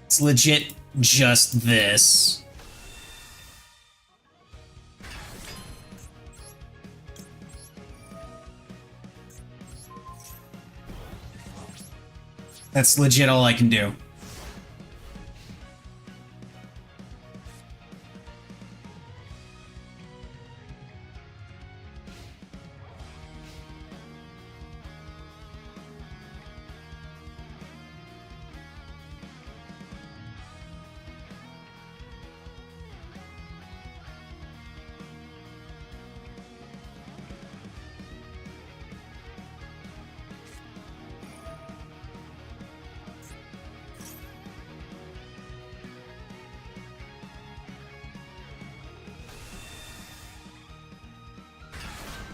it's legit just this. That's legit all I can do.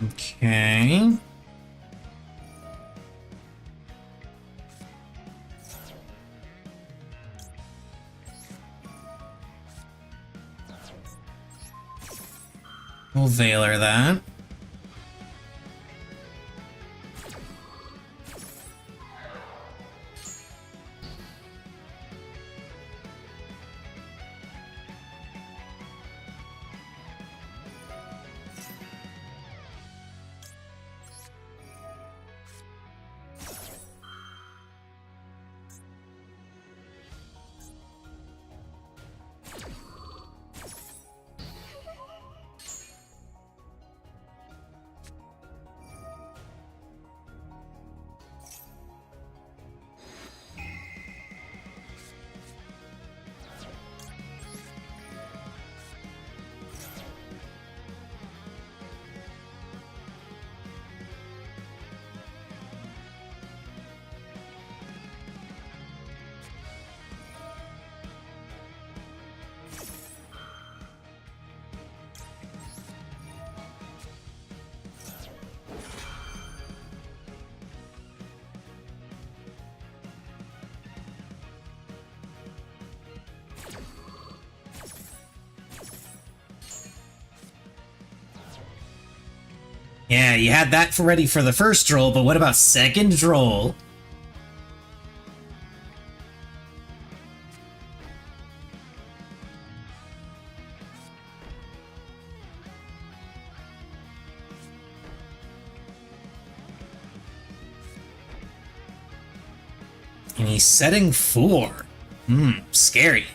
Okay. We'll Veiler that. Yeah, you had that ready for the first roll, but what about second roll? And he's setting 4. Scary.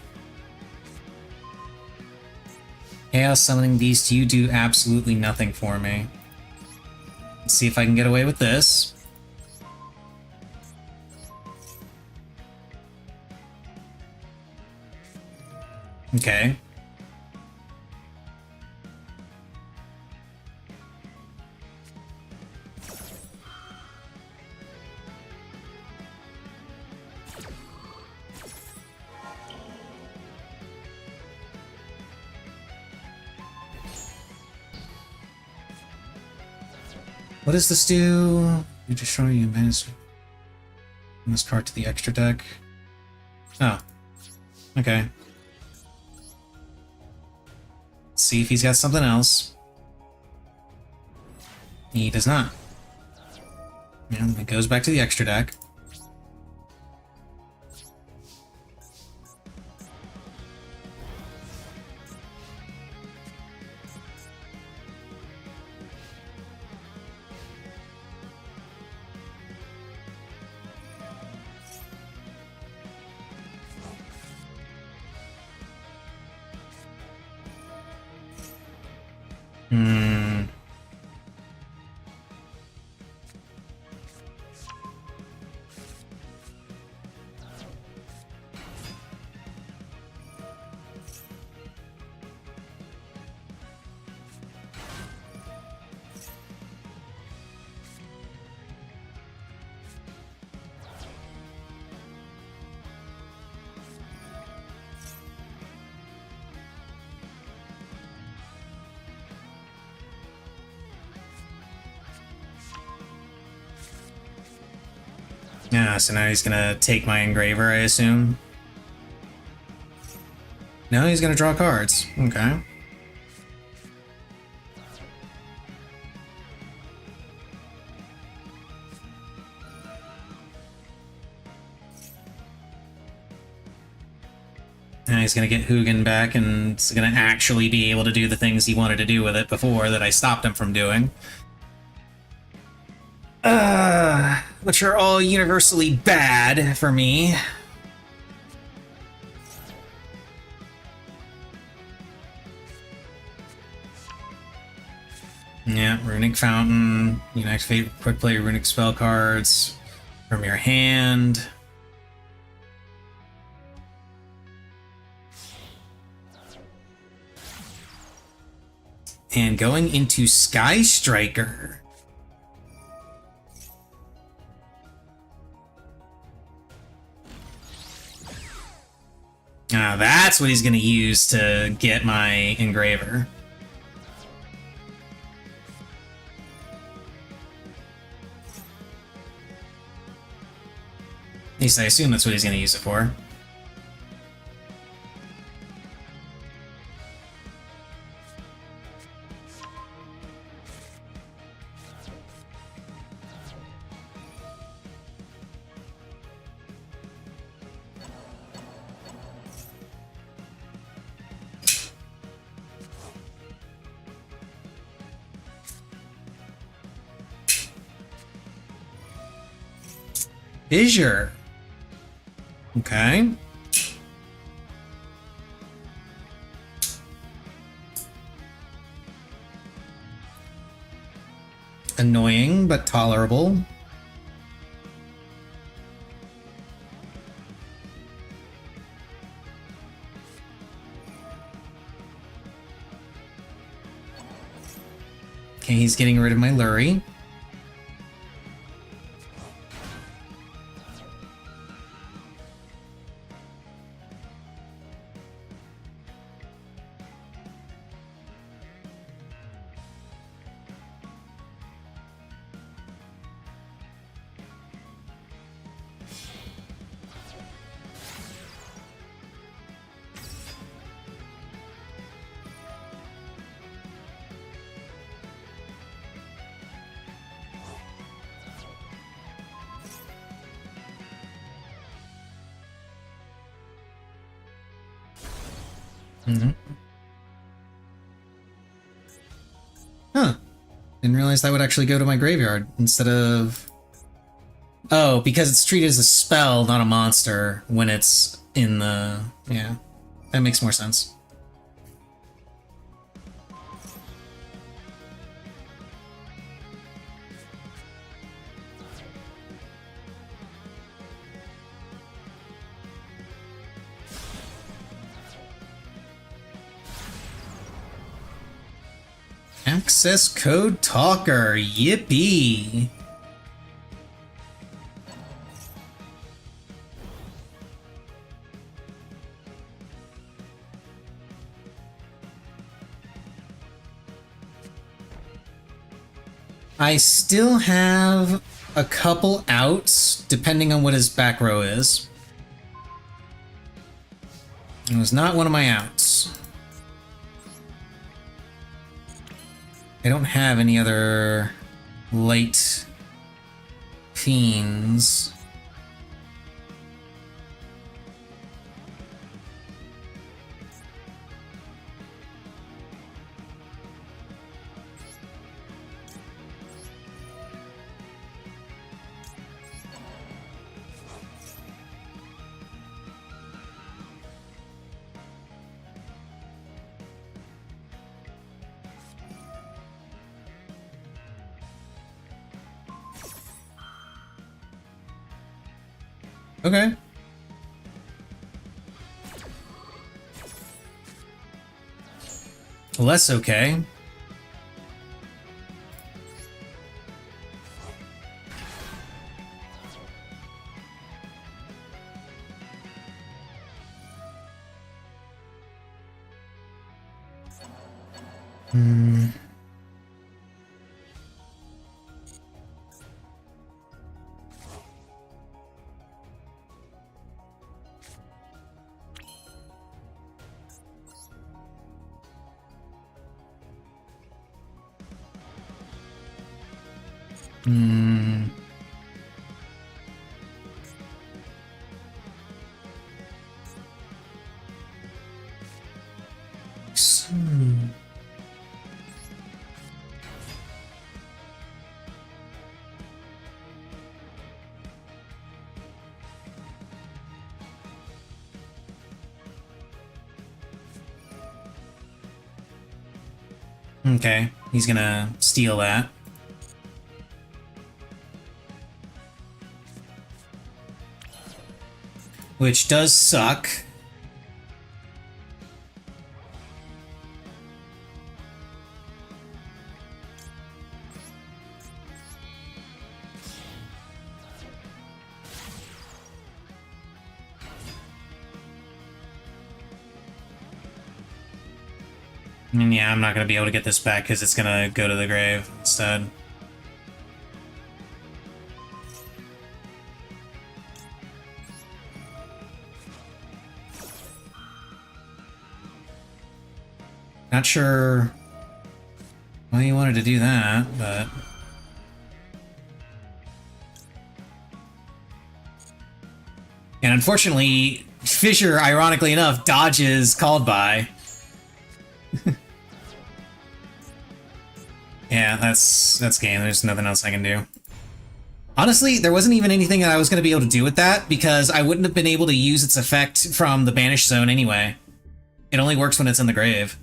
Chaos Summoning Beast, you do absolutely nothing for me. Let's see if I can get away with this. Okay. What does this do? You destroy your advance this card to the extra deck. Oh. Okay. Let's see if he's got something else. He does not. And it goes back to the extra deck. Yeah, so now he's gonna take my engraver, I assume. No, he's gonna draw cards. Okay. Now he's gonna get Hugin back and is gonna actually be able to do the things he wanted to do with it before that I stopped him from doing. Which are all universally bad for me. Yeah, Runic Fountain. You can activate quick play runic spell cards from your hand. And going into Sky Striker. That's what he's going to use to get my engraver. At least I assume that's what he's going to use it for. Fissure. Okay. Annoying, but tolerable. Okay, he's getting rid of my Lurie. Huh. Didn't realize that would actually go to my graveyard instead of Oh, because it's treated as a spell, not a monster, when it's in the... Yeah, that makes more sense. Access code talker, yippee! I still have a couple outs, depending on what his back row is. It was not one of my outs. I don't have any other light fiends. Okay. Less okay. Okay, he's gonna steal that. Which does suck. And yeah, I'm not gonna be able to get this back because it's gonna go to the grave instead. Not sure why you wanted to do that, but... And unfortunately, Fissure, ironically enough, dodges Called By. Yeah, that's game. There's nothing else I can do. Honestly, there wasn't even anything that I was going to be able to do with that, because I wouldn't have been able to use its effect from the Banish Zone anyway. It only works when it's in the grave.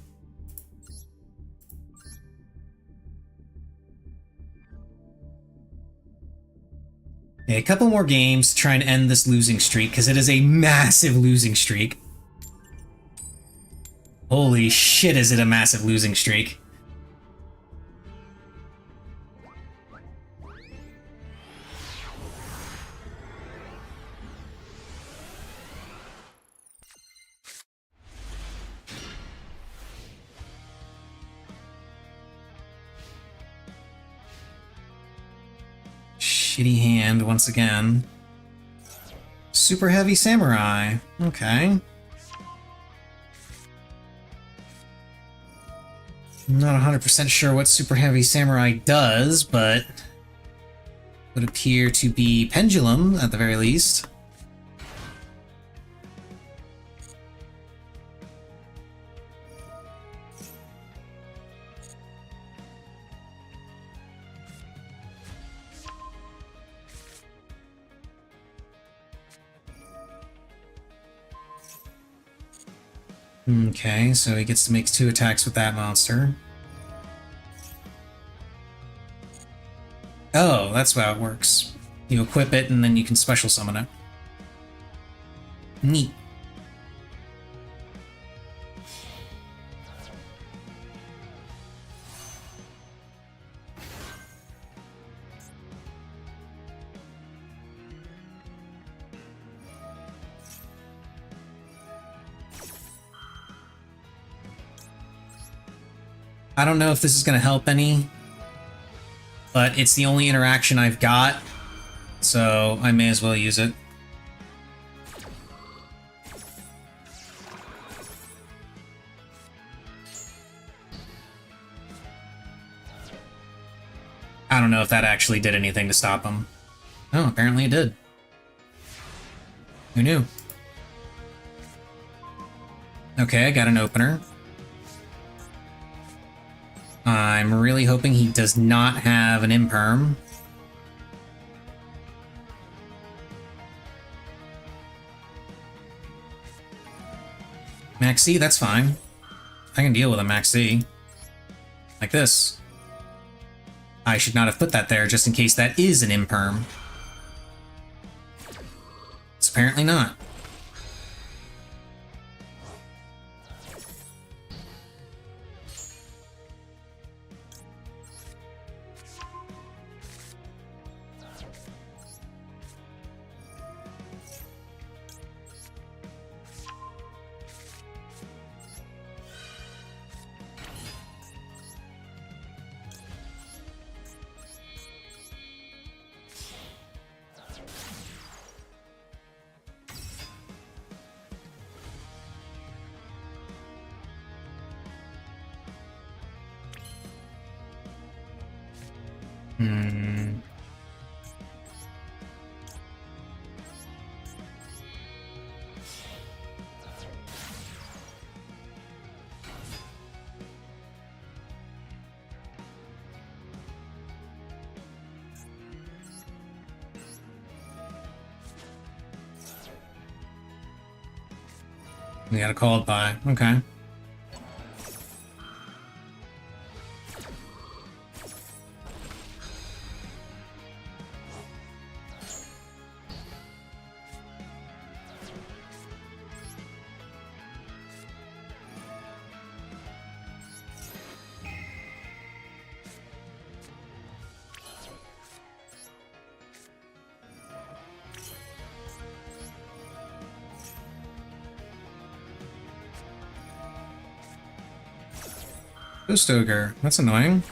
Yeah, a couple more games to try and end this losing streak, because it is a massive losing streak. Holy shit, is it a massive losing streak. Shitty hand once again. Super Heavy Samurai. Okay. I'm not 100% sure what Super Heavy Samurai does, but would appear to be Pendulum at the very least. Okay, so he gets to make 2 attacks with that monster. Oh, that's how it works. You equip it and then you can special summon it. Neat. I don't know if this is going to help any, but it's the only interaction I've got, so I may as well use it. I don't know if that actually did anything to stop him. Oh, apparently it did. Who knew? Okay, I got an opener. I'm really hoping he does not have an imperm. Max C, that's fine. I can deal with a Max C. Like this. I should not have put that there just in case that is an imperm. It's apparently not. We got a called by. Okay. Ghost Ogre. That's annoying.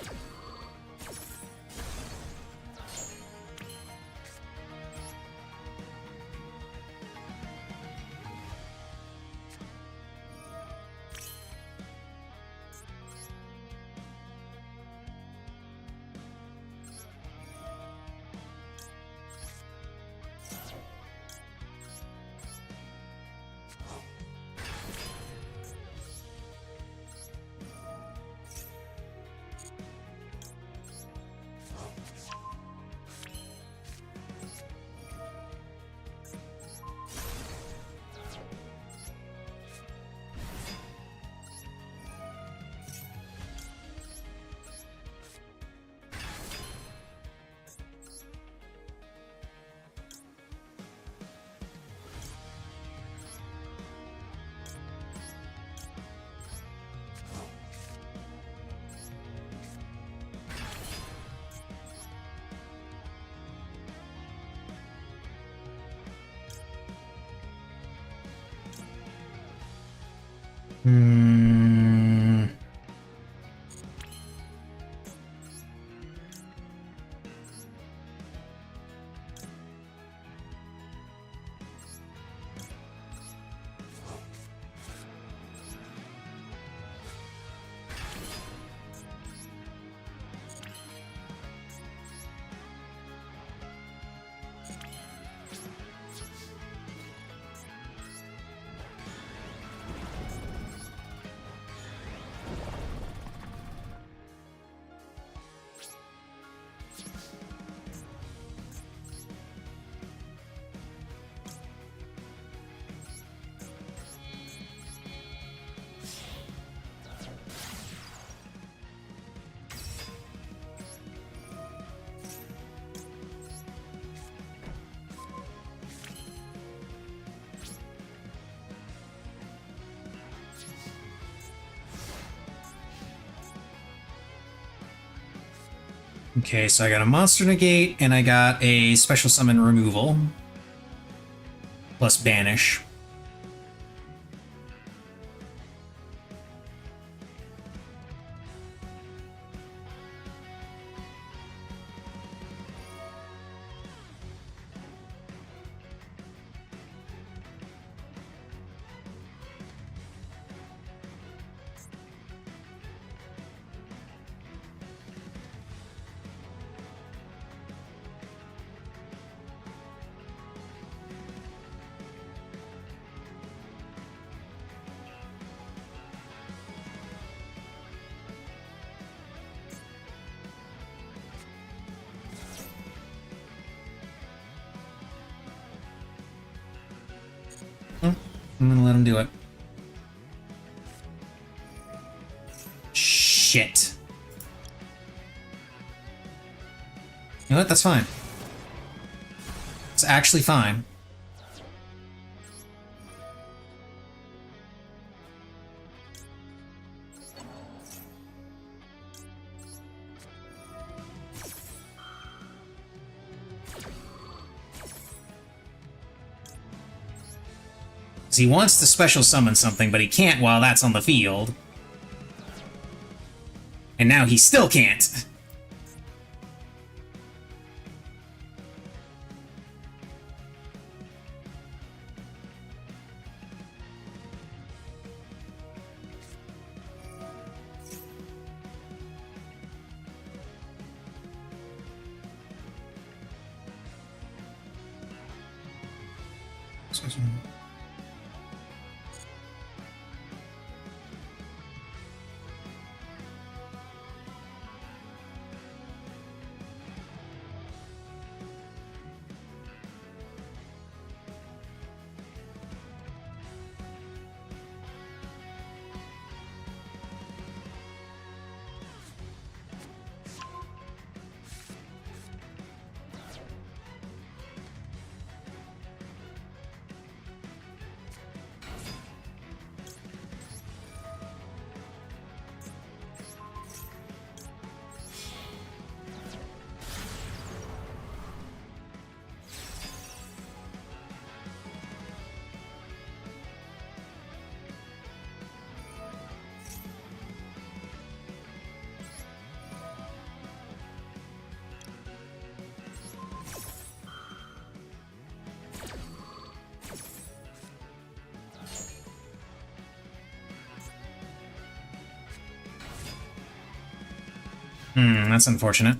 Okay, so I got a monster negate, and I got a special summon removal. Plus banish. I'm gonna let him do it. Shit. You know what? That's fine. It's actually fine. He wants to special summon something, but he can't while that's on the field. And now he still can't. That's unfortunate.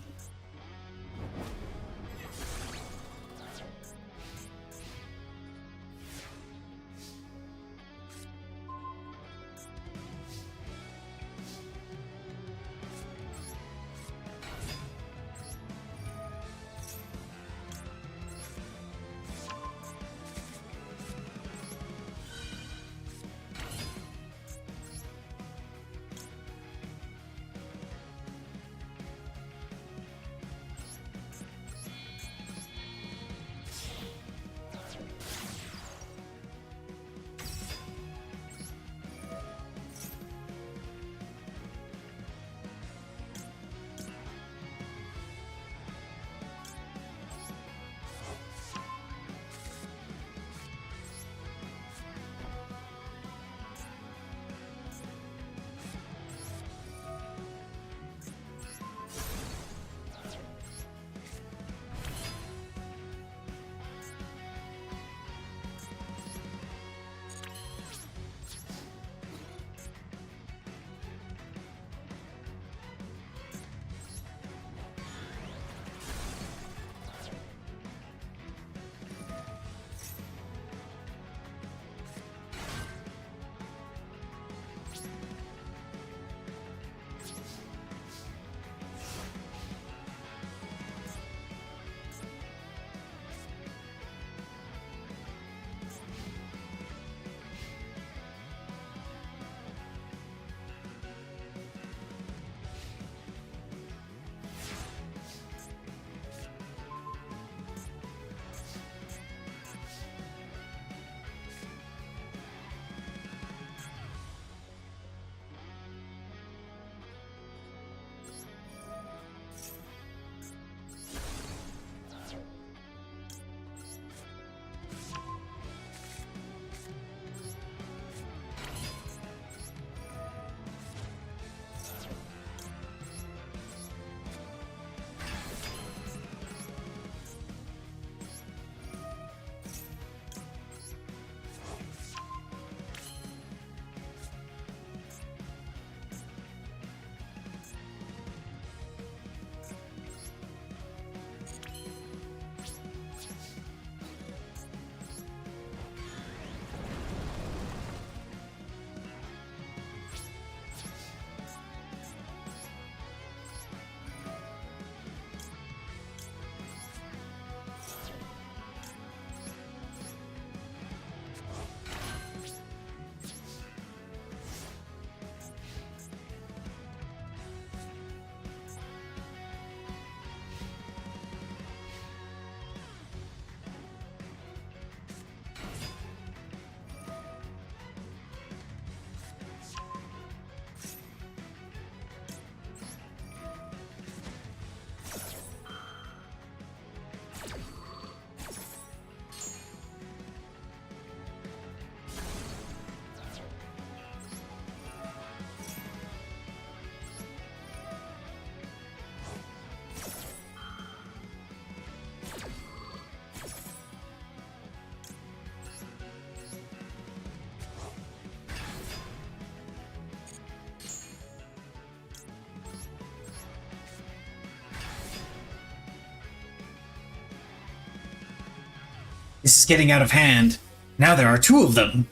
This is getting out of hand. Now there are two of them.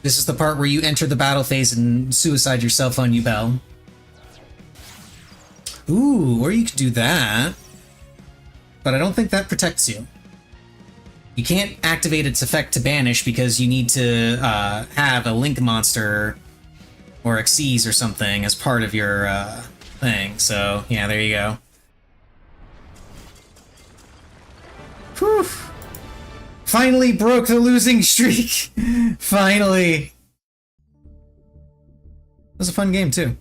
This is the part where you enter the battle phase and suicide yourself on Yubel. Ooh, or you could do that. But I don't think that protects you. You can't activate its effect to banish because you need to have a Link monster or Xyz or something as part of your thing. So, yeah, there you go. Whew. Finally broke the losing streak. Finally. It was a fun game too.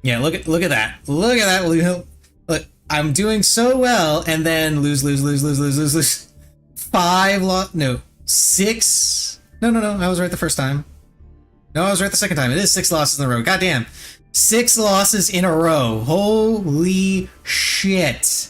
Yeah, look at that. Look at that. Look, I'm doing so well, and then lose. 6. No. I was right the first time. No, I was right the second time. It is 6 losses in a row. Goddamn. 6 losses in a row. Holy shit.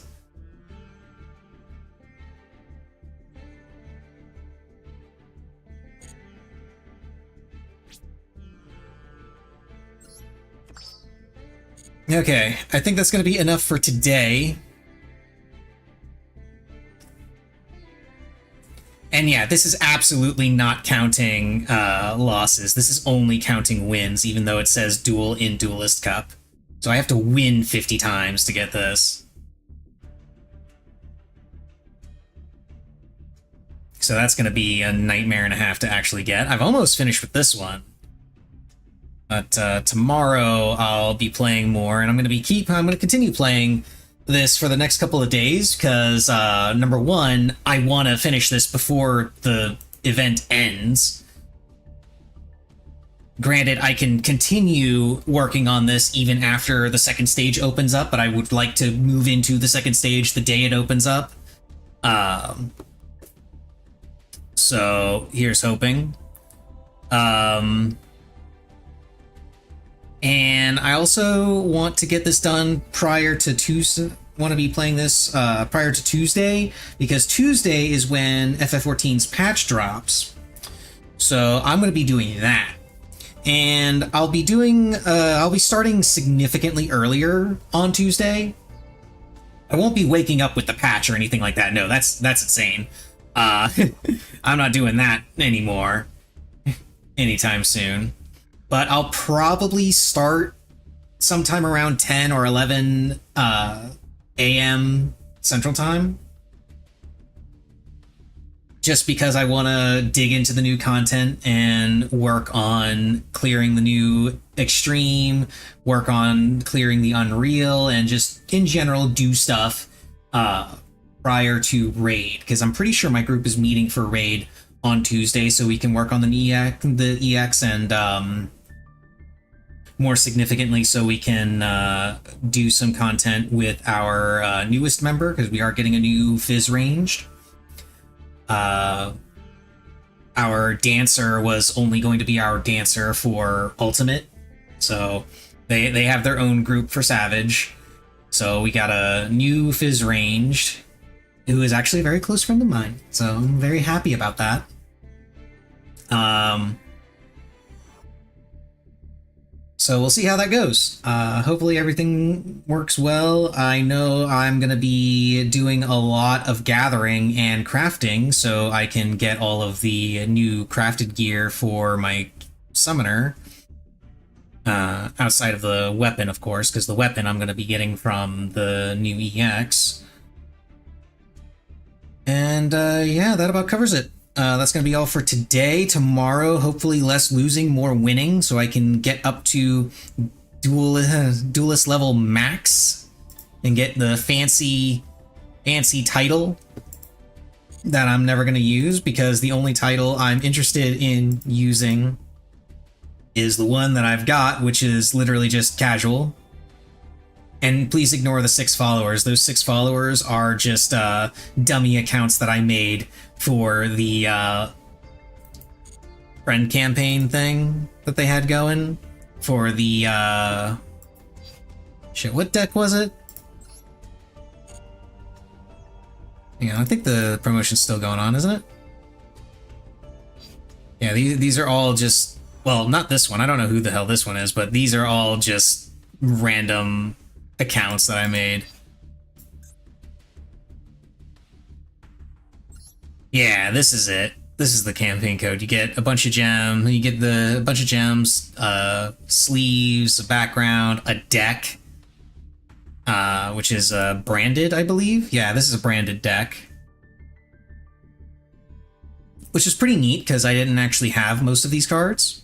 Okay, I think that's going to be enough for today. And yeah, this is absolutely not counting losses. This is only counting wins, even though it says Duel in Duelist Cup. So I have to win 50 times to get this. So that's going to be a nightmare and a half to actually get. I've almost finished with this one. But tomorrow I'll be playing more, and I'm going to continue playing this for the next couple of days because number one, I want to finish this before the event ends. Granted, I can continue working on this even after the second stage opens up, but I would like to move into the second stage the day it opens up. So here's hoping. And I also want to get this done prior to Tuesday. Want to be playing this prior to Tuesday because Tuesday is when FF14's patch drops. So I'm going to be doing that, and I'll be starting significantly earlier on Tuesday. I won't be waking up with the patch or anything like that. No, that's insane. I'm not doing that anymore anytime soon. But I'll probably start sometime around 10 or 11 a.m. Central Time. Just because I want to dig into the new content and work on clearing the new Extreme, work on clearing the Unreal, and just in general do stuff prior to Raid. Because I'm pretty sure my group is meeting for Raid on Tuesday, so we can work on the EX and more significantly, so we can do some content with our newest member, because we are getting a new Fizz ranged. Our dancer was only going to be our dancer for Ultimate, so they have their own group for Savage. So we got a new Fizz ranged, who is actually a very close friend of mine, so I'm very happy about that. So we'll see how that goes. Hopefully everything works well. I know I'm going to be doing a lot of gathering and crafting, so I can get all of the new crafted gear for my summoner. Outside of the weapon, of course, because the weapon I'm going to be getting from the new EX. And yeah, that about covers it. That's going to be all for today. Tomorrow, hopefully less losing, more winning, so I can get up to Duelist level max and get the fancy title that I'm never going to use, because the only title I'm interested in using is the one that I've got, which is literally just casual. And please ignore the 6 followers. Those 6 followers are just dummy accounts that I made for the friend campaign thing that they had going for the Shit, what deck was it? Hang on, I think the promotion's still going on, isn't it? Yeah, these are all just... Well, not this one. I don't know who the hell this one is, but these are all just random accounts that I made. Yeah, this is it. This is the campaign code. You get a bunch of gems. You get a bunch of gems, sleeves, a background, a deck, which is branded, I believe. Yeah, this is a branded deck, which is pretty neat because I didn't actually have most of these cards.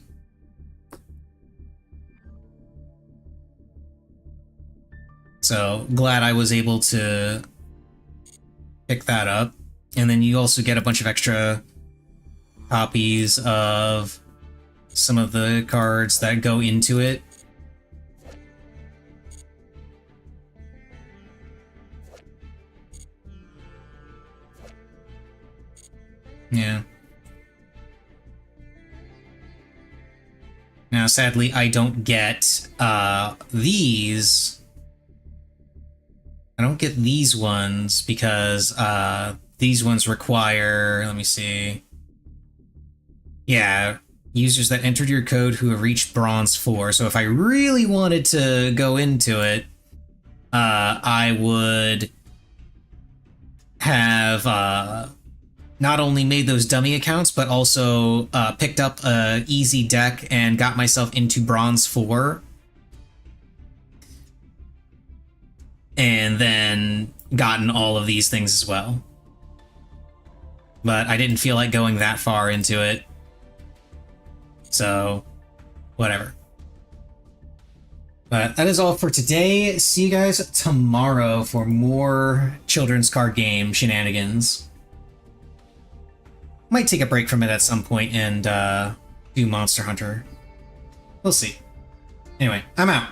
So glad I was able to pick that up. And then you also get a bunch of extra copies of some of the cards that go into it. Yeah. Now, sadly, I don't get these. I don't get these ones because these ones require, let me see. Yeah, users that entered your code who have reached Bronze 4. So if I really wanted to go into it, I would have not only made those dummy accounts, but also picked up a easy deck and got myself into Bronze 4. And then gotten all of these things as well. But I didn't feel like going that far into it. So, whatever. But that is all for today. See you guys tomorrow for more children's card game shenanigans. Might take a break from it at some point and do Monster Hunter. We'll see. Anyway, I'm out.